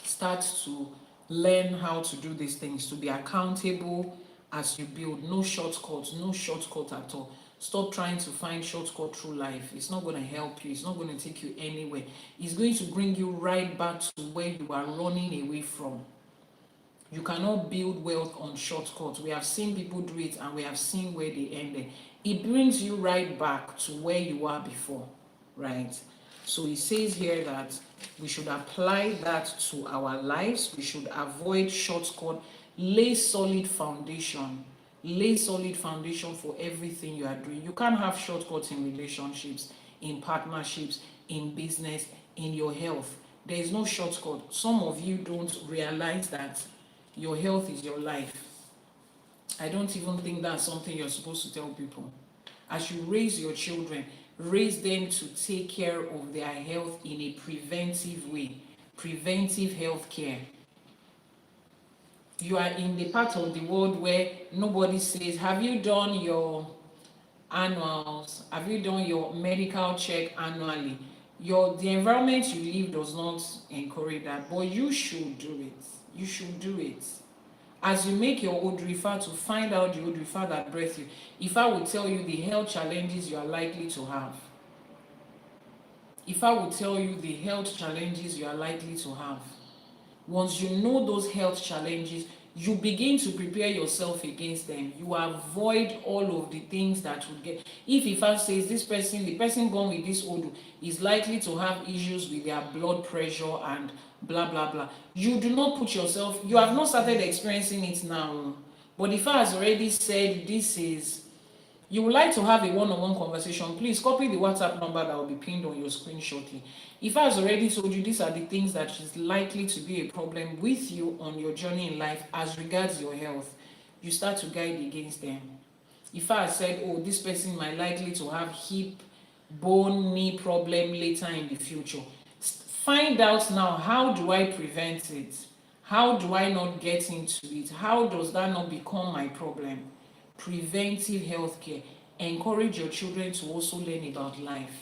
Speaker 1: start to learn how to do these things, to be accountable as you build. No shortcuts, no shortcut at all. Stop trying to find shortcut through life. It's not going to help you. It's not going to take you anywhere. It's going to bring you right back to where you are running away from. You cannot build wealth on shortcuts. We have seen people do it and we have seen where they ended. It brings you right back to where you were before, right? So it says here that we should apply that to our lives. We should avoid shortcut. Lay solid foundation. Lay solid foundation for everything you are doing. You can't have shortcuts in relationships, in partnerships, in business, in your health. There is no shortcut. Some of you don't realize that your health is your life. I don't even think that's something you're supposed to tell people. As you raise your children, raise them to take care of their health in a preventive way. Preventive health care. You are in the part of the world where nobody says, have you done your annuals? Have you done your medical check annually? The environment you live does not encourage that, but you should do it. You should do it. As you make your Odù Ifá to find out the Odù Ifá that breathes you, Ifá will tell you the health challenges you are likely to have. Ifá will tell you the health challenges you are likely to have. Once you know those health challenges, you begin to prepare yourself against them. You avoid all of the things that would get. If Ifá says this person, the person born with this Odù is likely to have issues with their blood pressure and blah blah blah, you do not put yourself, you have not started experiencing it now, but Ifá has already said this is, you would like to have a one-on-one conversation, please copy the WhatsApp number that will be pinned on your screen shortly. Ifá has already told you these are the things that is likely to be a problem with you on your journey in life as regards your health. You start to guide against them. Ifá has said, oh, this person might likely to have hip, bone, knee problem later in the future. Find out now, how do I prevent it? How do I not get into it? How does that not become my problem? Preventive health care. Encourage your children to also learn about life.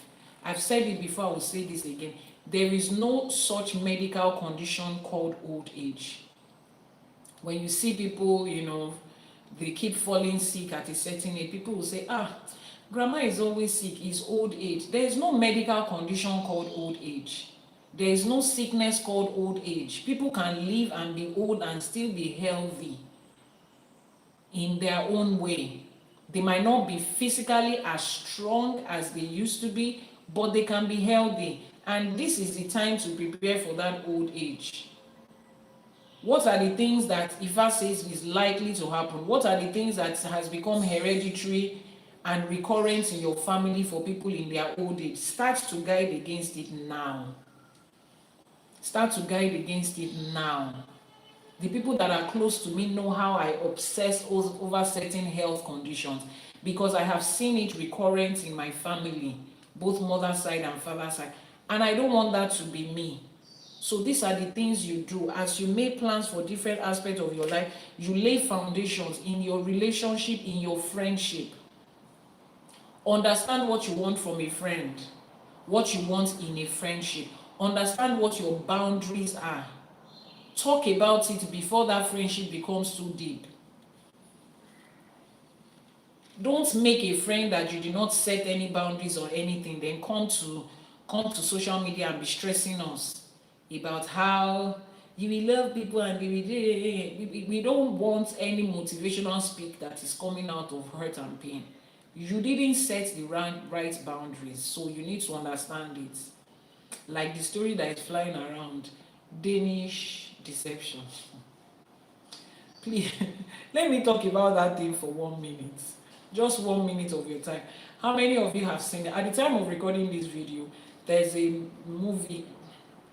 Speaker 1: I've said it before, I will say this again. There is no such medical condition called old age. When you see people, they keep falling sick at a certain age, people will say, grandma is always sick, it's old age. There is no medical condition called old age. There is no sickness called old age. People can live and be old and still be healthy in their own way. They might not be physically as strong as they used to be, but they can be healthy. And this is the time to prepare for that old age. What are the things that Ifá says is likely to happen? What are the things that has become hereditary and recurrent in your family for people in their old age? Start to guide against it now. Start to guide against it now. The people that are close to me know how I obsess over certain health conditions, because I have seen it recurrent in my family, both mother side and father side, and I don't want that to be me. So these are the things you do. As you make plans for different aspects of your life, you lay foundations in your relationship, in your friendship. Understand what you want from a friend, what you want in a friendship. Understand what your boundaries are. Talk about it before that friendship becomes too deep. Don't make a friend that you did not set any boundaries or anything, then come to social media and be stressing us about how you will love people and we don't want any motivational speak that is coming out of hurt and pain. You didn't set the right boundaries, so you need to understand it. Like the story that is flying around, Danish deception. Please, let me talk about that thing for 1 minute. Just 1 minute of your time. How many of you have seen it? At the time of recording this video, there's a movie.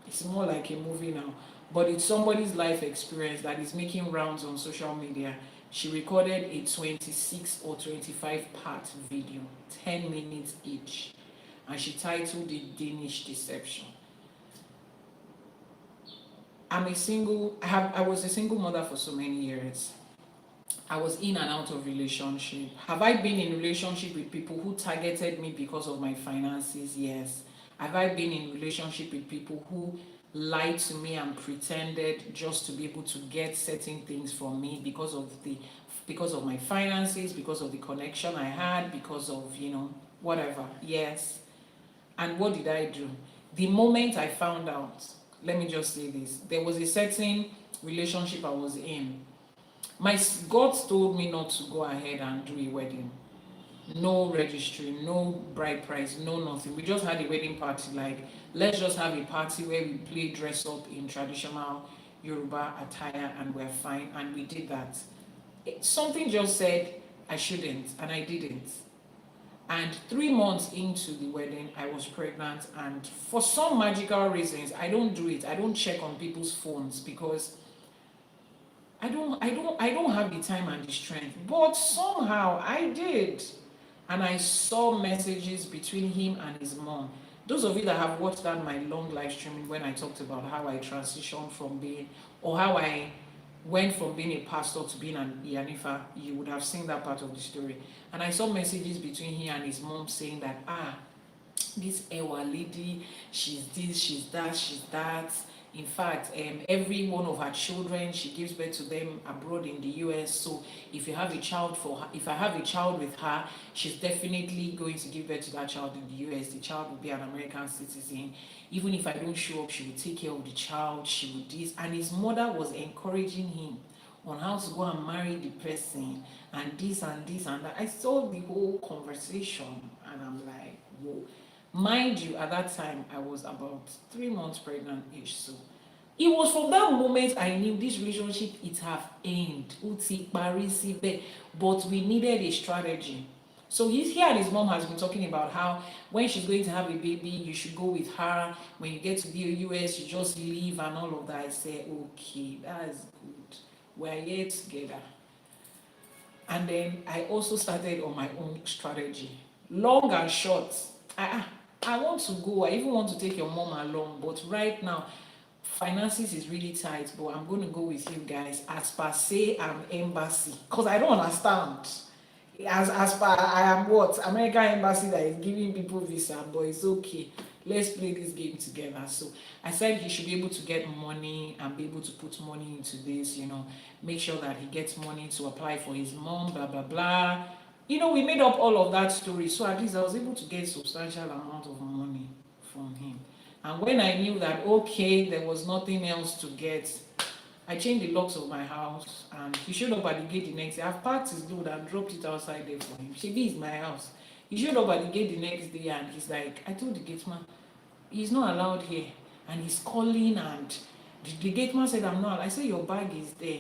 Speaker 1: It's more like a movie now, but it's somebody's life experience that is making rounds on social media. She recorded a 26 or 25 part video, 10 minutes each. and she titled it Danish Deception. I was a single mother for so many years. I was in and out of relationship. Have I been in relationship with people who targeted me because of my finances? Yes. Have I been in relationship with people who lied to me and pretended just to be able to get certain things from me because of my finances, because of the connection I had, because of, whatever? Yes. And what did I do? The moment I found out, let me just say this, there was a certain relationship I was in. God told me not to go ahead and do a wedding. No registry, no bride price, no nothing. We just had a wedding party, like, let's just have a party where we play dress up in traditional Yoruba attire and we're fine. And we did that. Something just said I shouldn't, and I didn't. And 3 months into the wedding, I was pregnant, and for some magical reasons, I don't do it. I don't check on people's phones because I don't have the time and the strength. But somehow I did. And I saw messages between him and his mom. Those of you that have watched that my long live streaming when I talked about how I transitioned from being, or how I went from being a pastor to being an Iyanifa, you would have seen that part of the story. And I saw messages between him and his mom saying that, this Ewa lady, she's this, she's that, she's that. In fact, every one of her children, she gives birth to them abroad in the US. So if I have a child with her, she's definitely going to give birth to that child in the US. The child will be an American citizen. Even if I don't show up, she will take care of the child. She will this. And his mother was encouraging him on how to go and marry the person and this and this and that. I saw the whole conversation and I'm like, whoa. Mind you, at that time, I was about 3 months pregnant-ish. So it was from that moment I knew this relationship, it have ended. But we needed a strategy. So he and his mom has been talking about how when she's going to have a baby, you should go with her. When you get to the US, you just leave and all of that. I said, okay, that's good. We're here together. And then I also started on my own strategy. Long and short, I want to go. I even want to take your mom along, but right now, finances is really tight. But I'm going to go with you guys as per say I'm embassy, because I don't understand. As per I am what American embassy that is giving people visa, but it's okay. Let's play this game together. So I said he should be able to get money and be able to put money into this. Make sure that he gets money to apply for his mom. Blah blah blah. We made up all of that story, so at least I was able to get a substantial amount of money from him. And when I knew that, okay, there was nothing else to get, I changed the locks of my house, and he showed up at the gate the next day. I've packed his load and dropped it outside there for him. Shebi is my house. He showed up at the gate the next day, and he's like, I told the gate man, he's not allowed here. And he's calling, and the gate man said, I'm not. I said, your bag is there.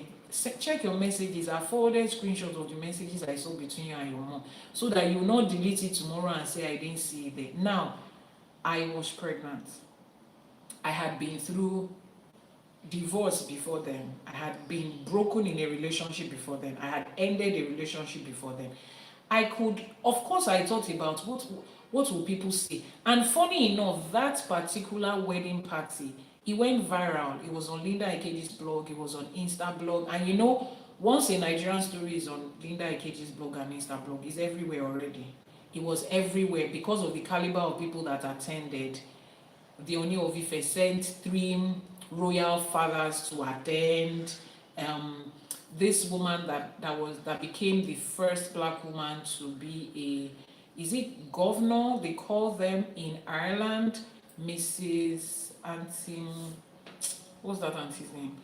Speaker 1: Check your messages. I forwarded screenshots of the messages I saw between you and your mom, so that you will not delete it tomorrow and say I didn't see it there. Now, I was pregnant. I had been through divorce before then. I had been broken in a relationship before then. I had ended a relationship before then. Of course, I thought about what will people say. And funny enough, that particular wedding party, it went viral. It was on Linda Ikeji's blog. It was on Insta blog. And once a Nigerian story is on Linda Ikeji's blog and Insta blog, it's everywhere already. It was everywhere because of the caliber of people that attended. The Oni of Ife sent 3 royal fathers to attend. This woman that became the first black woman to be is it governor? They call them in Ireland, Mrs. Auntie. What's that auntie's name?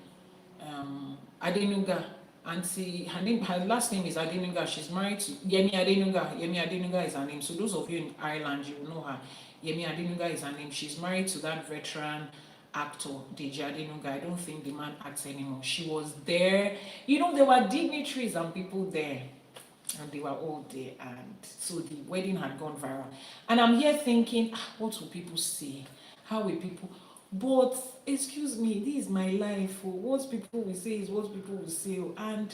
Speaker 1: Adenuga. Auntie, her last name is Adenuga. She's married to Yemi Adenuga. Yemi Adenuga is her name. So those of you in Ireland, you know her. Yemi Adenuga is her name. She's married to that veteran actor, Deji Adenuga. I don't think the man acts anymore. She was there. There were dignitaries and people there. And they were all there. And so the wedding had gone viral. And I'm here thinking, what will people say? How will people... But, excuse me, this is my life. What people will say is what people will say. And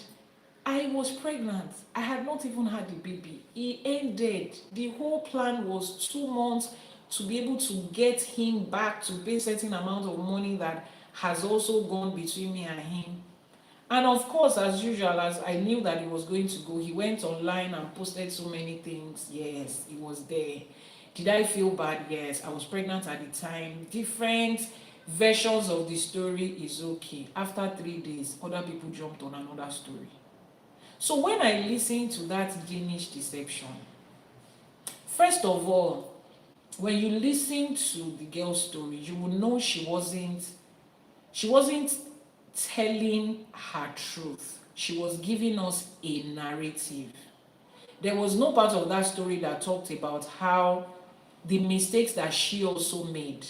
Speaker 1: I was pregnant. I had not even had the baby. It ended. The whole plan was 2 months to be able to get him back to pay certain amount of money that has also gone between me and him. And of course, as usual, as I knew that he was going to go, he went online and posted so many things. Yes, he was there. Did I feel bad? Yes, I was pregnant at the time. Different versions of the story is okay. After 3 days, other people jumped on another story. So when I listened to that Danish deception, first of all, when you listen to the girl's story, you will know she wasn't telling her truth. She was giving us a narrative. There was no part of that story that talked about how the mistakes that she also made.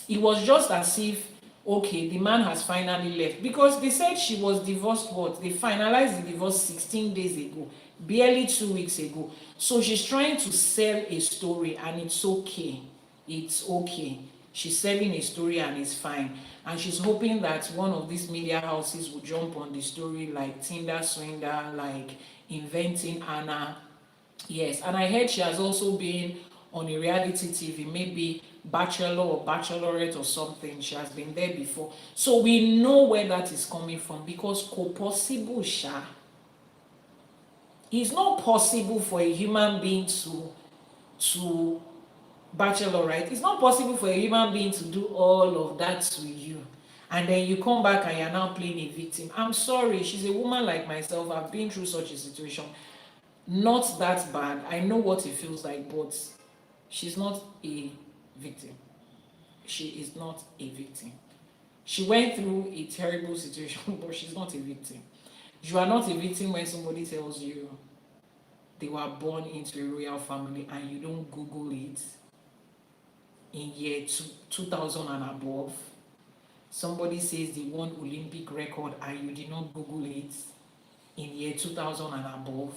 Speaker 1: It was just as if, okay, the man has finally left, because they said she was divorced. What, they finalized the divorce 16 days ago, barely 2 weeks ago. So she's trying to sell a story, and it's okay. It's okay. She's selling a story and it's fine. And she's hoping that one of these media houses will jump on the story, like Tinder Swindler, like Inventing Anna. Yes, and I heard she has also been on a reality TV, maybe Bachelor or Bachelorette or something. She has been there before. So we know where that is coming from, because possible, sha. It's not possible for a human being to bachelor, right? It's not possible for a human being to do all of that to you, and then you come back and you're now playing a victim. I'm sorry, she's a woman like myself. I've been through such a situation. Not that bad. I know what it feels like, but she's not a victim. She is not a victim. She went through a terrible situation, but she's not a victim. You are not a victim when somebody tells you they were born into a royal family and you don't Google it in year 2000 and above. Somebody says they won Olympic record and you did not Google it in year 2000 and above.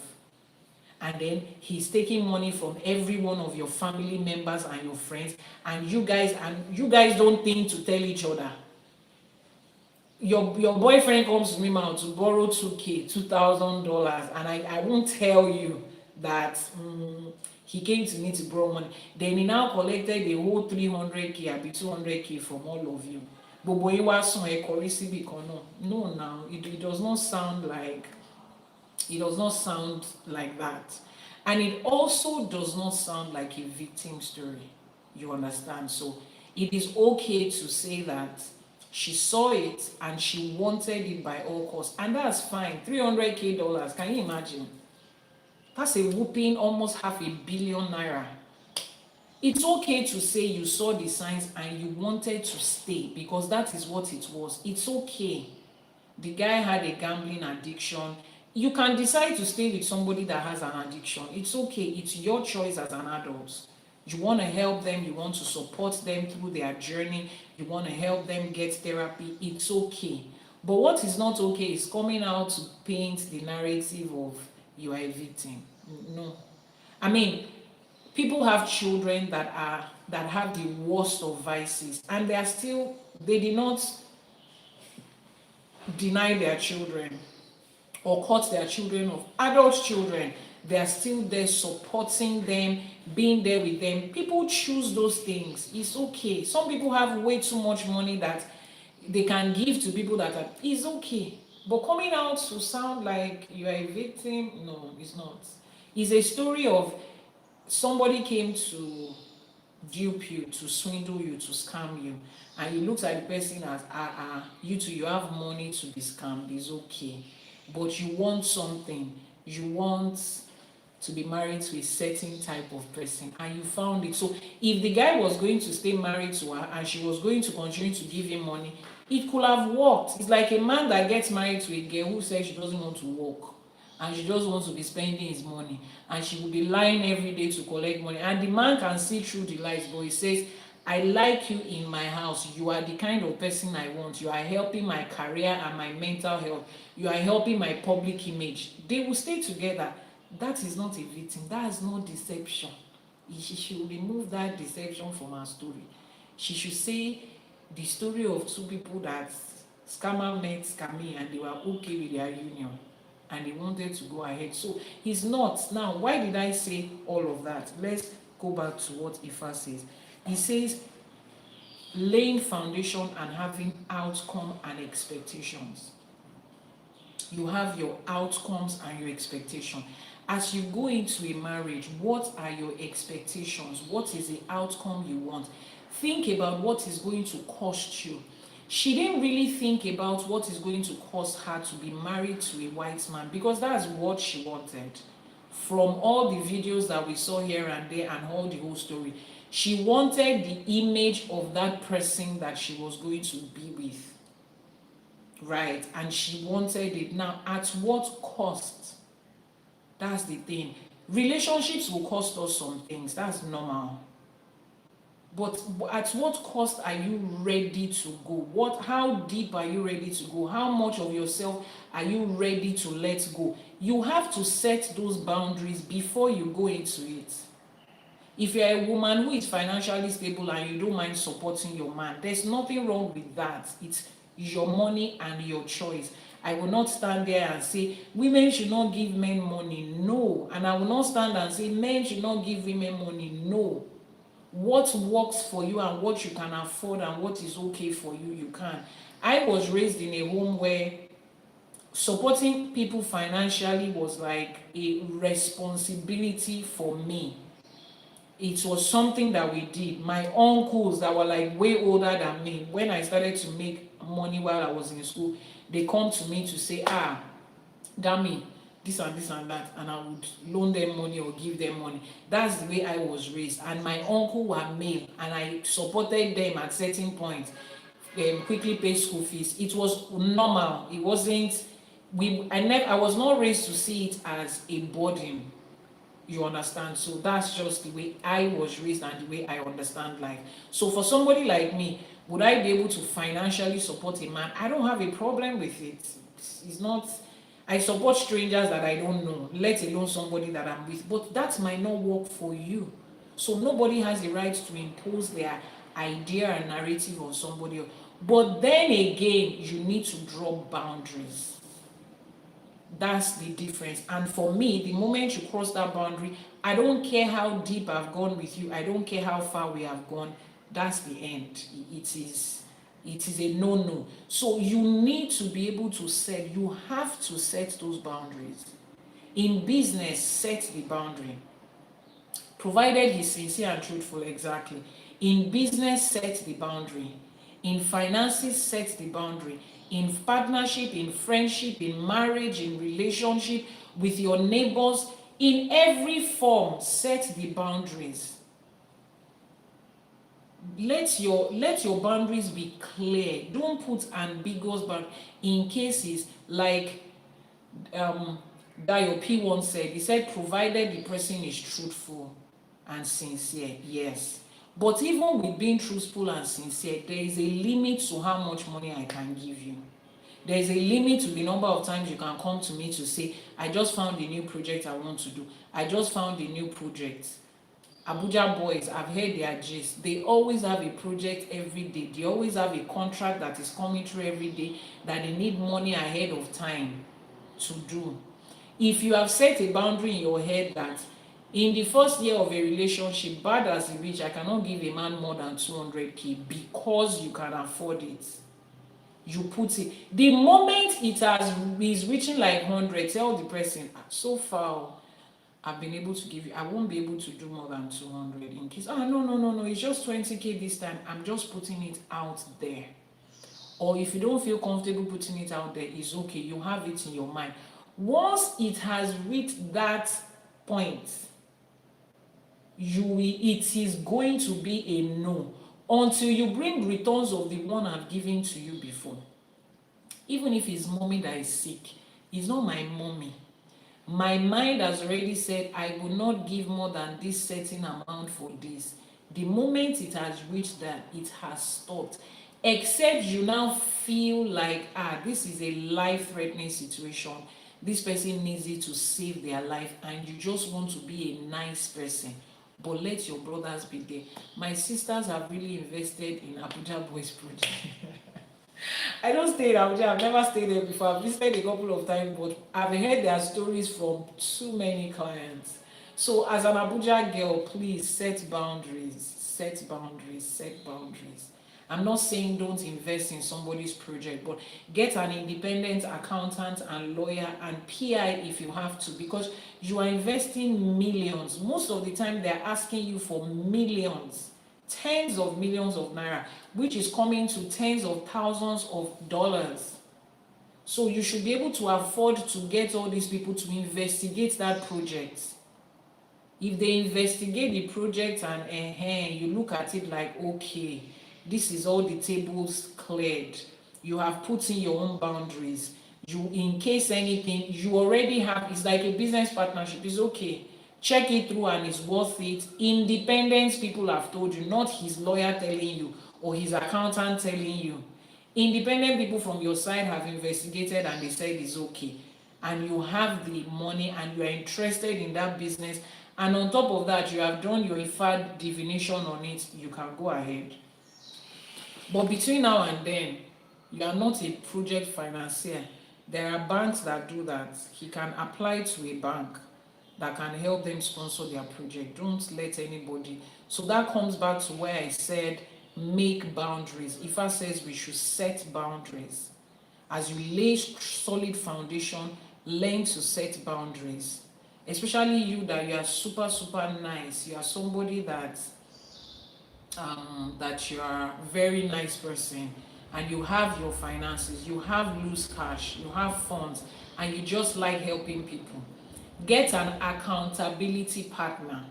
Speaker 1: And then he's taking money from every one of your family members and your friends, and you guys don't think to tell each other. Your boyfriend comes to me now to borrow $2,000, and I won't tell you that he came to me to borrow money. Then he now collected the whole 300K and 200K from all of you. No, now it does not sound like. It does not sound like that. And it also does not sound like a victim story. You understand? So it is okay to say that she saw it and she wanted it by all costs. And that's fine. $300K. Can you imagine? That's a whooping almost $500 million. It's okay to say you saw the signs and you wanted to stay, because that is what it was. It's okay. The guy had a gambling addiction. You can decide to stay with somebody that has an addiction. It's okay. It's your choice as an adult. You want to help them. You want to support them through their journey. You want to help them get therapy. It's okay. But what is not okay is coming out to paint the narrative of you are a victim. No. I mean, people have children that have the worst of vices, and they did not deny their children or cut their children off. Adult children, they are still there supporting them, being there with them. People choose those things. It's okay. Some people have way too much money that they can give to people it's okay. But coming out to sound like you are a victim, no, it's not. It's a story of somebody came to dupe you, to swindle you, to scam you, and you looked at the person as, you too, you have money to be scammed. It's okay. But you want something. You want to be married to a certain type of person, and you found it. So if the guy was going to stay married to her and she was going to continue to give him money, it could have worked. It's like a man that gets married to a girl who says she doesn't want to work and she just wants to be spending his money, and she will be lying every day to collect money, and the man can see through the lies, but he says, I like you in my house. You are the kind of person I want. You are helping my career and my mental health. You are helping my public image. They will stay together. That is not a victim. That is not deception. She should remove that deception from her story. She should say the story of two people that scammer met scammy and they were okay with their union and they wanted to go ahead. So he's not. Now, why did I say all of that? Let's go back to what Ifa says. He says, laying foundation and having outcome and expectations. You have your outcomes and your expectation. As you go into a marriage, what are your expectations? What is the outcome you want? Think about what is going to cost you. She didn't really think about what is going to cost her to be married to a white man, because that's what she wanted. From all the videos that we saw here and there and all the whole story, she wanted the image of that person that she was going to be with. Right? And she wanted it. Now, at what cost? That's the thing. Relationships will cost us some things. That's normal. But at what cost are you ready to go? How deep are you ready to go? How much of yourself are you ready to let go? You have to set those boundaries before you go into it. If you're a woman who is financially stable and you don't mind supporting your man, there's nothing wrong with that. It's your money and your choice. I will not stand there and say women should not give men money. No. And I will not stand and say men should not give women money. No. What works for you and what you can afford and what is okay for you, you can. I was raised in a home where supporting people financially was like a responsibility for me. It was something that we did. My uncles that were like way older than me, when I started to make money while I was in school, they come to me to say, Dami, this and this and that, and I would loan them money or give them money. That's the way I was raised. And my uncle were male, and I supported them at certain points, quickly pay school fees. It was normal. It wasn't, I was not raised to see it as a burden. You understand? So that's just the way I was raised and the way I understand life. So for somebody like me, would I be able to financially support a man? I don't have a problem with it. It's not, I support strangers that I don't know, let alone somebody that I'm with. But that might not work for you. So nobody has the right to impose their idea and narrative on somebody else. But then again, you need to draw boundaries. That's the difference. And for me, the moment you cross that boundary, I don't care how deep I've gone with you, I don't care how far we have gone, that's the end. It is a no-no. So you need to be able to set, you have to set those boundaries. In business, set the boundary. Provided he's sincere and truthful, exactly. In business, set the boundary. In finances, set the boundary. In partnership, in friendship, in marriage, in relationship, with your neighbors, in every form, set the boundaries. Let your boundaries be clear. Don't put ambiguous boundaries in cases like Dayo P once said. He said, provided the person is truthful and sincere. Yes. But even with being truthful and sincere, there is a limit to how much money I can give you. There is a limit to the number of times you can come to me to say, I just found a new project I want to do. I just found a new project. Abuja boys, I've heard their gist. They always have a project every day. They always have a contract that is coming through every day that they need money ahead of time to do. If you have set a boundary in your head that in the first year of a relationship, bad as it is, I cannot give a man more than 200k because you can afford it. You put it. The moment is reaching like 100, tell the person, so far I've been able to give you, I won't be able to do more than 200 in case, no, it's just 20k this time. I'm just putting it out there. Or if you don't feel comfortable putting it out there, it's okay. You have it in your mind. Once it has reached that point, it is going to be a no until you bring returns of the one I've given to you before. Even if it's mommy that is sick, it's not my mommy. My mind has already said I will not give more than this certain amount for this. The moment it has reached that, it has stopped. Except you now feel like, this is a life-threatening situation. This person needs it to save their life, and you just want to be a nice person. But let your brothers be there. My sisters have really invested in Abuja Boys Project. I don't stay in Abuja. I've never stayed there before. I've visited a couple of times, but I've heard their stories from too many clients. So as an Abuja girl, please set boundaries, set boundaries, set boundaries. I'm not saying don't invest in somebody's project, but get an independent accountant and lawyer and PI if you have to, because you are investing millions. Most of the time they're asking you for millions, tens of millions of naira, which is coming to tens of thousands of dollars. So you should be able to afford to get all these people to investigate that project. If they investigate the project and you look at it like, okay, this is all the tables cleared, you have put in your own boundaries, you, in case anything, you already have, it's like a business partnership. It's okay, check it through and it's worth it. Independent people have told you, not his lawyer telling you or his accountant telling you. Independent people from your side have investigated and they said it's okay, and you have the money and you are interested in that business, and on top of that you have done your Ifá divination on it, you can go ahead. But between now and then, you are not a project financier. There are banks that do that. He can apply to a bank that can help them sponsor their project. Don't let anybody. So that comes back to where I said make boundaries. Ifá says we should set boundaries. As you lay solid foundation, learn to set boundaries. Especially you that you are super nice. You are somebody that you are a very nice person, and you have your finances, you have loose cash, you have funds, and you just like helping people. Get an accountability partner,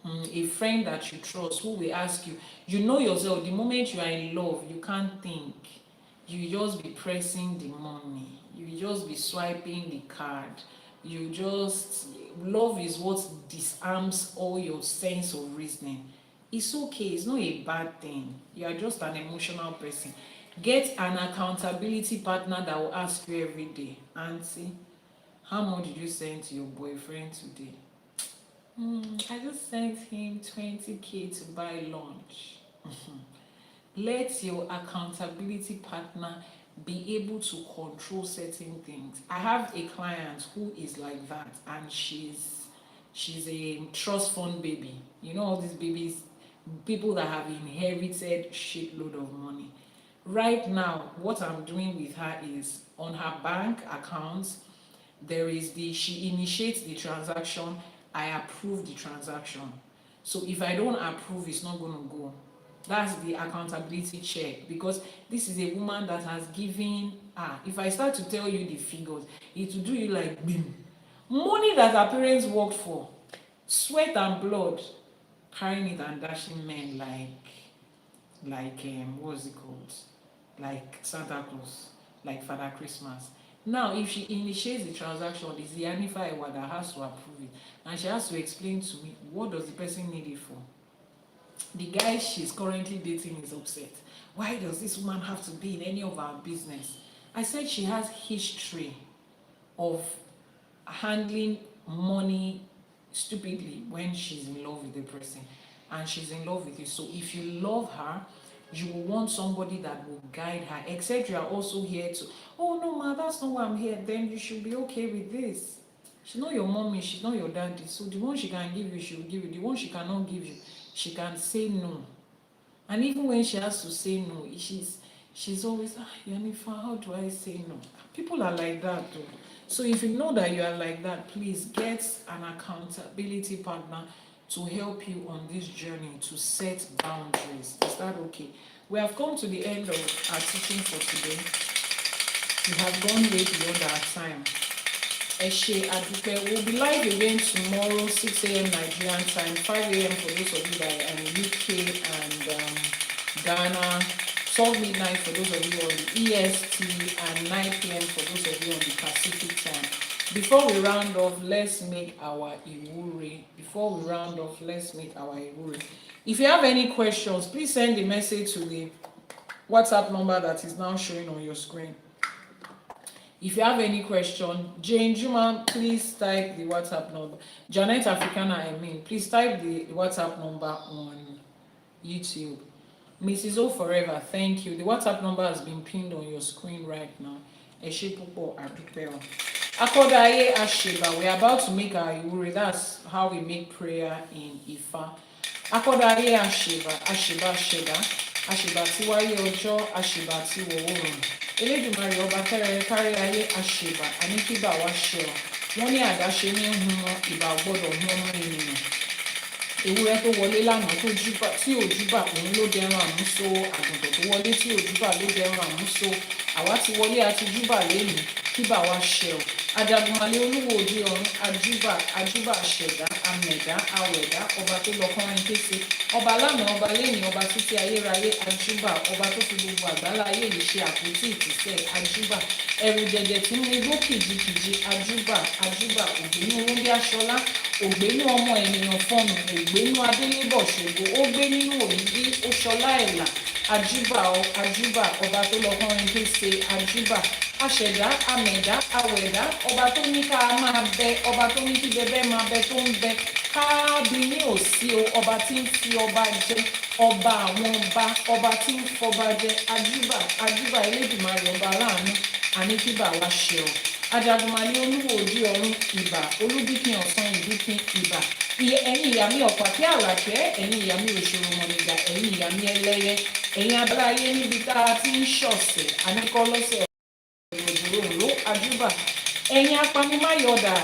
Speaker 1: a friend that you trust, who will ask you. You know yourself, the moment you are in love, you can't think. You just be pressing the money, you just be swiping the card, you just, love is what disarms all your sense of reasoning. It's okay, it's not a bad thing. You are just an emotional person. Get an accountability partner that will ask you every day, auntie, how much did you send to your boyfriend today? I just sent him 20k to buy lunch. Let your accountability partner be able to control certain things. I have a client who is like that, and she's a trust fund baby. You know, all these babies, people that have inherited shitload of money. Right now, what I'm doing with her is, on her bank accounts, there is she initiates the transaction, I approve the transaction. So if I don't approve, it's not going to go. That's the accountability check, because this is a woman that has given, if I start to tell you the figures, it will do you like bim. Money that her parents worked for, sweat and blood, carrying it and dashing men like what's it called? Like Santa Claus, like Father Christmas. Now, if she initiates the transaction, it's Iyanifa Ewa that has to approve it, and she has to explain to me, what does the person need it for? The guy she's currently dating is upset. Why does this woman have to be in any of our business? I said she has history of handling money stupidly when she's in love with the person, and she's in love with you. So if you love her, you will want somebody that will guide her, except you are also here to, oh no ma, that's not why I'm here. Then you should be okay with this. She's not your mommy, she's not your daddy, so the one she can give you, she will give you. The one she cannot give you, she can say no. And even when she has to say no, she's always, Iyanifa, how do I say no? People are like that though. So if you know that you are like that, please get an accountability partner to help you on this journey to set boundaries. Is that okay? We have come to the end of our teaching for today. We have gone way beyond our time. ÌṣЭÉṣe Adúpẹ́. We'll be live again tomorrow, 6 a.m. Nigerian time, 5 a.m. for those of you that are in UK and Ghana, 12 midnight for those of you on the EST, and 9 p.m. for those of you on the Pacific time. Before we round off, let's make our Iwuri. If you have any questions, please send a message to the WhatsApp number that is now showing on your screen. If you have any question, Jane Juma, please type the WhatsApp number. Janet Africana, please type the WhatsApp number on YouTube. Mrs. O Forever, thank you. The WhatsApp number has been pinned on your screen right now. ÌṣЭÉṣe Adúpẹ́. Akodaye Asheba. We're about to make our Iwure. That's how we make prayer in Ifa. Akodaye Asheba, Asheba Sheda, Asheba Tiwaye Ojo, Asheba Tiwo. Elédùmarè ọba tẹ́rẹ̀ẹ́ kárí ayé Asheba, Àníkíbà wá ṣe ọ́. Wọ́n ní àdáṣe ní hun wọn, ìbà gbọ́dọ̀ hun ọmọ ènìyàn. Ewúrẹ́ tó wọlé lánàá tó júbà tí ò júbà òun ló dẹran àmúso, àgùntàn tó wọlé tí ò júbà ló dẹran àmúso. Àwa ti wọlé àti júbà lénìí, kíbà wá ṣe ọ́. Ajagunmalé olúwo òde ọ̀run, àjúbà àṣẹ̀dá, amẹ̀dá, awẹ̀dá, ọba tó lọ kọrin kése. Ọba lánàá, ọba lénìí, ọba títí ayérayé, àjúbà, ọba tó fi gbogbo àgbálá ayé yìí ṣe àpótí ìtìsẹ̀, àjúbà. Ẹ̀rù jẹ̀jẹ̀ tí ń igbó kìjikìji, àjúbà, ògbénú wúndí aṣọlá, ògbénú ọmọ ènìyàn fọnù, ògbénú adélébọ̀ ṣògo, ó gbé nínú òyìnbí, ó ṣọlá ẹ̀là, àjúbà, ọba tó lọ kọrin kése, àjúbà. Aṣẹ̀dá, amẹ̀dá, awẹ̀dá, ọba tó ní ká máa bẹ, ọba tó ní kí bẹbẹ máa bẹ tó ń bẹ. Káàbí ní òsì o, ọba tí ń fi ọba jẹ, ọba àwọn ọba tí ń fọba jẹ, àjúbà Elédùmarè ọba láàánú, àníkíbà wá ṣe ọ́. Ajagunmalé olúwo òde ọ̀run, ìbà, olúbíkin ọ̀sán ìbíkin, ìbà. Ẹ̀yin ìyá mi ọ̀pá kí àlàkẹ́, ẹ̀yin ìyá mi òṣòro mọ̀nìgà, ẹ̀yin ìyá mi ẹlẹ́yẹ, ẹ̀yin abáláyé níbi tá a ti ń ṣọ̀sẹ̀, àníkọ́ lọ́sẹ̀ òróró, àjúbà. Ẹ̀yin apanimáyọ̀dà,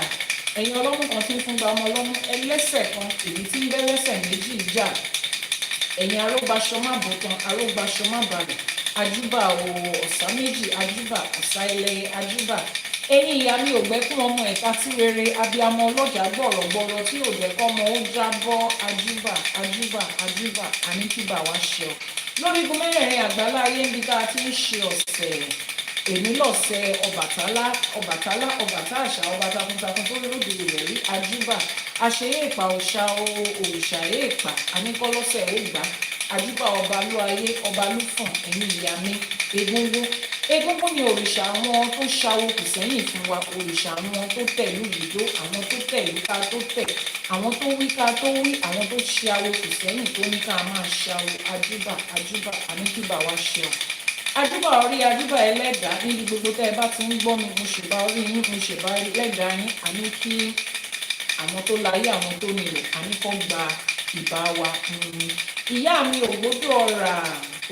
Speaker 1: ẹ̀yin ọlọ́mú kan tí ń fún gba ọmọ ọlọ́mú, ẹlẹ́sẹ̀ kan èyí tí ń bẹ́lẹ́sẹ̀ méjì jà. Ẹ̀yin arógbaṣọ má bọ̀tán, arógbaṣọ má balẹ̀, àjúbà o ọ̀sá méjì, àjúbà ọ̀sá ẹlẹ́yẹ, àjúbà. Ẹ̀yin ìyá mi ò gbẹ́kún ọmọ ẹ̀ka tí rere, abiyamọ ọlọ́jà gbọ̀rọ̀gbọ̀rọ̀ tí ò jẹ́ kọ́mọ ó jábọ́, àjúbà, àníkíbà wá ṣe ọ́. Lórígun mẹ́rẹ̀ẹ̀rin àgbálá ayé níbi tá a ti ń ṣe ọ̀sẹ̀, èmi lọ̀sẹ̀ Ọbàtálá, ọbàtá àṣà, ọba takuntakun tó lóde rẹ̀ rí, àjúbà. Àṣeyé ìpà òrìṣà èèpà, àníkọ́lọ́sẹ̀ ó gbà. Àjúbà ọba lú ayé, ọba lú fọ̀n, ẹ̀yin ìyá mi. Egúngún ni òrìṣà àwọn tó ṣawo kù sẹ́yìn fún wa, òrìṣà àwọn tó tẹ̀lú ìdó, àwọn tó tẹ̀lú ká tó tẹ̀, àwọn tó wí ká tó wí, àwọn tó ṣawo kù sẹ́yìn tó ní ká máa ṣawo, àjúbà, àníkíbà wá ṣe ọ́. Àjúbà orí, àjúbà ẹlẹ́dàá, níbi gbogbo tẹ́ ẹ bá ti ń gbọ́ mi, mo ṣèbá orí yín, mo ṣèbá ẹlẹ́dàá yín, àní kí àwọn tó láyé, àwọn tó nílẹ̀, àní kọ́ gba ìbá wa. Ìyá mi ògbódò ọ̀rà,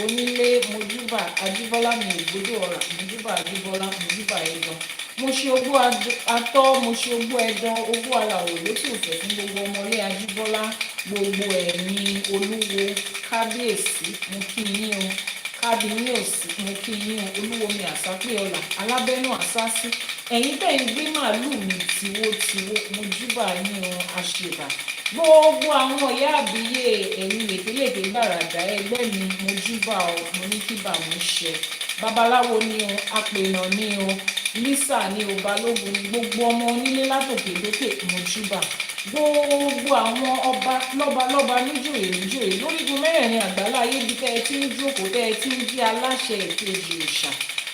Speaker 1: onílé mojúbà, àjíbọ́lá mi ògbódò ọ̀rà, mojúbà àjíbọ́lá, mojúbà ẹ̀dán. Mo ṣe ogbó atọ́, mo ṣe ogbó ẹ̀dán, ogbó alàwọ̀ lókè òfẹ́ fún gbogbo ọmọlé àjíbọ́lá, gbogbo ẹ̀yin olúwo, kábíyèsí, mo kí yín o. Kábíyèsí, mo kí yín o. Olúwo mi àsápé ọlà, alábẹ́nú àsásí. Ẹ̀yin tẹ́ ń gbé màálù mi tiwótiwó, mojúbà yín o, àṣebà. Gbogbo àwọn ìyá àbíyè, ẹ̀yin lèkélèké gbàràdà ẹgbẹ́ mi, mojúbà o, mo ní kíbà mo ṣe. Babaláwo ni o, apènà ni o, lísà ni o, balógun ni, gbogbo ọmọ onílé látòkè lókè, mojúbà. Gbogbo àwọn ọba lọ́balọ́ba níjòyè lórígun mẹ́rẹ̀ẹ̀rin àgbálá ayé bí tẹ́ ẹ ti ń jókòó, tẹ́ ẹ ti ń jí aláṣẹ èkejì òòṣà.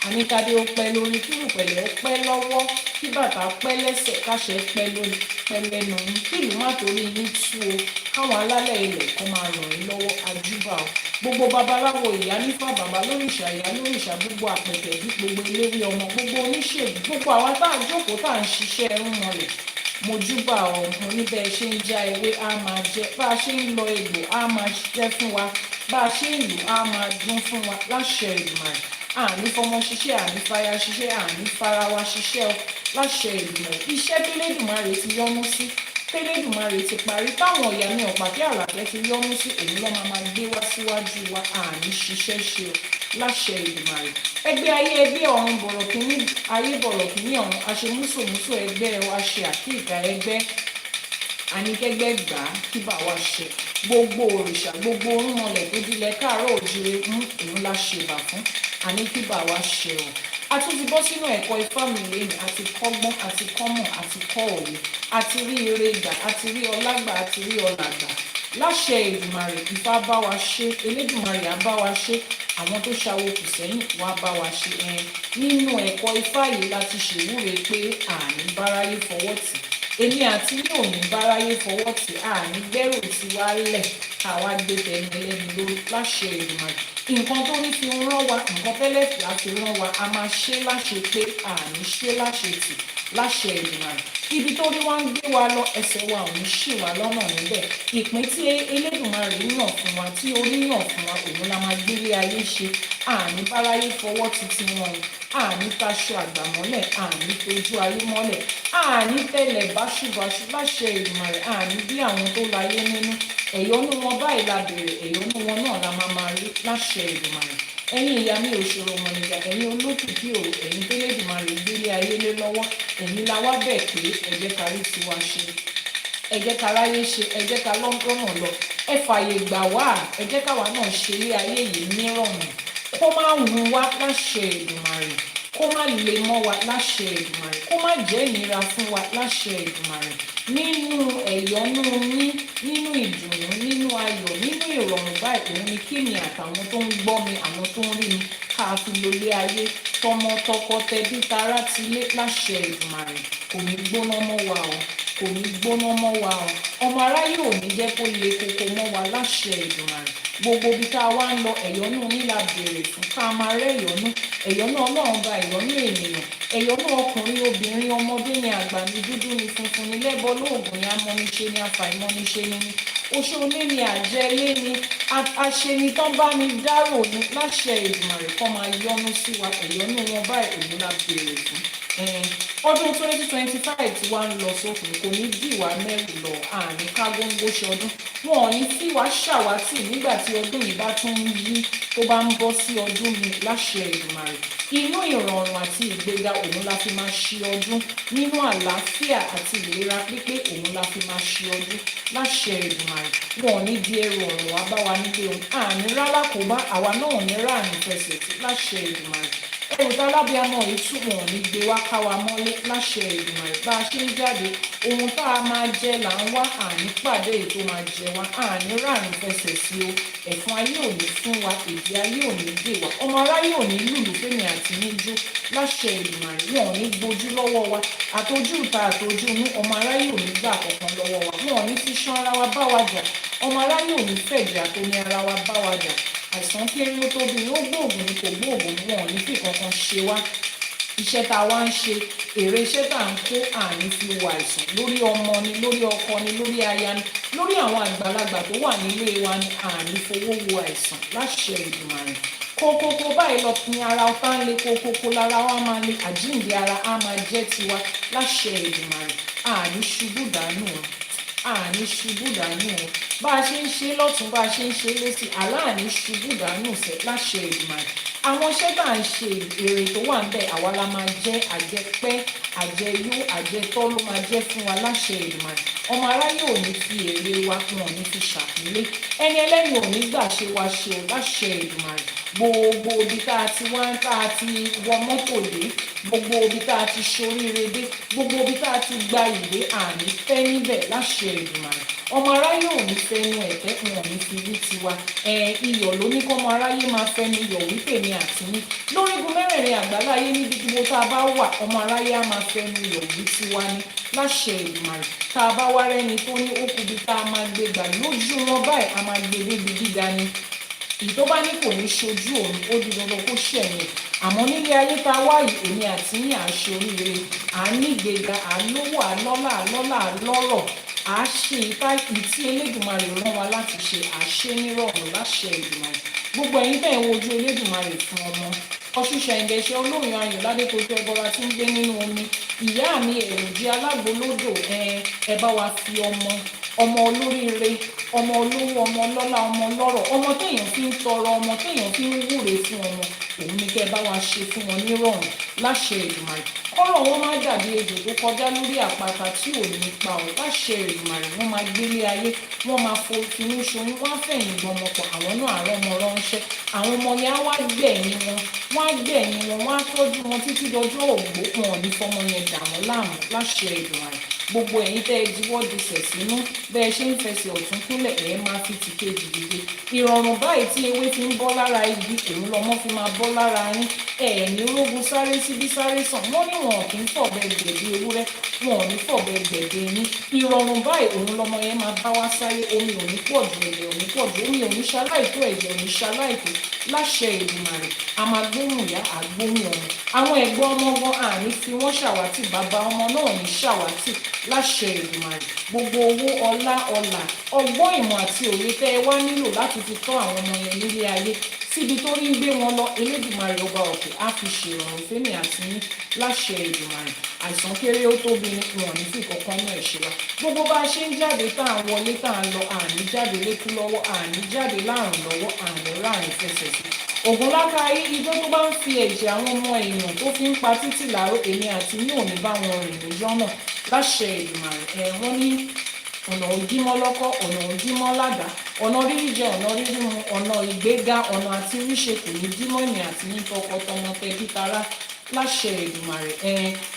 Speaker 1: Àníkadé ó pẹ́ lórí, kí rùpẹ̀lẹ̀ ó pẹ́ lọ́wọ́, kí bàtà pẹ́ lẹ́sẹ̀, káṣẹ pẹ́ lórí, pẹ́ lẹ́nu yín, kí ìlú má torí yín tú o, káwọn alálẹ̀ ilẹ̀ kan máa ràn yín lọ́wọ́, àjúbà o. Gbogbo babaláwo, Iyanifa bàbá lóríṣà, ìyá lóríṣà, gbogbo àpẹ̀tẹ̀ bí gbogbo eléwé ọmọ, gbogbo oníṣègùn, gbogbo àwa tá à ń jókòó tá à ń ṣiṣẹ́ ẹrú mọlẹ̀, mojúbà ọ. Mo ní bẹ́ẹ̀ ṣe ń já ewé á máa jẹ, bá a ṣe ń lọ egbò á máa jẹ́ fún wa, bá a ṣe ń lù á máa dún fún wa, láṣẹ Èdùmàrè. Àní fọmọ ṣiṣẹ́, àní fáyà ṣiṣẹ́, àní fara wa ṣiṣẹ́ ọ, láṣẹ Èdùmàrè. Iṣẹ́ tẹ́lẹ̀dùmarè ti yọ́nú sí, tẹ́lẹ̀dùmarè ti parí, táwọn ìyá mi ọ̀pá kí àlàkẹ́ ti yọ́nú sí, èmi lọ́ máa gbé wá síwájú wa, àní ṣiṣẹ́ ṣe ọ, láṣẹ Èdùmàrè. Ẹgbẹ́ ayé, ẹgbẹ́ ọ̀run, bọ̀rọ̀ kìíní ayé, bọ̀rọ̀ kìíní ọ̀run, aṣemúsòmúsò ẹgbẹ́ wa, ṣe àkíyèká ẹgbẹ́, àníkẹ́gbẹ́ gbà á, kí bá wa ṣe. Gbogbo òrìṣà, gbogbo orúnmọlẹ̀ tó dilẹ̀ káàárọ̀ òjìrè mú òun la ṣèbà fún, àní kí bá wa ṣe o. A tún ti bọ́ sínú ẹ̀kọ́ Ifá mi lẹ́nu, àti kọ́gbọ́n, àti kọ́mọ̀, àti kọ́ òwe, àti rí ire gbà, àti rí ọlá gbà, àti rí ọlà gbà. Láṣẹ Èdùmàrè, Ifá bá wa ṣe, Elédùmarè á bá wa ṣe, àwọn tó ṣawo kù sẹ́yìn wá bá wa ṣe. Nínú ẹ̀kọ́ Ifá yìí láti ṣèwúre pé àní báráyé fọwọ́ tì, èmi àti ní òní báráyé fọwọ́ tì, àní gbẹ́rù tí wá lẹ̀ káwá gbé tẹnu ẹlẹ́ni lórí, láṣẹ Èdùmàrè. Nǹkan tó ní fi ń rán wa, nǹkan tẹ́lẹ̀ fi àfi rán wa, a máa ṣe láṣẹ pé àní ṣe láṣẹ tì, láṣẹ Èdùmàrè. Ibi tó rí wá ń gbé wa lọ, ẹsẹ̀ wa ò ní ṣì wá lọ́nà níbẹ̀. Ìpín tí Elédùmarè yàn fún wa, tí orí yàn fún wa, òun la máa gbélé ayé ṣe. Àní báráyé fọwọ́ titi wọn, àní taṣọ àgbà mọ́lẹ̀, àní tojú ayé mọ́lẹ̀, àní tẹ̀lẹ̀ báṣubàṣu láṣẹ Èdùmàrè, àní bí àwọn tó láyé nínú. Ẹ̀yọ́nú wọn báyìí la bèrè, ẹ̀yọ́nú wọn náà la máa rí láṣẹ Èdùmàrè. Ẹ̀yin ìyá mi òṣòro mọ̀nìjà, ẹ̀yin olókìkí òru, ẹ̀yin tó Elédùmarè gbélé ayé lé lọ́wọ́, ẹ̀yin la wá bẹ̀ pé ẹ jẹ́ ká rí tiwa ṣe, ẹ jẹ́ ká ráyé ṣe, ẹ jẹ́ ká lọ́nà lọ, ẹ fààyè gbà wá, ẹ jẹ́ káwa náà ṣe ilé ayé yìí nírọ̀rùn, kó má wù wá láṣẹ Èdùmàrè, kó má le mọ́ wa láṣẹ Èdùmàrè, kó má jẹ́ ìnira fún wa láṣẹ Èdùmàrè. Nínú ẹ̀yọ́nú yín, nínú ìdùnnú, nínú ayọ̀, nínú ìrọ̀rùn báyìí, òun ni kí mi àtàwọn tó ń gbọ́ mi, àwọn tó ń rí mi, ká fi lólé ayé tọmọ tọkọ tẹbí tará tilé láṣẹ Èdùmàrè. Kò ní gbóná mọ́ wa o, kò ní gbóná mọ́ wa o, ọmọ aráyé ò ní jẹ́ kó le koko mọ́ wa láṣẹ Èdùmàrè. Gbogbo ibi tá a wá ń lọ, ẹ̀yọ́nú yín la béèrè fún, ká máa rẹ́ ẹ̀yọ́nú, ẹ̀yọ́nú Ọlọ́run ba ẹ̀yọ́nú ènìyàn, ẹ̀yọ́nú ọkùnrin, obìnrin, ọmọdé ni, àgbà ni, dúdú ni, funfun ni, lẹ́bọ lóògùn ni, amọ́niṣe ni, afàìmọ́niṣe ni, oṣoolé ni, àjẹlé ni, aṣeni tán bá mi dárò ní láṣẹ Èdùmàrè. Kó máa yọ́nú sí wa, ẹ̀yọ́nú wọn báyìí òun la béèrè fún. Ọdún 2025 tí wàá ń lọ sókun, kò ní dì wá mẹ́rù lọ, àní ká góńgó ṣe ọdún. Wọn ò ní fi wá ṣàwátì nígbà tí ọdún yìí bá tún ń yí, tó bá ń bọ́ sí ọdún mi láṣẹ Èdùmàrè. Inú ìrọ̀rùn àti ìgbéga òun la fi máa ṣe ọdún, nínú àlàáfíà àti ìlera pípé òun la fi máa ṣe ọdún láṣẹ Èdùmàrè. Wọn ò ní di ẹrù ọ̀rùn wá bá wa nílé ohun, àní rárá kò bá àwa náà ò ní ráàní fẹsẹ̀ tí láṣẹ Èdùmàrè. Ẹrù tálábíàmọ yìí tún wọn ò ní gbé wá ká wa mọ́lé láṣẹ Èdùmàrè. Bá a ṣe ń jáde, ohun tá a máa jẹ là ń wá, àní pàdé èyí tó máa jẹ wá, àní ráàní fẹsẹ̀ sí o. Ẹ̀fọn ayé ò ní fún wa, èdè ayé ò ní dè wá, ọmọ aráyé ò ní lùlù fẹ́mi àti níjú láṣẹ Èdùmàrè. Wọn ò ní gbojú lọ́wọ́ wa, àtọjú ìta àtọjú inú, ọmọ aráyé ò ní gbà kankan lọ́wọ́ wa. Wọn ò ní fi ṣán ara wa bá wa jà, ọmọ aráyé ò ní fẹ̀jẹ̀ àtomi ara wa bá wa jà. Àìsàn kéré ó tóbi, ó gbóògùn ni kò gbóògùn ni, wọn ò ní fi kankan ṣe wá. Iṣẹ́ tá a wá ń ṣe, èrè iṣẹ́ tá à ń kó, àní fi wo àìsàn lórí ọmọ ni, lórí ọkọ ni, lórí aya ni, lórí àwọn àgbàlagbà tó wà nílé wa ni, àní fowó wo àìsàn láṣẹ Èdùmàrè. Kókókó báyìí lọ ní ara ọ̀tá ń le, kókókó lára wa máa le, àjíǹde ara á máa jẹ́ tiwa láṣẹ Èdùmàrè. Àní ṣubú dànù, àní ṣubú dànù, bá a ṣe ń ṣe lọ́tún, bá a ṣe ń ṣe lósì, aláàní ṣubú dànù sẹ́ láṣẹ Èdùmàrè. Àwọn iṣẹ́ tá à ń ṣe, èrè tó wà ń bẹ̀, àwa la máa jẹ́, àjẹpẹ́, àjẹyó, àjẹtọ́ ló máa jẹ́ fún wa láṣẹ Èdùmàrè. Ọmọ aráyé ò ní fi èrè wa, wọn ò ní fi ṣàpínlé, ẹni ẹlẹ́ni ò ní gbà ṣe wa ṣe o láṣẹ Èdùmàrè. Gbogbo ibi tá a ti wá, tá a ti wọ mọ́tò dé, gbogbo ibi tá a ti ṣoríire dé, gbogbo ibi tá a ti gba ìwé, àní fẹ́ níbẹ̀ láṣẹ Èdùmàrè. Ọmọ aráyé ò ní fẹnu ẹ̀tẹ́, wọn ò ní fi wí tiwa. Iyọ̀ ló ní kó ọmọ aráyé máa fẹnu iyọ̀ wípé ní àtìní. Lórígun mẹ́rẹ̀ẹ̀rin àgbáláyé, níbi gbogbo tá a bá wà, ọmọ aráyé á máa fẹnu iyọ̀ wí tiwa ní láṣẹ Èdùmàrè. Tá a bá wá rẹ́ni tó ní ókùbi tá a máa gbé gbà lójú wọn báyìí, a máa gbé débi gíga ni. Èyí tó bá ní kò ní ṣojú òun, ó di dandan kó ṣẹ̀yìn. Àmọ́ nílé ayé tá a wá yìí, èmi àti yín à ṣe oríire, à ní ìgbéga, à lówó, à lọ́lá, à lọ́lá, à lọ́rọ̀, à ṣe ìtí Elédùmarè rán wa láti ṣe, à ṣe nírọ̀rùn láṣẹ Èdùmàrè. Gbogbo ẹ̀yin tẹ̀ ń wojú Elédùmarè fún ọmọ, Ọ̀ṣùṣà ìgbẹ̀ṣẹ̀ olóyún ayọ̀ ládékojú ẹbọra tí ń gbé nínú omi, ìyá mi èròjì alágbolódò, ẹ bá wa fi ọmọ olóríire, ọmọ olówó, ọmọ ọlọ́lá, ọmọ ọlọ́rọ̀, ọmọ téèyàn fi ń tọrọ, ọmọ téèyàn fi ń wúre fún ọmọ, òun ni kẹ́ ẹ bá wa ṣe fún wọn nírọ̀rùn láṣẹ Èdùmàrè. Kọ́rọ̀ wọn má dàbí ejò tó kọjá lórí àpáta tí ò ní pa ọ̀ láṣẹ Èdùmàrè. Wọ́n máa gbélé ayé, wọ́n máa finú ṣoyún, wọ́n á fẹ̀yìn gbọmọ pọ̀, àwọn náà àárọ̀ ọmọ ránṣẹ́, àwọn ọmọ yẹn á wá gbẹ̀yìn wọn, wọ́n á gbẹ̀yìn wọn, wọ́n á tọ́jú wọn títí dọjọ́ ògbó, wọn ò ní fọmọ yẹn dà wọ́n láàmú láṣẹ Èdùmàrè. gbogbo ẹ̀yin tẹ́ ẹ jíwọ́ disẹ̀ sínú bẹ́ẹ̀ ṣe ń fẹsẹ̀ ọ̀tún kúnlẹ̀ ẹ̀ máa fi ti kejì dìde. Ìrọ̀rùn báyìí tí ewé fi ń bọ́ lára igi òun lọmọ fi máa bọ́ lára yín. Ẹ̀ẹ̀ní rógun sáré síbí sáré sàn, wọ́n ní wọn kì í fọ̀bẹ gbẹ̀dẹ ewúrẹ́, wọn ò ní fọ̀bẹ gbẹ̀dẹ yín. Ìrọ̀rùn báyìí òun lọmọ yẹn máa bá wá sáyé. Omi ò ní pọ̀ jù, ẹ̀jẹ̀ ò ní pọ̀ jù, omi ò ní ṣaláìtó, ẹ̀jẹ̀ ò ní ṣaláìtó. Láṣẹ Èdùmàrè a máa gbóhùn ìyá àgbóhùn ọmọ. Àwọn ẹ̀gbọ́n ọmọ gan àní fi wọ́n ṣàwátì, bàbá ọmọ náà ní ṣàwátì. Láṣẹ Èdùmàrè gbogbo owó ọlá ọlà ọgbọ́n ìmọ̀ àti òye tẹ́ ẹ wá nílò láti fi tọ́ àwọn ọmọ yẹn nílé ayé síbi tó rí ń gbé wọn lọ, Elédùmarè ọba òkè á fi ṣèrọ̀rùn fẹ́mi àti yín. Láṣẹ Èdùmàrè àìsàn kéré ó tóbi ni wọn ò ní fi kankan náà ẹ̀ ṣe wa. Gbogbo bá a ṣe ń jáde tá à ń wọlé tá à ń lọ, àní jáde lékú lọ́wọ́, àní jáde láàrùn lọ́wọ́, àní láàrin fẹsẹ̀ sí. Ògùn lákàáyé ijó tó bá ń fi ẹ̀jẹ̀ àwọn ọmọ èèyàn tó fi ń pa títì láró, èmi àti yín ò ní bá wọn rìn lójọ́ náà. Láṣẹ Èdùmàrè wọ́n ní ọ̀nà òjímọ́ lọ́kọ́, ọ̀nà òjímọ́ ládàá, ọ̀nà rírí jẹ, ọ̀nà rírí mu, ọ̀nà ìgbéga, ọ̀nà àti ríṣe kò ní dímọ́ ní àti ní tọkọtọmọ tẹbí tará. Láṣẹ Èdùmàrè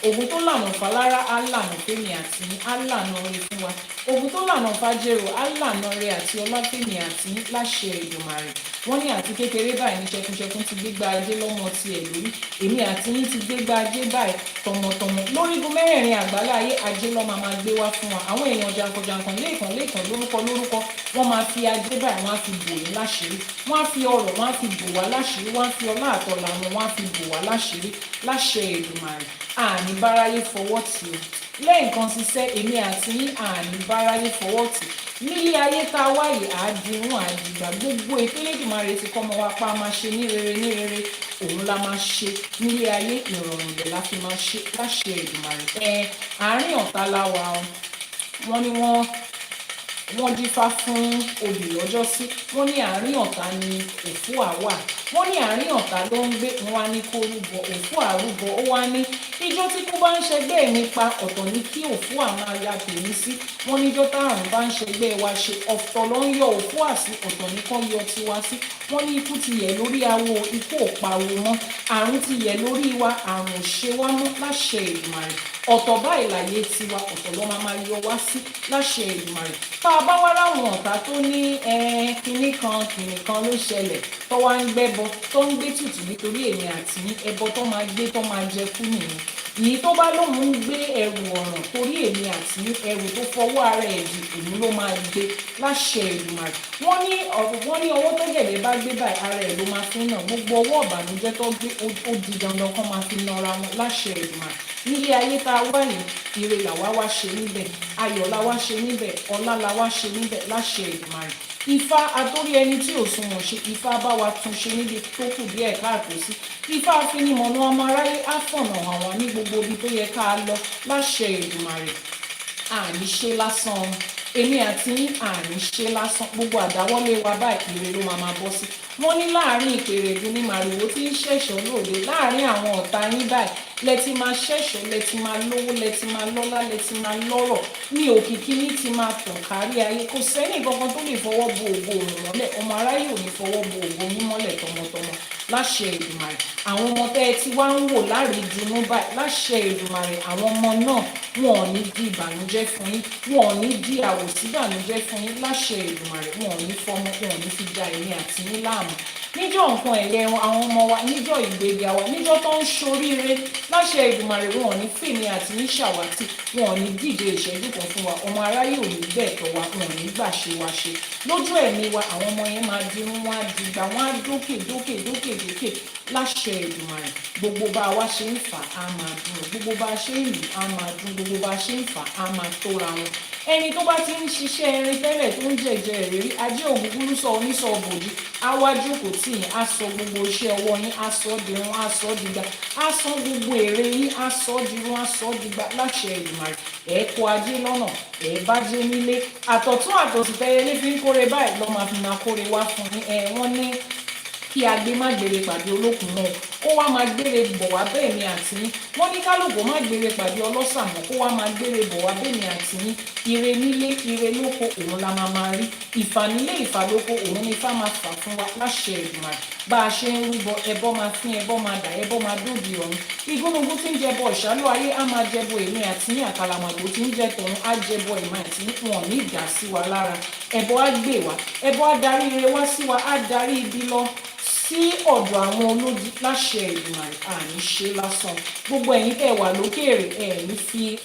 Speaker 1: ògùn tó lànà fálára á lànà fẹ́mi àti ní á lànà rẹ fún wa. Ògùn tó lànà fájèrò á lànà rẹ àti ọlá fẹ́mi àti ní. Láṣẹ Èdùmàrè wọ́n ní àti kékeré báyìí ní ṣẹkúnṣẹkún ti gbégbá ajé lọ́mọ tiẹ̀ lórí, èmi àti yín ti gbégbá ajé báyìí tọmọtọmọ. Lórígun mẹ́rẹ̀ẹ̀rin àgbáláyé ajé lọ́mọ máa gbé wá fún wa. Àwọn èèyàn jàǹkànjàǹkàn lẹ́ẹ̀kan lórúkọ wọ́n máa fi ajé báyìí wọ́n á fi bò yín láṣìírí, wọ́n á fi ọrọ̀ wọ́n á fi bò wá láṣìírí, wọ́n á fi ọlá àtọ̀là wọn wọ́n á fi bò wá láṣìírí. Láṣẹ Èdùmàrè àní báráyé fọwọ́ tì ó. Lẹ́ẹ̀kan ṣiṣẹ́ èmi àti yín àní báráyé fọwọ́ tì. Nílé ayé tá a wáyé àádìrún àdìgbà gbogbo ètò Elédùmarè ti kọ́ ọmọ wa pa máa ṣe ní rere òun la máa ṣe nílé ayé, ìrọ̀rùn ìbẹ̀ la fi máa ṣe. Láṣẹ Èdùmàrè àárín ọ̀tá la wà wọ́n ní wọ́n dífá fún obì lọ́jọ́ sí, wọ́n ní àárín ọ̀tá ni òfú àwà, wọ́n ní àárín ọ̀tá ló ń gbé, wọ́n wá ní kó rúbọ, òfú àrúbọ, ó wá ní ijó tí kú bá ń ṣẹgbẹ́ mi pa ọ̀tọ̀ ní kí òfú àwọn aya tèmi sí. Wọ́n níjọ́ táàrùn bá ń ṣẹgbẹ́ wa ṣe ọ̀tọ̀ ló ń yọ òfú àsí, ọ̀tọ̀ ní kán yọ tiwa sí. Wọ́n ní ikú ti yẹ̀ lórí awo, ikú ò pariwo mọ́, àrùn ti yẹ̀ lórí wa, àrùn ò ṣe wá mọ́. Láṣẹ Èdùmàrè ọ̀tọ̀ báyìí láyé tiwa, ọ̀tọ̀ ló máa yọ wá sí. Láṣẹ Èdùmàrè tá a bá wá láwọn ọ̀tá tó ní kinní kan ló ṣẹlẹ̀ tó wá ń gbẹ́bọ tó ń gbé tùtù nítorí èmi àti ẹbọ tó máa gbé tó máa jẹ kú nìyẹn. Èyí tó bá lóun ń gbé ẹrù ọ̀ràn torí èmi àti ẹrù tó fọwọ́ ara ẹ̀ di èmi ló máa gbé. Láṣẹ Èdùmàrè wọ́n ní ọwọ́ tó gẹ̀lẹ́ bá gbé báyìí ara ẹ̀ ló máa fi ń nà, gbogbo ọwọ́ ọ̀bànújẹ́ tó gbé ó di dandan kán máa fi nara wọn. Láṣẹ Èdùmàrè nílé ayé tá a wá yìí ire làwa wá ṣe níbẹ̀, ayọ̀ la wá ṣe níbẹ̀, ọlá la wá ṣe níbẹ̀. Láṣẹ Èdùmàrè Ifá atórí ẹni tí ò sunwọ̀n ṣe, Ifá bá wa tún ṣe níbi tó kù díẹ̀ káàtó sí. Ifá afinimọ̀nà ọmọ aráyé á fọ̀nà hàn wá ní gbogbo ibi tó yẹ ká lọ. Láṣẹ Èdùmàrè àní ṣe lásán, èmi àti yín àní ṣe lásán, gbogbo àdáwọ́lé wa báyìí ire ló máa bọ́ sí. Wọ́n ní láàrin ìpèrègùn ní màrìwò tí ń ṣẹ̀ṣọ́ lóde, láàrin àwọn ọ̀tá yín báyìí lẹ ti máa ṣẹ̀ṣọ́, lẹ ti máa lówó, lẹ ti máa lọ́lá, lẹ ti máa lọ́rọ̀, ní òkìkí yín ti máa tàn kárí ayé. Kò sẹ́ni kankan tó lè fọwọ́ bo ògo òrùn mọ́lẹ̀, ọmọ aráyé ò ní fọwọ́ bo ògo yín mọ́lẹ̀ tọmọtọmọ. Láṣẹ Èdùmàrè àwọn ọmọ tẹ́ ẹ ti wá ń wò lárídùnnú báyìí, láṣẹ Èdùmàrè àwọn ọmọ náà wọn ò ní di ìbànújẹ́ fún yín, wọn ò ní di àwòsí ìbànújẹ́ fún yín. Láṣẹ Èdùmàrè wọn ò ní fọmọ, wọn ò ní fi ja èmi àti yín láàmú. Níjọ́ nǹkan ẹ̀yẹ àwọn ọmọ wa, níjọ́ ìgbéga wa, níjọ́ tó ń ṣoríire, láṣẹ Èdùmàrè wọn ò ní fèmí àti ní ṣàwátì, wọn ò ní díje ìṣẹ́jú kan fún wa, ọmọ aráyé ò ní gbẹ̀tọ̀ wa, wọn ò ní gbà ṣe wa ṣe. Lójú ẹ̀mí wa àwọn ọmọ yẹn máa dirun, wọn á dìgbà, wọn á dókè. Láṣẹ Èdùmàrè gbogbo bá wa ṣe ń fà á máa dùn, gbogbo bá ṣe ń lù á máa dùn, gbogbo bá ṣe ń fà á máa tóra wọn. Ẹni tó bá ti ń ṣiṣẹ́ irin tẹ́lẹ̀ tó ń jẹ̀jẹ̀ ìrírí ajé ògúngúrú sọ oníṣọ bòdì áwájú kò tí yín á sọ gbogbo iṣẹ́ ọwọ́ yín á sọ dirun, á sọ dìgbà, á sọ gbogbo èrè yín á sọ dirun, á sọ dìgbà. Láṣẹ Èdùmàrè kó ajé lọ́nà bájé nílé àtọ̀tún àtòsí tẹ́yẹlé fi ń kóre báyìí lọ́ máa fi máa kóre wá fún yín. Wọ́n ní kí agbe má gbèrè pàdé olókùn náà, kó wá máa gbére bọ̀ wá bẹ́ẹ̀ ni àti yín. Wọ́n ní kálùkù má gbére pàdé ọlọ́ṣà mọ́, kó wá máa gbére bọ̀ wá bẹ́ẹ̀ ni àti yín. Ire nílé ire lóko òun la máa rí, ìfà nílé ìfà lóko òun ni Ifá máa fà fún wa láṣẹ Èdùmàrè. Bá a ṣe ń rúbọ ẹbọ máa fín, ẹbọ máa dà, ẹbọ máa dòdì ọ̀run. Igúnnugún tí ń jẹbọ ìṣálú ayé á máa jẹbọ èmi àti yín, àkàlàmàgbò tí ń jẹ tọ̀run á jẹbọ èmi àti yín, wọn ò ní ìjà sí wa lára. Ẹbọ á gbè wá, ẹbọ á darí ire wá sí wa, á darí ibi lọ sí ọ̀dọ̀ àwọn olódi láṣẹ Èdùmàrè. Àní ṣe lásán. Gbogbo ẹ̀yin tẹ́ wà lókèèrè ẹ̀ ní fi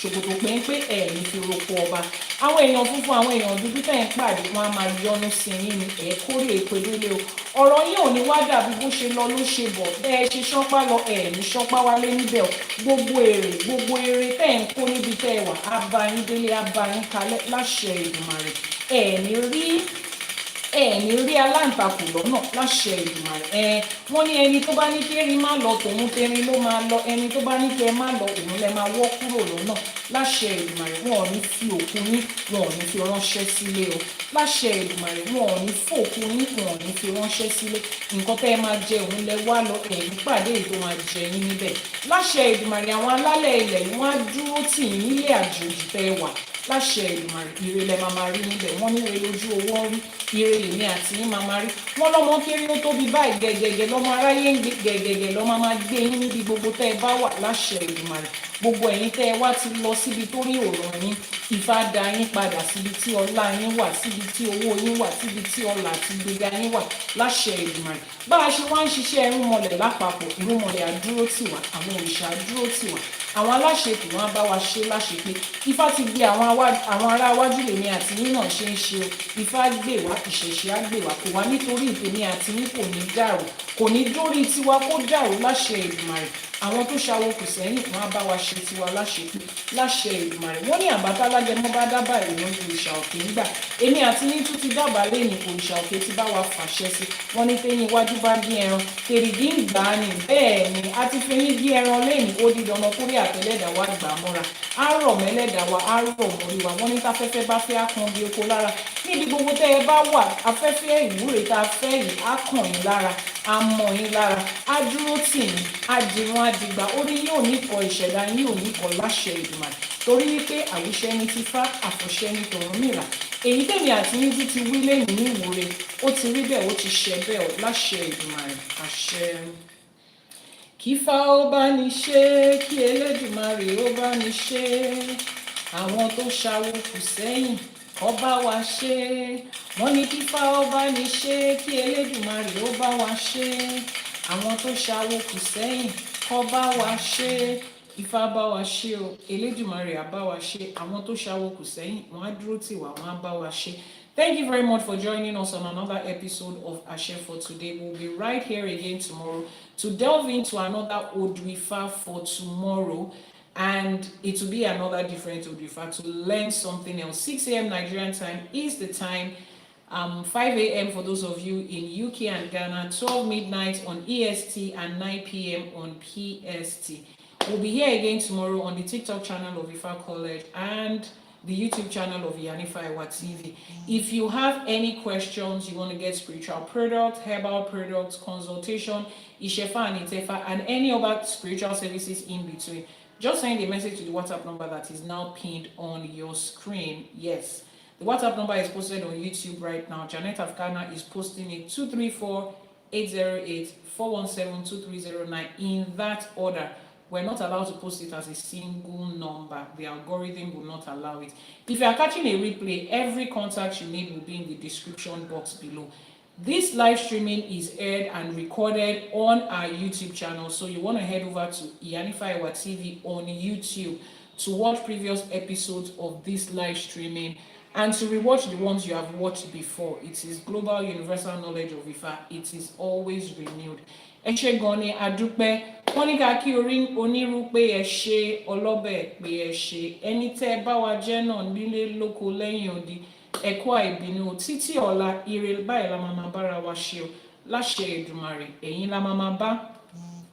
Speaker 1: ṣòkòtò péńpé ẹ̀ ní fi roko ọba. Àwọn èèyàn funfun àwọn èèyàn dúdú tẹ́ ń pàdé wọn á máa yọ́nú sí yín ni ẹ̀ kórè ìpèdélé o. Ọ̀rọ̀ yín ò ní wá dàbí bó ṣe lọ ló ṣe bọ̀, bẹ́ẹ̀ ṣe ṣánpá lọ ẹ̀ ní ṣánpá wálé níbẹ̀ o. Gbogbo èrè gbogbo eré tẹ́ ń kó níbi tẹ́ wà á bá yín délé, á bá yín kalẹ̀ láṣẹ Èdùmàrè. Ẹ̀ ní rí aláǹtakùn lọ́nà láṣẹ Èdùmàrè. Wọ́n ní ẹni tó bá ní kí erin má lọ tòun tẹrin ló máa lọ, ẹni tó bá ní kí ẹ má lọ òun lẹ máa wọ́ kúrò lọ́nà láṣẹ Èdùmàrè. Wọn ò ní fi òkú yín, wọn ò ní fi ránṣẹ́ sílé o láṣẹ Èdùmàrè. Wọn ò ní fòkú yín, wọn ò ní fi ránṣẹ́ sílé. Nǹkan tẹ́ ẹ máa jẹ òun lẹ wá lọ, ẹ̀yin pàdé èyí tó máa jẹ yín níbẹ̀ láṣẹ Èdùmàrè. Àwọn alálẹ̀ ilẹ̀ yìí wọ́n á dúró tì yín nílé àjòjì tẹ́ wà láṣẹ Èdùmàrè. Ire lẹ máa rí níbẹ̀. Wọ́n ní ire lójú owó rí, ire lèmi àti yín máa rí. Wọ́n lọ́mọ kéré ó tóbi báyìí gẹ̀gẹ̀gẹ̀ lọ́mọ aráyé ń gbé gẹ̀gẹ̀gẹ̀ lọ́mọ máa gbé yín níbi gbogbo tẹ́ ẹ bá wà láṣẹ Èdùmàrè. Gbogbo ẹ̀yin tẹ́ ẹ wá ti lọ síbi tó rí òòrùn yín, Ifá dá yín padà síbi tí ọlá yín wà, síbi tí owó yín wà, síbi tí ọlà àti gbéga yín wà láṣẹ Èdùmàrè. Bá a ṣe wá ń ṣiṣẹ́ irúnmọlẹ̀ lápapọ̀, irúnmọlẹ̀ á dúró tì wá, àwọn òrìṣà á dúró tì wá, àwọn Aláṣẹkù wọn á bá wa ṣe láṣepé. Ifá ti gbé àwọn ará iwájú lèmi àti yín náà ṣe ń ṣe o. Ifá gbè wá, ìṣẹ̀ṣe á gbè wá, kò wá nítorí ìtèmi àti yín kò ní dàrú, kò ní dórí tiwa kó dàrú láṣẹ Èdùmàrè. Àwọn tó ṣàwó kù sẹ́yìn wọn á bá wa ṣe tiwa láṣepé láṣẹ Èdùmàrè. Wọ́n ní àbátá lágẹmọ́ bá dábàá ìwọ̀n òrìṣà òkè nígbà. Èmi àti yín tún ti dábàá lẹ́yìn òrìṣà òkè tí bá wa fàṣẹ sí. Wọ́n ní tẹ́yìn iwájú bá dín ẹran tèrìdí ń gbà á ní bẹ́ẹ̀ ni a ti fi yín dín ẹran lẹ́yìn ó di dandan kórè àtẹlẹ́dà wa gbà mọ́ra. Á rọ̀ mẹ́lẹ́dà wa, á rọ̀ mórí wa. Wọ́n ní táfẹ́fẹ́ bá fẹ́ á kan bí oko lára. Níbi gbogbo tẹ́ ẹ bá wà, afẹ́fẹ́ ìwúre tá a fẹ́ yìí á kàn yín lára, á mọ́ yín lára, á dúró tì yín, á dirun á dìgbà. Orí yín ò ní kọ, ìṣẹ̀dá yín ò ní kọ láṣẹ Èdùmàrè. Torí wípé àwíṣẹ́ ní ti Ifá, àfọ̀ṣẹ́ ní t'Ọ̀rúnmìlà. Èyí tèmi àti yín tún ti wí lẹ́yìn ní ìwúre, ó ti rí bẹ́ẹ̀, ó ti ṣẹ bẹ́ẹ̀ láṣẹ Èdùmàrè. Àṣẹ. Kí Ifá ó bá ní ṣe, kí Elédùmarè ó bá ní ṣe, àwọn tó ṣàwó kù sẹ́yìn kó bá wa ṣe. Wọ́n ní kí Ifá ó bá ní ṣe, kí Elédùmarè ó bá wa ṣe, àwọn tó ṣàwó kù sẹ́yìn kó bá wa ṣe. Ifá bá wa ṣe o, Elédùmarè á bá wa ṣe, àwọn tó ṣàwó kù sẹ́yìn wọ́n á dúró tì wá, wọ́n á bá wa ṣe. Thank you very much for joining us on another episode of Àṣẹ for today. We'll be right here again tomorrow to delve into another Odù Ifá for tomorrow. And it will be another different Odù Ifá to learn something else. 6 a.m. Nigerian time is the time. 5 a.m. for those of you in UK and Ghana, 12 midnight on EST and 9 p.m. on PST. We'll be here again tomorrow on the TikTok channel of Ifá College and the YouTube channel of Iyanifa Ewa TV. If you have any questions, you want to get spiritual products, herbal products, consultation, Ìṣẹ̀ṣe and Itefa, and any other spiritual services in between, just send a message to the WhatsApp number that is now pinned on your screen. Yes, the WhatsApp number is posted on YouTube right now. Janet Afghana is posting it 234-808-417-2309 in that order. We're not allowed to post it as a single number. The algorithm will not allow it. If you are catching a replay, every contact you need will be in the description box below. This live streaming is aired and recorded on our YouTube channel, so you want to head over to Iyanifa Ewa TV on YouTube to watch previous episodes of this live streaming and to rewatch the ones you have watched before. It is global universal knowledge of Ifá. It is always renewed. Ẹ ṣé gan ni, a dúpẹ́. Wọ́n ní ká kí onírú pé ẹ ṣé, ọlọ́bẹ̀ pé ẹ ṣé, ẹni tẹ́ ẹ bá wa jẹ́ náà nílé lóko lẹ́yìn odi, ẹ kú àìbínú. Títí ọ̀la ire báyìí la máa bára wa ṣe o láṣẹ Èdùmàrè. Ẹ̀yin la máa bá,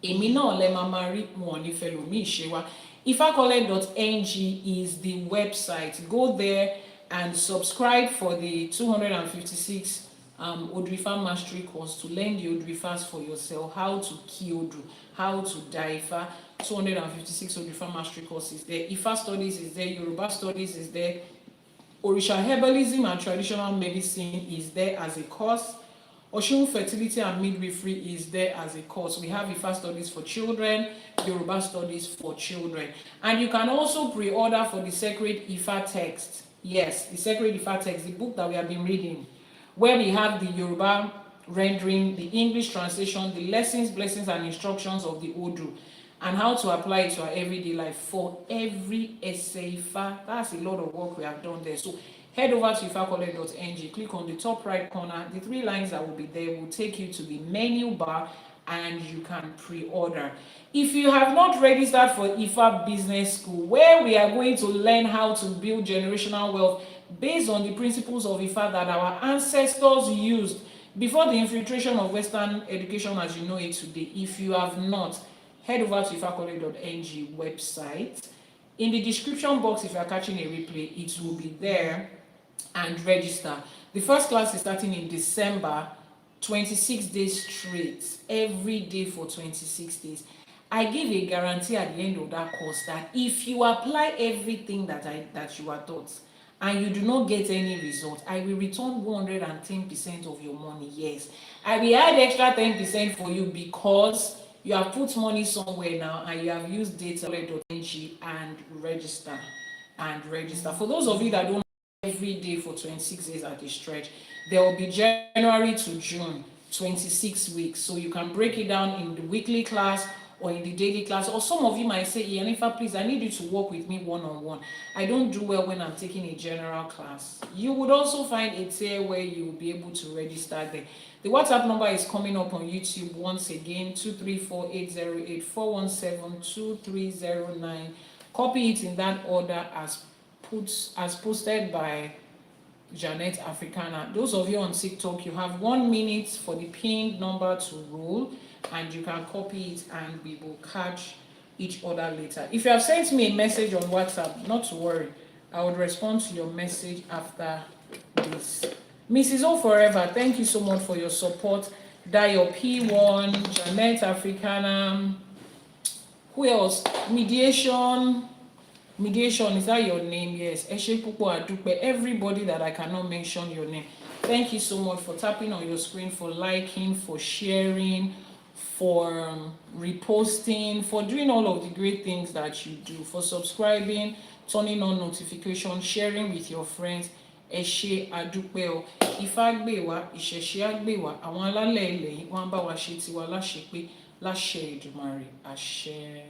Speaker 1: èmi náà lẹ máa rí, wọn ò ní fẹ́ lòmíì ṣe wa. ifacollege.ng is the website. Go there and subscribe for the 256 Odù Ifá mastery course to learn the Odù Ifás for yourself, how to key Odù, how to Ifá. 256 Odù Ifá mastery course is there. Ifá studies is there. Yoruba studies is there. Orisha herbalism and traditional medicine is there as a course. Oshun fertility and midwifery is there as a course. We have Ifá studies for children, Yoruba studies for children. And you can also pre-order for the sacred Ifá text. Yes, the sacred Ifá text, the book that we have been reading, where we have the Yoruba rendering, the English translation, the lessons, blessings, and instructions of the Odù, and how to apply it to our everyday life for every essay Ifá. That's a lot of work we have done there. So head over to ifacollege.ng, click on the top right corner. The 3 lines that will be there will take you to the menu bar and you can pre-order. If you have not registered for Ifá Business School, where we are going to learn how to build generational wealth based on the principles of Ifá that our ancestors used before the infiltration of Western education as you know it today, if you have not, head over to ifacollege.ng website. In the description box, if you are catching a replay, it will be there, and register. The first class is starting in December, 26 days straight, every day for 26 days. I give a guarantee at the end of that course that if you apply everything that you are taught and you do not get any result, I will return 110% of your money. Yes, I will add extra 10% for you because you have put money somewhere now and you have used data.ng and register. For those of you that don't every day for 26 days at a stretch, there will be January to June, 26 weeks. So you can break it down in the weekly class or in the daily class. Or some of you might say, Iyanifa, please, I need you to work with me one-on-one. I don't do well when I'm taking a general class. You would also find a tier where you will be able to register there. The WhatsApp number is coming up on YouTube once again, 234-808-417-2309. Copy it in that order as posted by Janet Africana. Those of you on TikTok, you have 1 minute for the pinned number to roll, and you can copy it and we will catch each other later. If you have sent me a message on WhatsApp, not to worry, I would respond to your message after this. Mrs. O Forever, thank you so much for your support. Dio P1, Janet Africana, who else? Mediation, is that your name? Yes. Eshe Pupo Adupe. Everybody that I cannot mention your name. Thank you so much for tapping on your screen, for liking, for sharing, for reposting, for doing all of the great things that you do, for subscribing, turning on notifications, sharing with your friends. Eshe Adupe o. Ifá gbè wá, ìṣẹ̀ṣe á gbè wá. Àwọn alálẹ̀ ilẹ̀ yìí wọ́n bá wa ṣe tiwa láṣepé láṣẹ Èdùmàrè. Àṣẹ.